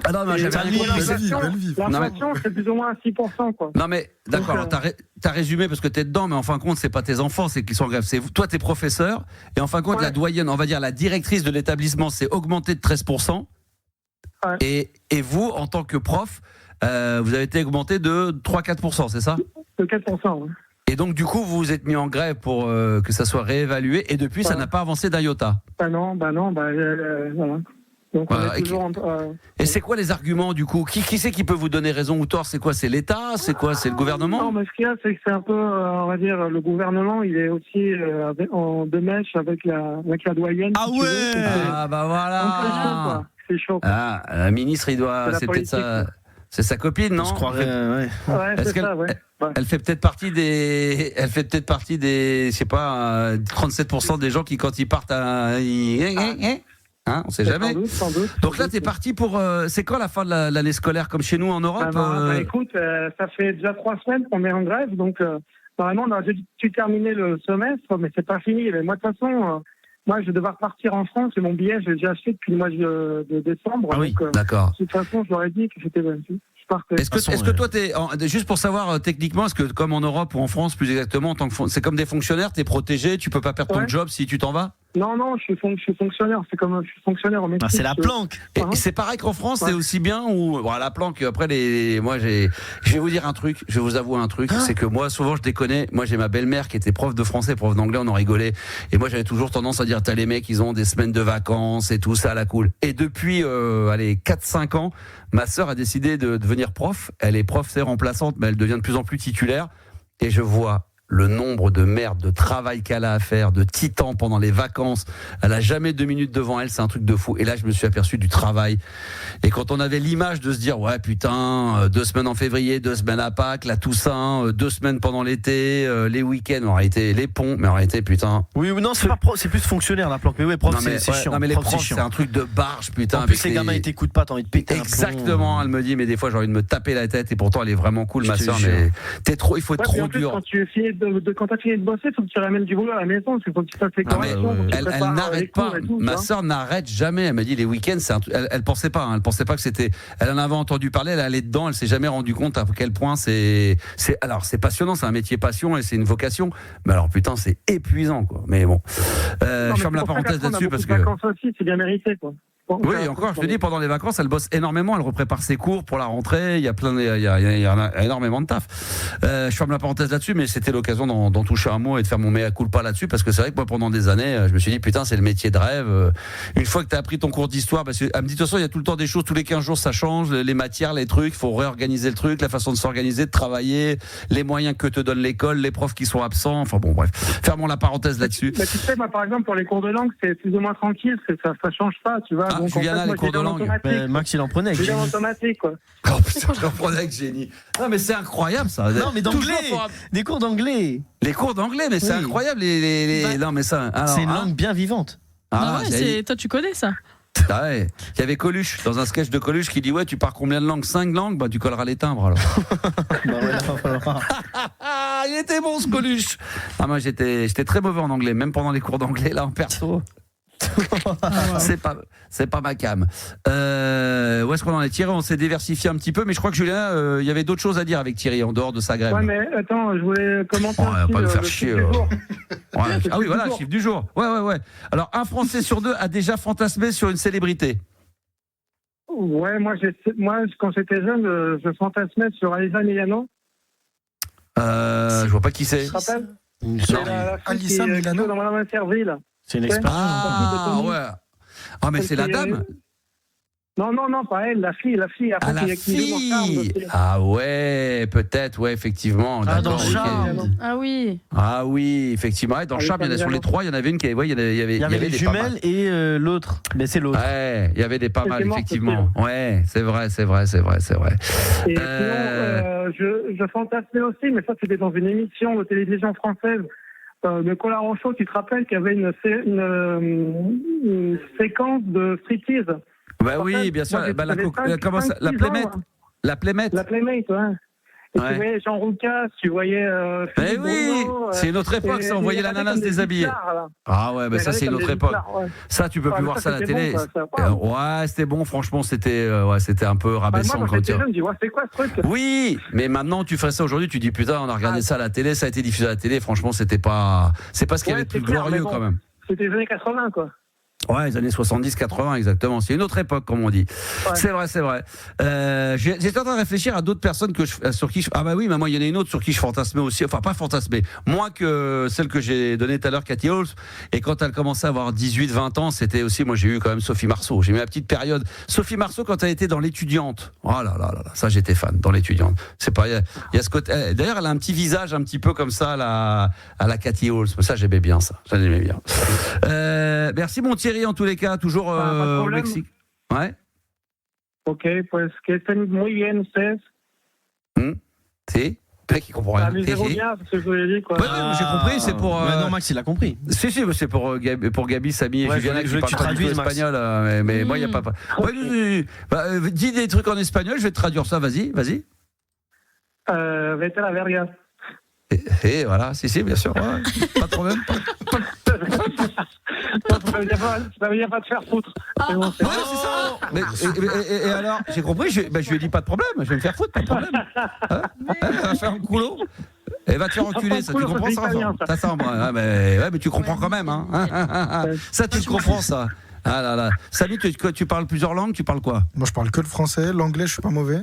Ah non, j'avais l'inflation, c'est plus ou moins 6%. Quoi. Non mais d'accord, alors t'as résumé parce que t'es dedans, mais en fin de compte, c'est pas tes enfants qui sont en grève, c'est toi, t'es professeur, et en fin de compte, la doyenne, on va dire la directrice de l'établissement, s'est augmentée de 13%. Ouais. Et vous, en tant que prof, vous avez été augmenté de 3-4%, c'est ça ? De 4%, oui. Et donc, du coup, vous vous êtes mis en grève pour que ça soit réévalué, et depuis, ça n'a pas avancé d'un iota ? Non, voilà. Donc, voilà. On est toujours et c'est quoi les arguments, du coup ? Qui c'est qui peut vous donner raison ou tort ? C'est quoi ? C'est l'État ? C'est quoi ? C'est le gouvernement ? Non, mais ce qu'il y a, c'est que c'est un peu, on va dire, le gouvernement, il est aussi en deux mèches avec la doyenne. Ah ouais ! Ah bah voilà. C'est chaud. Ah, la ministre, il doit. C'est peut-être ça. C'est sa copine, non ? Je croirais. Ouais, c'est ça, ouais. Elle fait peut-être partie des. Je sais pas, 37% des gens qui, quand ils partent, on sait jamais. Sans doute. Donc là, t'es parti pour. C'est quand la fin de l'année scolaire, comme chez nous en Europe ? Écoute, ça fait déjà 3 semaines qu'on est en grève, donc normalement on a dû terminer le semestre, mais c'est pas fini. Mais moi, de toute façon. Moi, je vais devoir partir en France et mon billet, je l'ai déjà acheté depuis le mois de décembre. Ah oui, donc, d'accord. De toute façon, je leur ai dit que j'étais vendu. Est-ce que toi, juste pour savoir techniquement, est-ce que comme en Europe ou en France plus exactement, c'est comme des fonctionnaires, t'es protégé, tu peux pas perdre ton job si tu t'en vas ? Non, je suis fonctionnaire. C'est comme je suis fonctionnaire au Mexique. C'est la planque. Et c'est pareil qu'en France, c'est aussi bien ou la planque. Après je vais vous dire un truc, je vais vous avouer un truc, c'est que moi souvent je déconnais. Moi j'ai ma belle-mère qui était prof de français, prof d'anglais, on en rigolait. Et moi j'avais toujours tendance à dire t'as les mecs, ils ont des semaines de vacances et tout ça à la cool. Et depuis 4-5 ans, ma sœur a décidé de devenir prof. Elle est prof, c'est remplaçante, mais elle devient de plus en plus titulaire. Et je vois le nombre de merde, de travail qu'elle a à faire, de titan pendant les vacances. Elle a jamais 2 minutes devant elle, c'est un truc de fou. Et là, je me suis aperçu du travail. Et quand on avait l'image de se dire, ouais, putain, 2 semaines en février, 2 semaines à Pâques, la Toussaint, 2 semaines pendant l'été, les week-ends, en réalité, les ponts, mais en réalité, putain. Oui, non, c'est pas prof, c'est plus fonctionnaire, la planque. Mais ouais, prof, c'est chiant. Non, mais les profs, c'est un truc de barge, putain. En plus, les gamins, ils t'écoutent pas, t'as envie de péter. Exactement, elle me dit, mais des fois, j'ai envie de me taper la tête, et pourtant, elle est vraiment cool, ma sœur, mais il faut être trop dur. Quand t'as fini de bosser, il faut que tu ramènes du boulot à la maison. Il faut que tu fasses les corrections. Elle n'arrête pas. Ma sœur n'arrête jamais. Elle m'a dit les week-ends, elle pensait pas. Elle pensait pas que c'était. Elle en avait entendu parler. Elle allait dedans. Elle s'est jamais rendue compte à quel point alors c'est passionnant. C'est un métier passion et c'est une vocation. Mais alors putain, c'est épuisant quoi. Mais bon, je ferme la parenthèse là-dessus parce que. Les vacances aussi, c'est bien mérité quoi. Oui, encore, je te dis, pendant les vacances, elle bosse énormément, elle reprépare ses cours pour la rentrée, il y a énormément de taf. Je ferme la parenthèse là-dessus, mais c'était l'occasion d'en toucher un mot et de faire mon mea culpa là-dessus, parce que c'est vrai que moi, pendant des années, je me suis dit, putain, c'est le métier de rêve. Une fois que tu as appris ton cours d'histoire, parce qu'elle me dit, de toute façon, il y a tout le temps des choses, tous les 15 jours, ça change, les matières, les trucs, il faut réorganiser le truc, la façon de s'organiser, de travailler, les moyens que te donne l'école, les profs qui sont absents, enfin bon, bref. Fermons la parenthèse là-dessus. Tu sais, moi, par exemple, pour les cours de langue, c'est plus ou moins tranquille, ça change pas, tu vois. Donc, Juliana, les cours de langue. Max, il en prenait avec génie. Automatique, quoi. Oh putain, je en prenais avec génie. Non, mais c'est incroyable ça. Non, mais d'anglais. Des cours d'anglais. Les cours d'anglais, mais c'est incroyable. Non, mais ça. C'est une langue bien vivante. Toi, tu connais ça. Ah ouais. Il y avait Coluche dans un sketch de Coluche qui dit ouais, tu pars combien de langues? 5 langues, bah tu colleras les timbres alors. Il était bon ce Coluche. Ah, moi j'étais très mauvais en anglais, même pendant les cours d'anglais là en perso. C'est pas ma cam. Où est-ce qu'on en est, Thierry? On s'est diversifié un petit peu, mais je crois que Julien, il y avait d'autres choses à dire avec Thierry en dehors de sa grève. Ouais, mais attends, je voulais commenter. On va pas nous faire chier. Ah oui, voilà, chiffre du jour. Ouais. Alors, un Français sur 2 a déjà fantasmé sur une célébrité. Ouais, moi quand j'étais jeune, je fantasmais sur Alisa Milano. Je vois pas qui c'est. Tu te rappelles? Alisa Milano dans Madame Interville. C'est une expérience. Ah ouais. Ah mais c'est la dame. Non, pas elle, la fille. Après, la fille. Ah ouais, peut-être, ouais, effectivement. Ah, dans Charme. Okay. Ah oui. Ah oui, effectivement. Dans Charme, il y en a sur les trois, il y en avait une qui avait, il y avait les jumelles et l'autre. Mais c'est l'autre. Ouais, il y avait des pas mal, effectivement. Ouais, c'est vrai. Et sinon, je fantasmais aussi, mais ça c'était dans une émission de télévision française de Colaro Show. Tu te rappelles qu'il y avait une séquence de striptease. Bah oui, bien sûr. La Playmate. La Playmate, ouais. Et tu voyais Jean Roucas, tu voyais. Eh oui, c'est une autre époque, ça. On voyait l'ananas déshabillé. Ah ouais, mais ça, c'est une autre époque. Ça, tu peux plus voir ça à la télé. Ouais, c'était bon, franchement, c'était un peu rabaissant. Moi, quand j'étais jeune, je dis, ouais, c'est quoi ce truc? Oui, mais maintenant, tu ferais ça aujourd'hui, tu dis, putain, on a regardé ça à la télé, ça a été diffusé à la télé. Franchement, c'est pas ce qu'il y avait de plus glorieux, quand même. C'était les années 80, quoi. Ouais, les années 70-80, exactement. C'est une autre époque, comme on dit. Ouais. C'est vrai. J'étais en train de réfléchir à d'autres personnes sur qui ah bah oui, mais moi, il y en a une autre sur qui je fantasmais aussi. Enfin, pas fantasmais. Moins que celle que j'ai donnée tout à l'heure, Cathy Holmes. Et quand elle commençait à avoir 18-20 ans, c'était aussi, moi, j'ai eu quand même Sophie Marceau. J'ai eu ma petite période. Sophie Marceau, quand elle était dans L'étudiante. Oh là là là, ça, j'étais fan, dans L'étudiante. C'est pas, il y a ce côté, d'ailleurs, elle a un petit visage un petit peu comme ça, à la Cathy Holmes. Ça, j'aimais bien ça. Merci, mon Thierry, en tous les cas, toujours au Mexique. Ouais. Ok, pues que estén muy bien ustedes. Si, le mec qui comprend rien. Amusez-vous bien, c'est ce que je voulais dire, quoi. Ouais, j'ai compris, c'est pour. Non, Max, il a compris. Si, c'est pour Gabi, Samy et Juliana qui parlent pas du tout espagnol. Mais moi, il n'y a pas. Ouais, dis des trucs en espagnol, je vais te traduire ça, vas-y. Vete a la verga. Et voilà, si, bien sûr, ouais. Pas de problème. Ça veut dire pas te faire foutre. C'est bon, c'est ça. Et alors, j'ai compris, je lui ai dit pas de problème, je vais me faire foutre, pas de problème. Elle va faire un coulo. Elle va te faire enculer, ça, tu comprends ça? Mais tu comprends quand même, hein. Ça, tu comprends, ça. Ah là là. Samy, tu parles plusieurs langues, tu parles quoi? Moi, je parle que le français, l'anglais, je suis pas mauvais.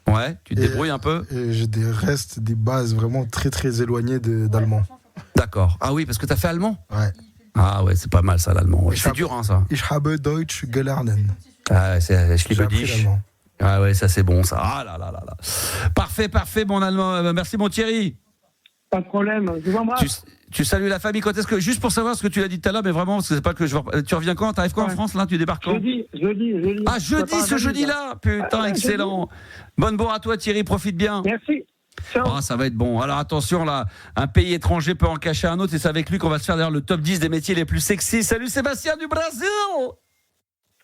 Ouais, tu te débrouilles un peu. Et j'ai des bases vraiment très très éloignées d'allemand. D'accord. Ah oui, parce que t'as fait allemand? Ouais. Ah ouais, c'est pas mal ça, l'allemand. Ouais. C'est dur, hein, ça. Ich habe Deutsch gelernt. Ah, je l'ai dit. Ah ouais, ça c'est bon, ça. Ah là là là là. Parfait, mon allemand. Merci, mon Thierry. Pas de problème, je vous embrasse. Tu salues la famille, quand est-ce que, juste pour savoir ce que tu as dit tout à l'heure, mais vraiment, parce que c'est pas que tu reviens quand? T'arrives quand en France, là? Tu débarques quand? Jeudi. Ah, ce jeudi-là. Putain, excellent. Bonne bourre à toi, Thierry, profite bien. Merci. Oh, ça va être bon. Alors attention, là, un pays étranger peut en cacher un autre, et c'est avec lui qu'on va se faire d'ailleurs le top 10 des métiers les plus sexy. Salut Sébastien du Brésil.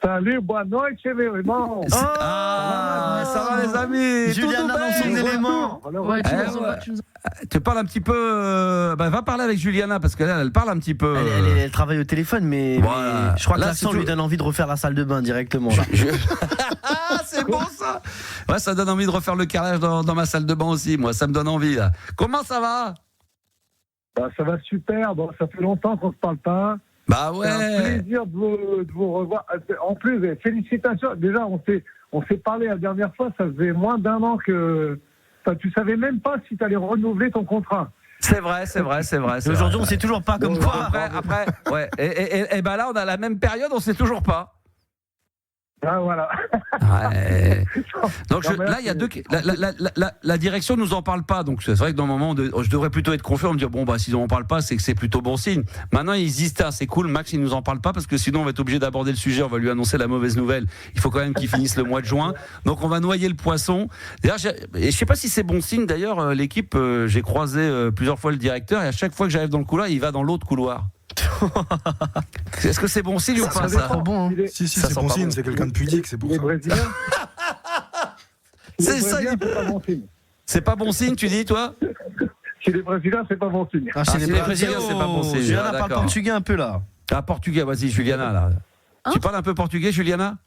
Salut, bonne nuit, meu irmão. Ça va les amis? Juliana dans son élément. Ouais, tu parles un petit peu. Va parler avec Juliana, parce que là, elle parle un petit peu. Elle travaille au téléphone, mais je crois que l'accent lui donne envie de refaire la salle de bain directement. C'est bon ça. Ouais, ça donne envie de refaire le carrelage dans ma salle de bain aussi. Moi, ça me donne envie là. Comment ça va? Ça va super. Bon, ça fait longtemps qu'on ne se parle pas. Bah ouais. C'est un plaisir de vous revoir. En plus, félicitations. Déjà, on s'est parlé la dernière fois. Ça faisait moins d'1 an que. Enfin, tu savais même pas si tu allais renouveler ton contrat. C'est vrai. Aujourd'hui, on sait toujours pas comme quoi. Après, ouais. Et là, on a la même période, on sait toujours pas. Ah, voilà. Ouais. Donc là, il y a la direction nous en parle pas. Donc c'est vrai que dans le moment, je devrais plutôt être confiant, me dire s'ils en parlent pas, c'est que c'est plutôt bon signe. Maintenant, ils hésitent, c'est cool. Max, il nous en parle pas parce que sinon, on va être obligé d'aborder le sujet. On va lui annoncer la mauvaise nouvelle. Il faut quand même qu'il finisse le mois de juin. Donc on va noyer le poisson. D'ailleurs, je sais pas si c'est bon signe. D'ailleurs, l'équipe, j'ai croisé plusieurs fois le directeur et à chaque fois que j'arrive dans le couloir, il va dans l'autre couloir. Est-ce que c'est bon signe ou pas ça? Trop bon. Hein. Si, c'est bon signe, c'est quelqu'un de pudique, c'est pour ça. C'est ça. C'est pas bon signe, tu dis, toi? Chez les Brésiliens, c'est pas bon signe. Chez les Brésiliens, c'est pas bon signe. Juliana parle portugais un peu là. Ah, portugais, vas-y, Juliana là. Tu parles un peu portugais, Juliana?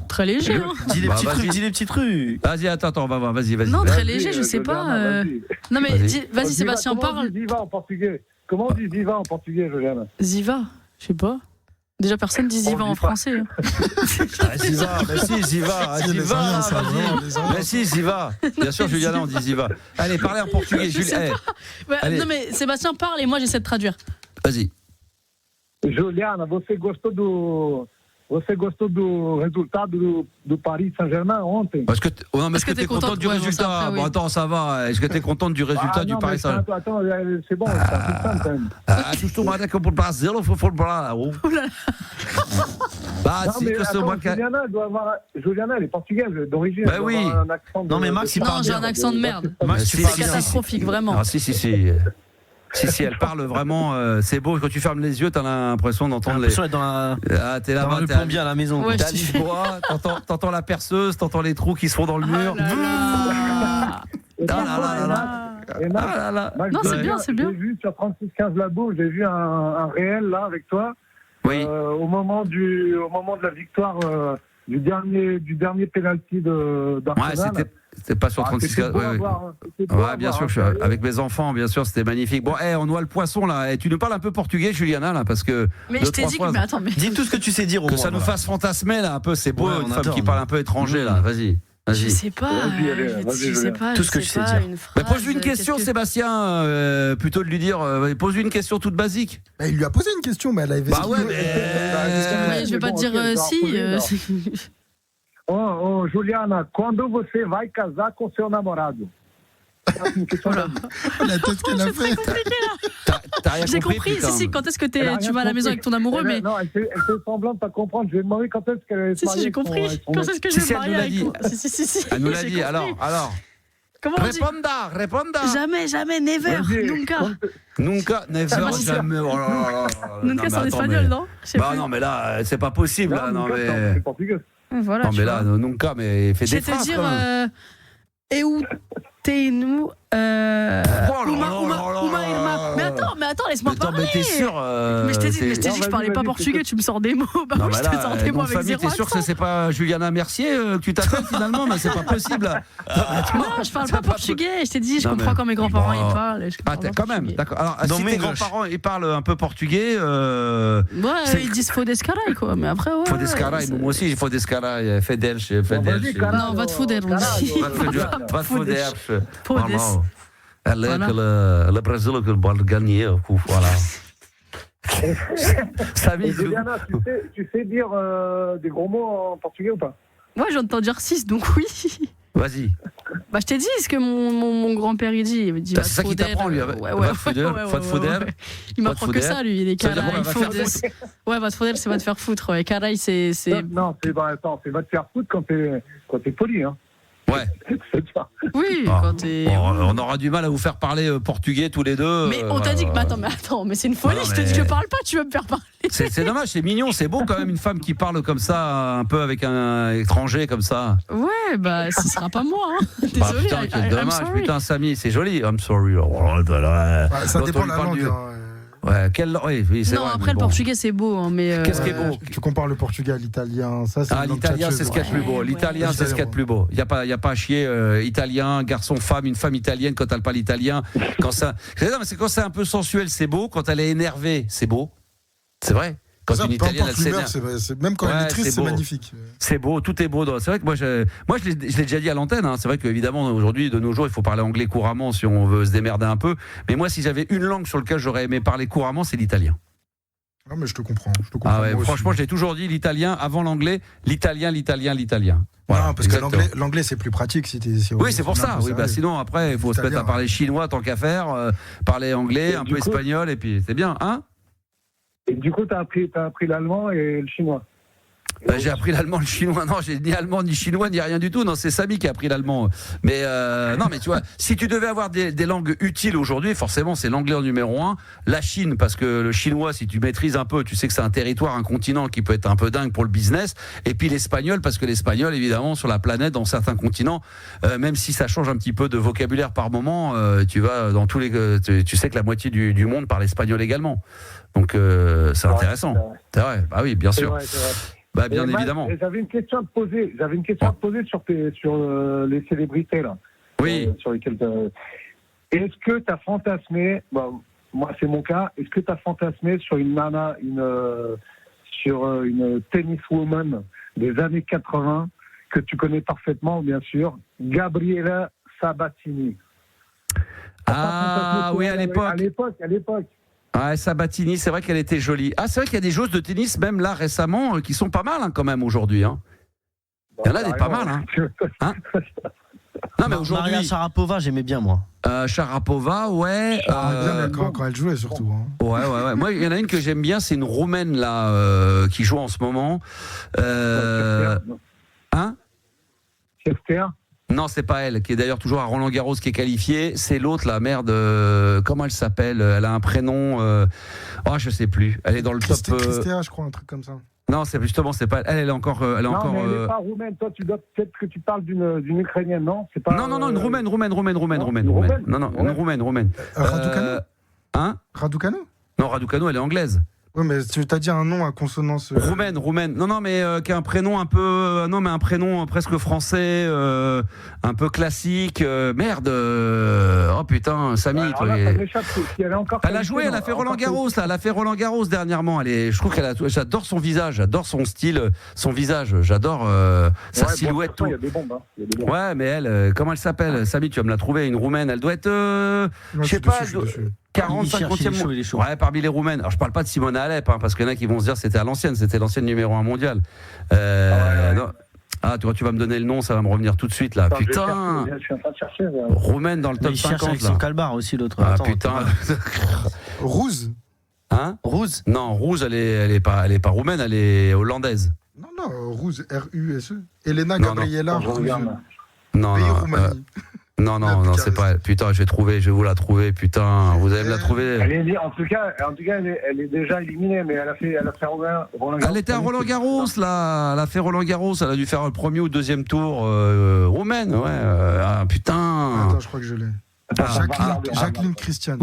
Très léger. Hein. Dis les petits trucs. Vas-y, attends, on va voir. Vas-y. Non, très léger, je sais pas. Non mais vas-y, Sébastien, parle. Ziva en portugais. Comment on dit Ziva en portugais, Juliana? Ziva, je sais pas. Déjà, personne dit Ziva en français. Ziva, mais si, Ziva. Bien sûr, Juliana, on dit Ziva. Allez, parlez en portugais, Non mais Sébastien parle et moi j'essaie de traduire. Vas-y. Juliana, você gostou Você gostou do resultado do Paris Saint-Germain ontem? Est-ce que tu es contente du résultat? Après, oui. Bon, attends, ça va. Est-ce que tu es contente du résultat du Paris Saint-Germain? Attends, c'est bon, c'est un peu de temps quand même. Acostumada com o Brasil ou futebol? Bah, si, que c'est moi qui. Juliana, elle est portugaise d'origine. Bah oui. Non, mais Max, il parle Non, j'ai bien. un accent de merde. Si, C'est catastrophique, vraiment. Ah, si. Si, elle parle vraiment. C'est beau. Quand tu fermes les yeux, t'as l'impression d'entendre les. L'impression d'être T'es là-bas, le plombier à la maison. Ouais, t'as Lisboa, t'entends la perceuse, t'entends les trous qui se font dans le mur. Non, c'est bien. J'ai vu sur 36-15 La Bourre, j'ai vu un réel là avec toi. Oui. Au moment de la victoire du dernier penalty d'Arsenal. Ouais, c'était pas sur 36 cas. Ouais, bien sûr, avec mes enfants, bien sûr, c'était magnifique. Bon, on noie le poisson là. Tu nous parles un peu portugais, Juliana, là, parce que. Mais je t'ai dit que. Mais attends, mais. Dis tout ce que tu sais dire au que moins. ça nous fasse fantasmer là un peu. C'est beau, Ouais, une on femme adore, qui parle un peu étranger là. Vas-y. Je sais pas. Vas-y, Je sais pas. Tout ce que tu sais dire. Mais pose-lui une question, Sébastien, plutôt de lui dire. Pose-lui une question toute basique. Bah, il lui a posé une question, mais elle avait. Bah ouais, Mais je vais pas te dire si. Oh, Juliana, quando você vai casar com seu namorado? La tête qu'elle a fait. T'as rien J'ai compris, compris. putain. Si, quand est-ce que tu vas à la maison avec ton amoureux, mais. Non, elle fait semblant de pas comprendre. Je vais demander quand est-ce qu'elle est mariée. Si, j'ai compris. Quand est-ce que je vais me marier avec. Si. Elle nous l'a dit. Alors. Comment on dit? Réponda. Jamais, never, nunca. Never, jamais. Oh là là. Nunca, c'est en espagnol, non? Bah non, mais là, c'est pas possible. Là, non, mais. C'est portugais. Voilà. Non, mais là, nunca, mais fais des phrases. Je vais te dire. Eu tenho. Uma irmã. Mais attends, laisse-moi parler. Mais t'es sûr Mais je t'ai dit que je parlais pas portugais, tu me sors des mots. Bah oui, je te sors des mots avec zéro accent. T'es sûr que c'est pas Juliana Mercier que tu t'appelles finalement? Mais c'est pas possible. Non, je parle pas portugais. Je t'ai dit, je comprends quand mes grands-parents ils parlent. Ah, quand même, d'accord. Alors, si tes grands-parents ils parlent un peu portugais. Ouais, ils disent Fodes Carai, quoi. Mais après, ouais. Fodes Carai, moi aussi j'ai Fodes Carai. Fedelch. Non, va te foder, on dit. Va te foder. Fodes. Elle est que le Brésil que le gagner, voilà. Juliana, tu sais dire des gros mots en portugais ou pas? Moi, j'entends dire 6, donc oui. Vas-y. Bah, je t'ai dit ce que mon grand-père il dit. Il dit c'est ça qu'il t'apprend, lui. Va te foder. Il m'apprend que ça, lui. Il est carré. Ouais, va te foder, c'est va te faire foutre. Ouais, carré, c'est. Non, c'est va te faire foutre quand t'es poli, hein. Ouais. Oui, quand t'es. On aura du mal à vous faire parler portugais tous les deux. Mais on t'a dit que. Attends, mais c'est une folie. Je te dis que je parle pas, tu veux me faire parler. C'est dommage, c'est mignon, c'est beau quand même une femme qui parle comme ça, un peu avec un étranger comme ça. Ouais, bah ce sera pas moi. Hein. Désolé. Putain, quel dommage. Putain, Samy, c'est joli. I'm sorry. Ça dépend de la langue. Ouais, oui, c'est non, vrai, après le portugais c'est beau, hein, mais. Qu'est-ce qui est beau? Tu compares le portugais à l'italien, ça c'est. L'italien c'est ce qu'il y a de plus beau. L'italien c'est ce qu'il y a de plus beau. Il y a pas à chier. Italien, garçon, femme, une femme italienne quand elle parle italien. Quand ça, non, mais c'est quand c'est un peu sensuel, c'est beau. Quand elle est énervée, c'est beau. C'est vrai. Quand une italienne elle s'énerve, même quand elle est triste, c'est magnifique. C'est beau, tout est beau. C'est vrai que moi je l'ai déjà dit à l'antenne. Hein. C'est vrai qu'évidemment aujourd'hui, de nos jours, il faut parler anglais couramment si on veut se démerder un peu. Mais moi, si j'avais une langue sur laquelle j'aurais aimé parler couramment, c'est l'italien. Ah mais je te comprends. Ah ouais, franchement, je l'ai toujours dit, l'italien avant l'anglais, l'italien. Voilà, non, parce que l'anglais c'est plus pratique oui, c'est pour ça. Oui, bah sinon après, il faut se mettre à parler chinois tant qu'à faire, parler anglais, un peu espagnol, et puis c'est bien, hein. Et du coup, t'as appris l'allemand et le chinois. J'ai appris l'allemand, le chinois. Non, j'ai ni allemand, ni chinois, ni rien du tout. Non, c'est Samy qui a appris l'allemand. Mais non, mais tu vois, si tu devais avoir des langues utiles aujourd'hui, forcément, c'est l'anglais en numéro 1. La Chine, parce que le chinois, si tu maîtrises un peu, tu sais que c'est un territoire, un continent qui peut être un peu dingue pour le business. Et puis l'espagnol, parce que l'espagnol, évidemment, sur la planète, dans certains continents, même si ça change un petit peu de vocabulaire par moment, tu vas dans tous les, tu sais que la moitié du monde parle espagnol également. Donc c'est intéressant. C'est vrai. Bah oui, bien sûr. C'est vrai. Bah bien évidemment. J'avais une question à te poser. À te poser sur les célébrités là. Oui. Sur lesquelles. Est-ce que tu as fantasmé, moi c'est mon cas, est-ce que tu as fantasmé sur une nana, sur une tenniswoman des années 80 que tu connais parfaitement bien sûr, Gabriela Sabatini. Ah oui, à l'époque. À l'époque. Ouais, Sabatini, c'est vrai qu'elle était jolie. Ah, c'est vrai qu'il y a des joueuses de tennis, même là récemment, qui sont pas mal quand même aujourd'hui. Hein. Il y en a des pas mal. Hein. Non, mais aujourd'hui. Maria Sharapova, j'aimais bien moi. Sharapova, ouais. Quand elle jouait surtout. Hein. Ouais. Moi, il y en a une que j'aime bien, c'est une Roumaine là qui joue en ce moment. Hein? Non, c'est pas elle, qui est d'ailleurs toujours à Roland-Garros, qui est qualifiée. C'est l'autre, la merde. Comment elle s'appelle? Elle a un prénom. Je sais plus. Elle est dans le top. Christea, je crois, un truc comme ça. Non, c'est pas. Elle est encore. Mais elle n'est pas roumaine. Toi, tu dois peut-être que tu parles d'une ukrainienne, non? C'est pas. Non, une roumaine. Non, une roumaine. Raducanu. Hein? Raducanu? Non, Raducanu, elle est anglaise. Oui, mais tu t'as dit un nom à consonance. Roumaine. Non, mais qui a un prénom un peu. Un prénom presque français, un peu classique. Merde. Oh putain, Samy. Elle a joué, elle a fait Roland-Garros, là. Elle a fait Roland-Garros dernièrement. Je trouve j'adore son visage, j'adore son style, son visage. J'adore sa silhouette. Il y a des bombes. Ouais, mais elle, comment elle s'appelle? Samy, tu vas me la trouver, une roumaine. Elle doit être. Je sais pas. 40, 50e. Ouais, parmi les roumaines. Alors, je parle pas de Simona Alep, parce qu'il y en a qui vont se dire c'était à l'ancienne, c'était l'ancienne numéro 1 mondiale. Tu vas me donner le nom, ça va me revenir tout de suite là. Putain. Je suis en train de chercher. Roumaine dans le top 50 avec là. son calbar aussi l'autre. Putain. Rouz. Hein? Rouz. Non, Rouz, elle est pas roumaine, elle est hollandaise. Non, Rouz, R-U-S-E. Elena Gabriela Rouz. Non. Roumanie. Non, c'est pas elle. Putain, je vais vous la trouver. Putain, vous allez me la trouver. En tout cas, elle est déjà éliminée, mais elle a fait Roland-Garros. Elle était à Roland-Garros, là. Elle a fait Roland-Garros. Elle a dû faire le premier ou deuxième tour roumaine, ouais. Putain. Attends, je crois que je l'ai. Jacqueline Christian.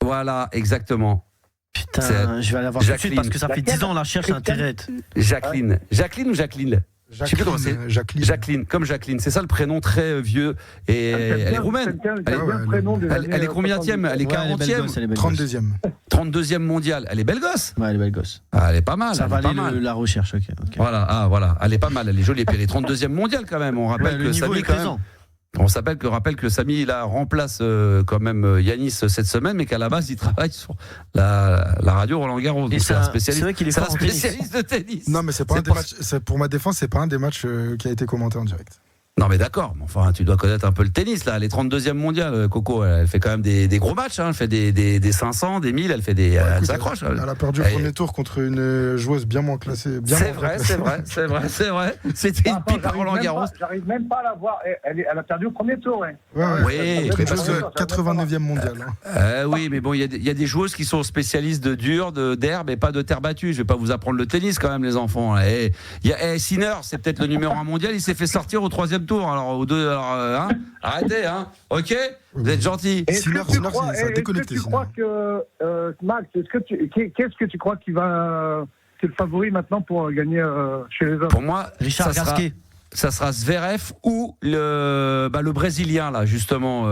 Voilà, exactement. Putain, je vais aller voir tout de suite parce que ça fait 10 ans, on la cherche à Internet. Jacqueline ou Jacqueline? Je sais plus comment c'est. Jacqueline, comme Jacqueline. C'est ça le prénom très vieux. Et elle est roumaine. Elle est combienième? Elle est 40e? 32e. 32e mondiale. Elle est belle gosse? Ouais, elle est belle gosse. Elle est pas mal. Ça va aller la recherche, ok. Voilà. Elle est pas mal. Elle est jolie. Et puis elle est 32e mondiale quand même. On rappelle que Samy, quand même. On rappelle que Samy là remplace quand même Yanis cette semaine, mais qu'à la base il travaille sur la radio Roland-Garros. C'est un spécialiste de tennis. Non, mais c'est pas un des matchs. Pour ma défense, c'est pas un des matchs qui a été commenté en direct. Non mais d'accord, enfin tu dois connaître un peu le tennis là, elle est 32e mondiale, Coco, elle fait quand même des gros matchs, elle fait des 500, des 1000, elle fait elle s'accroche. Elle a perdu le premier tour contre une joueuse bien moins classée. C'est vrai. C'était une pipe à Roland-Garros. J'arrive même pas à la voir, elle a perdu au premier tour. Oui, très 89e mondiale. Oui, mais bon, il y a des joueuses qui sont spécialistes de dur, d'herbe et pas de terre battue. Je vais pas vous apprendre le tennis quand même les enfants. Sinner, c'est peut-être le numéro 1 mondial, il s'est fait sortir au 3e tour, alors aux deux, arrêtez, ok, vous êtes gentils. Est-ce que tu crois que Max, qu'est-ce que tu crois qui va, c'est le favori maintenant pour gagner chez les hommes? Pour moi, Richard Gasquet. Ça sera Zverev ou le Brésilien là justement.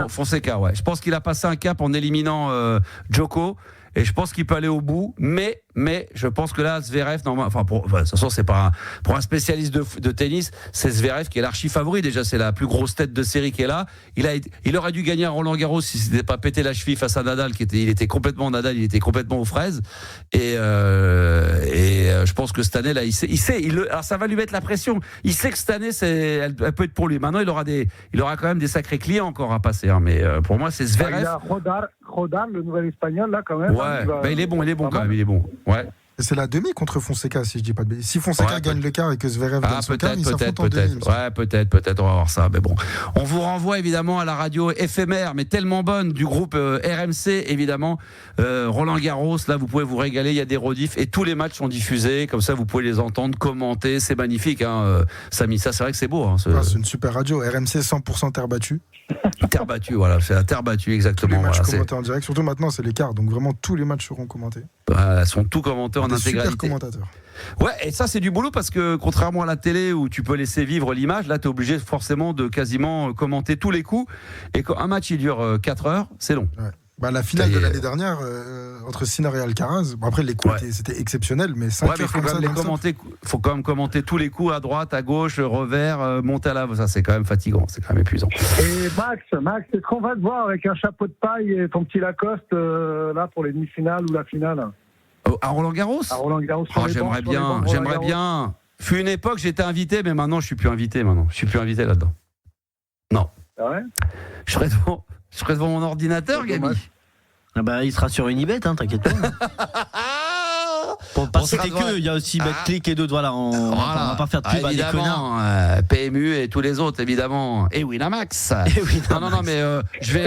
Fonseca, ouais. Je pense qu'il a passé un cap en éliminant Djoko. Et je pense qu'il peut aller au bout, mais je pense que là, Zverev, de toute façon, c'est pas pour un spécialiste de tennis, c'est Zverev qui est l'archi favori. Déjà, c'est la plus grosse tête de série qui est là. Il aurait dû gagner à Roland-Garros si c'était pas pété la cheville face à Nadal, il était complètement aux fraises. Et je pense que cette année là, il sait, alors ça va lui mettre la pression. Il sait que cette année, elle peut être pour lui. Maintenant, il aura quand même des sacrés clients encore à passer. Mais pour moi, c'est Zverev. Il a Rodar, le nouvel espagnol là quand même. Ouais, il est bon quand même, il est bon. Ouais. C'est la demi contre Fonseca, si je dis pas de bêtises. Si Fonseca gagne le quart et que Zverev gagne son quart, il s'affronte en demi. Ouais, peut-être, on va voir ça. Mais bon, on vous renvoie évidemment à la radio éphémère, mais tellement bonne, du groupe RMC, évidemment. Roland Garros, là, vous pouvez vous régaler, il y a des rediffs et tous les matchs sont diffusés. Comme ça, vous pouvez les entendre, commenter. C'est magnifique, Samy. Ça, c'est vrai que c'est beau. C'est une super radio. RMC 100% terre battue. Terre battue, voilà, c'est la terre battue, exactement. Tous les matchs commentés en direct, surtout maintenant, c'est les quarts, donc vraiment tous les matchs seront commentés. Elles sont tous commentés en intégralité. Super commentateurs. Ouais, et ça c'est du boulot parce que contrairement à la télé où tu peux laisser vivre l'image, là tu es obligé forcément de quasiment commenter tous les coups. Et quand un match il dure 4 heures, c'est long. Ouais. La finale de l'année dernière entre Sinner et Alcaraz. Bon, après les coups c'était exceptionnel, mais 5 heures comme ça. Faut quand même commenter tous les coups à droite, à gauche, revers, monter à l'avant. Ça c'est quand même fatigant, c'est quand même épuisant. Et Max, est-ce qu'on va te voir avec un chapeau de paille et ton petit Lacoste là pour les demi-finales ou la finale? À Roland-Garros. J'aimerais bien. Fut une époque, j'étais invité, mais maintenant je suis plus invité. Je suis plus invité là-dedans. Non. Ah ouais. Je serai devant mon ordinateur, Gabi. Il sera sur Unibet, t'inquiète pas. Pour passer il y a aussi BetClick et d'autres. Voilà, on va pas faire de pub à des connards. PMU et tous les autres, évidemment. Et Winamax. Non, mais je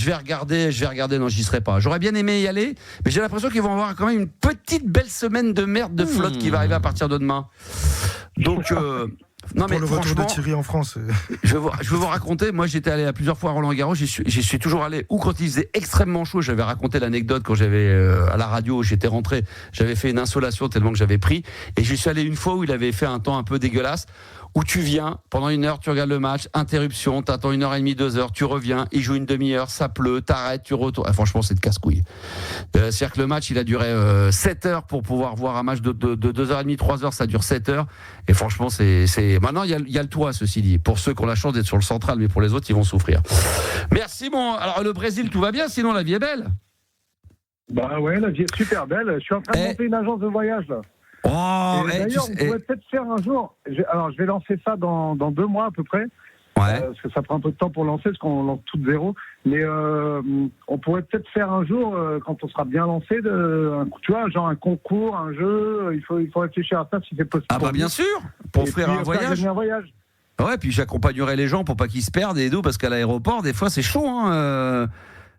vais regarder. Non, j'y serai pas. J'aurais bien aimé y aller, mais j'ai l'impression qu'ils vont avoir quand même une petite belle semaine de merde de flotte qui va arriver à partir de demain. Donc. Non, pour le retour de Thierry en France. Je veux vous raconter, moi j'étais allé à plusieurs fois à Roland-Garros, j'y suis toujours allé, ou quand il faisait extrêmement chaud, j'avais raconté l'anecdote quand j'avais à la radio, j'étais rentré, j'avais fait une insolation tellement que j'avais pris, et j'y suis allé une fois où il avait fait un temps un peu dégueulasse, où tu viens, pendant 1 heure, tu regardes le match, interruption, t'attends 1h30, 2 heures, tu reviens, il joue une demi-heure, ça pleut, t'arrêtes, tu retournes. Franchement, c'est de casse-couille. C'est-à-dire que le match, il a duré 7 heures pour pouvoir voir un match de 2h30, 3 heures, ça dure 7 heures. Et franchement, c'est... Maintenant, il y a le toit, ceci dit. Pour ceux qui ont la chance d'être sur le central, mais pour les autres, ils vont souffrir. Merci, Alors, le Brésil, tout va bien, sinon la vie est belle. Ouais, la vie est super belle. Je suis en train de monter une agence de voyage, là. D'ailleurs, on pourrait peut-être faire un jour. Je vais lancer ça dans 2 mois à peu près. Parce que ça prend un peu de temps pour lancer, parce qu'on lance tout de zéro. Mais on pourrait peut-être faire un jour, quand on sera bien lancé, tu vois, genre un concours, un jeu. Il faut réfléchir à ça si c'est possible. Ah bah bien sûr, pour faire un voyage. Ouais, puis j'accompagnerai les gens pour pas qu'ils se perdent et tout, parce qu'à l'aéroport, des fois, c'est chaud.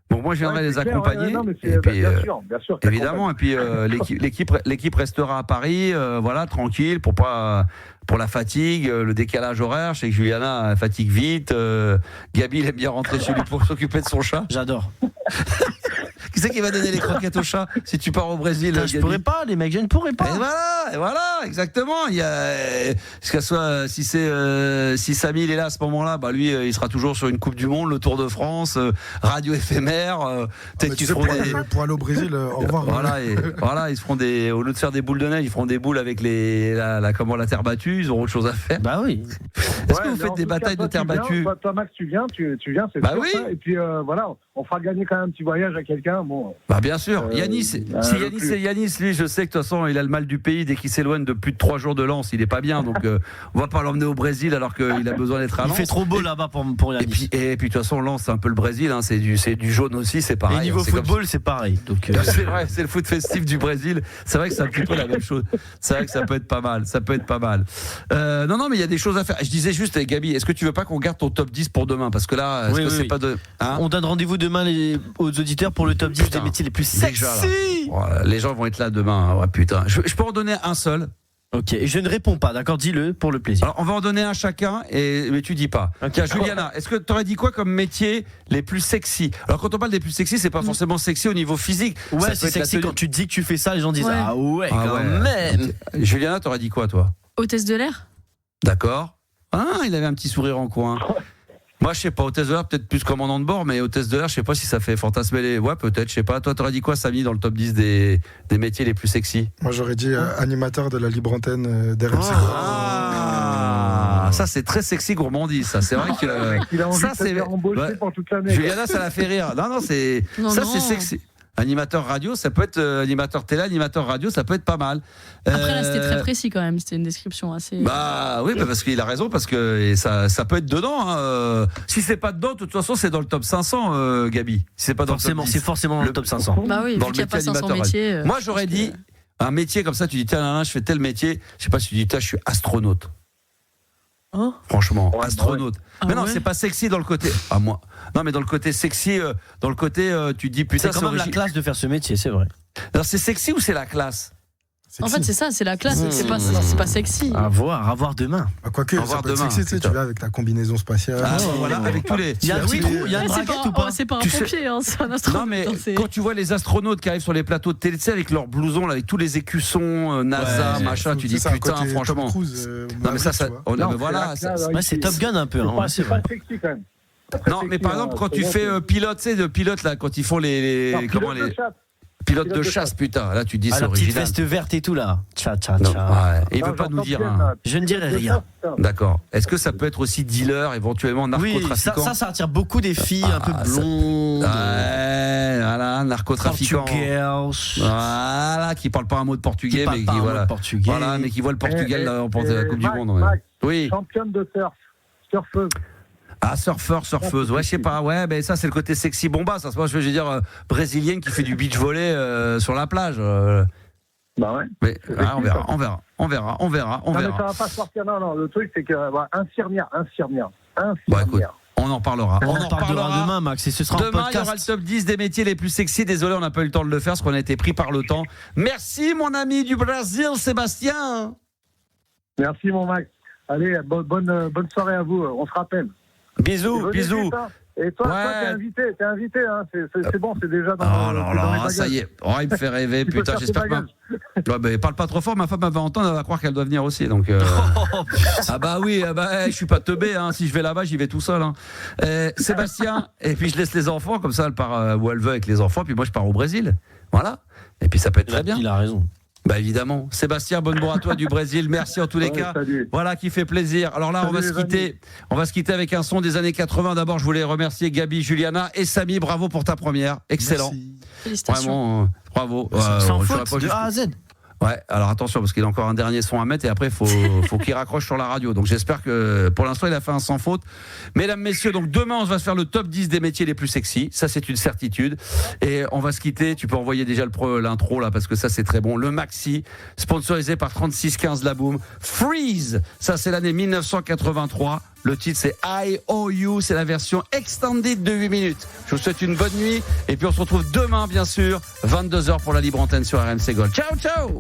Bon, moi, je viendrai les accompagner. Bien sûr, évidemment. Et puis, l'équipe restera à Paris, tranquille, pour la fatigue, le décalage horaire. Je sais que Juliana fatigue vite. Gabi, il aime bien rentrer chez lui pour s'occuper de son chat. J'adore. Qui c'est qui va donner les croquettes au chat si tu pars au Brésil? Je pourrais pas, les mecs, je ne pourrais pas. Et voilà, exactement. Il y a, si Samy il est là à ce moment-là, lui, il sera toujours sur une Coupe du Monde, le Tour de France, radio éphémère. Peut-être qu'ils feront pour aller au Brésil, au revoir. Voilà, ils se feront au lieu de faire des boules de neige, ils feront des boules avec la terre battue. Ils auront autre chose à faire. Bah oui. Est-ce que vous faites des batailles de terre battue? Toi, Max, tu viens, c'est sûr. Oui. Ça. Et puis on fera gagner quand même un petit voyage à quelqu'un. Bon. Bien sûr. Yanis, lui, je sais que de toute façon, il a le mal du pays dès qu'il s'éloigne de plus de 3 jours de Lens. Il est pas bien, donc on va pas l'emmener au Brésil alors qu'il a besoin d'être à Lens. Il fait trop beau là-bas pour Yanis. Et puis de toute façon, Lens, c'est un peu le Brésil. C'est du jaune aussi, c'est pareil. Et niveau football, c'est pareil. Donc c'est vrai, c'est le foot festif du Brésil. C'est vrai que c'est un petit peu la même chose. C'est vrai que ça peut être pas mal. Non, mais il y a des choses à faire. Je disais juste, Gabi, est-ce que tu veux pas qu'on garde ton top 10 pour demain? Parce que là, c'est pas de. On donne rendez-vous demain aux auditeurs pour le top 10 des métiers les plus sexy. Les gens vont être là demain. Putain. Je peux en donner un seul. Ok, et je ne réponds pas, d'accord, dis-le pour le plaisir. Alors on va en donner un chacun, mais tu dis pas. Tiens, Juliana, est-ce que tu aurais dit quoi comme métier les plus sexy? Alors quand on parle des plus sexy, c'est pas forcément sexy au niveau physique. Ouais, c'est sexy quand tu dis que tu fais ça, les gens disent quand même. Juliana, t'aurais dit quoi toi? Hôtesse de l'air. D'accord. Il avait un petit sourire en coin. Moi, je sais pas, hôtesse de l'air, peut-être plus commandant de bord, mais hôtesse de l'air, je sais pas si ça fait fantasmer les. Ouais, peut-être, je sais pas. Toi, t'aurais dit quoi, Samy, dans le top 10 des métiers les plus sexy? Moi, j'aurais dit animateur de la libre antenne d'RMC. Ça, c'est très sexy gourmandise, ça. C'est vrai que. Ça, c'est embauché pour toute l'année. Juliana, ça la fait rire. Non, c'est. C'est sexy. Animateur radio, ça peut être animateur télé, animateur radio, ça peut être pas mal. Après là, c'était très précis quand même. C'était une description assez. Oui, parce qu'il a raison, parce que ça peut être dedans. Si c'est pas dedans, de toute façon, c'est dans le top 500, Gabi. Si c'est pas dans forcément, le top 10. C'est forcément le top 500. Bah oui, dans vu qu'il n'y a pas 500 métiers. Moi, j'aurais dit un métier comme ça. Tu dis tiens, je fais tel métier. Je sais pas si tu dis je suis astronaute. Franchement, astronaute. Mais non, c'est pas sexy dans le côté. Moi. Non, mais dans le côté sexy, dans le côté, tu dis putain, c'est quand même la classe de faire ce métier, c'est vrai. Alors c'est sexy ou c'est la classe? En fait, c'est ça, c'est la classe, c'est pas sexy. À voir demain. Quoique, ça peut être sexy, tu vas avec ta combinaison spatiale. Voilà, avec tous les. Il y a un petit trou, il y a une braguette ou pas? C'est pas un pompier, c'est un astronaute. Non, mais quand tu vois les astronautes qui arrivent sur les plateaux de télé, avec leurs blousons, avec tous les écussons, NASA, machin, tu dis putain, franchement. Non, mais ça, voilà. C'est Top Gun un peu. C'est pas sexy quand même. Non, mais par exemple, quand tu fais pilote, tu sais, de pilote, là, quand ils font les pilote de chasse, putain. Là, tu dis c'est original. Petite veste verte et tout, là. Tcha. Ouais. Et il veut pas nous dire. Je ne dirai rien. D'accord. Est-ce que ça peut être aussi dealer, éventuellement narcotrafiquant? Oui, ça attire beaucoup des filles un peu blondes. Ouais, voilà, narcotrafiquant. Voilà, qui parlent pas un mot de portugais, mais qui voilà, mais qui voient le Portugal remporter la Coupe du Monde. Oui. Championne de surf, surfeuse. Ah, surfeuse, ouais, je sais pas, ouais, mais ça c'est le côté sexy bomba, ça se passe, je veux dire, brésilienne qui fait du beach volley sur la plage. Bah ouais. Mais on verra. Non, mais ça va pas sortir, non, le truc c'est que, infirmière. Bah écoute, on en parlera. On en parlera demain, Max, et ce sera demain, un podcast. Il y aura le top 10 des métiers les plus sexy. Désolé, on n'a pas eu le temps de le faire parce qu'on a été pris par le temps. Merci, mon ami du Brésil, Sébastien. Merci, mon Max. Allez, bonne soirée à vous, on se rappelle. Bisous. Et toi, t'es invité, hein. C'est bon, c'est déjà dans dans les bagages. Ça y est. Oh, il me fait rêver, putain, j'espère que ouais, parle pas trop fort, ma femme va entendre, elle va croire qu'elle doit venir aussi, donc ah bah oui, je suis pas teubé, hein. Si je vais là-bas, j'y vais tout seul, hein. Sébastien, et puis je laisse les enfants, comme ça elle part où elle veut avec les enfants, puis moi je pars au Brésil, voilà, et puis ça peut être très bien. Il a raison. Bah évidemment. Sébastien, bonne à toi du Brésil. Merci en tous les cas. Salut. Voilà qui fait plaisir. Alors là, on va se quitter avec un son des années 80. D'abord, je voulais remercier Gabi, Juliana et Samy. Bravo pour ta première. Excellent. Merci. Félicitations. Vraiment, bravo. Sans faute, de A à Z. Ouais, alors attention parce qu'il a encore un dernier son à mettre et après faut qu'il raccroche sur la radio. Donc j'espère que pour l'instant il a fait un sans faute. Mesdames, messieurs, donc demain on va se faire le top 10 des métiers les plus sexy. Ça c'est une certitude. Et on va se quitter. Tu peux envoyer déjà l'intro là parce que ça c'est très bon. Le maxi sponsorisé par 3615 La Boom. Freeze. Ça c'est l'année 1983. Le titre c'est I Owe You, c'est la version extended de 8 minutes. Je vous souhaite une bonne nuit et puis on se retrouve demain bien sûr 22h pour la libre antenne sur RMC Gold. Ciao ciao.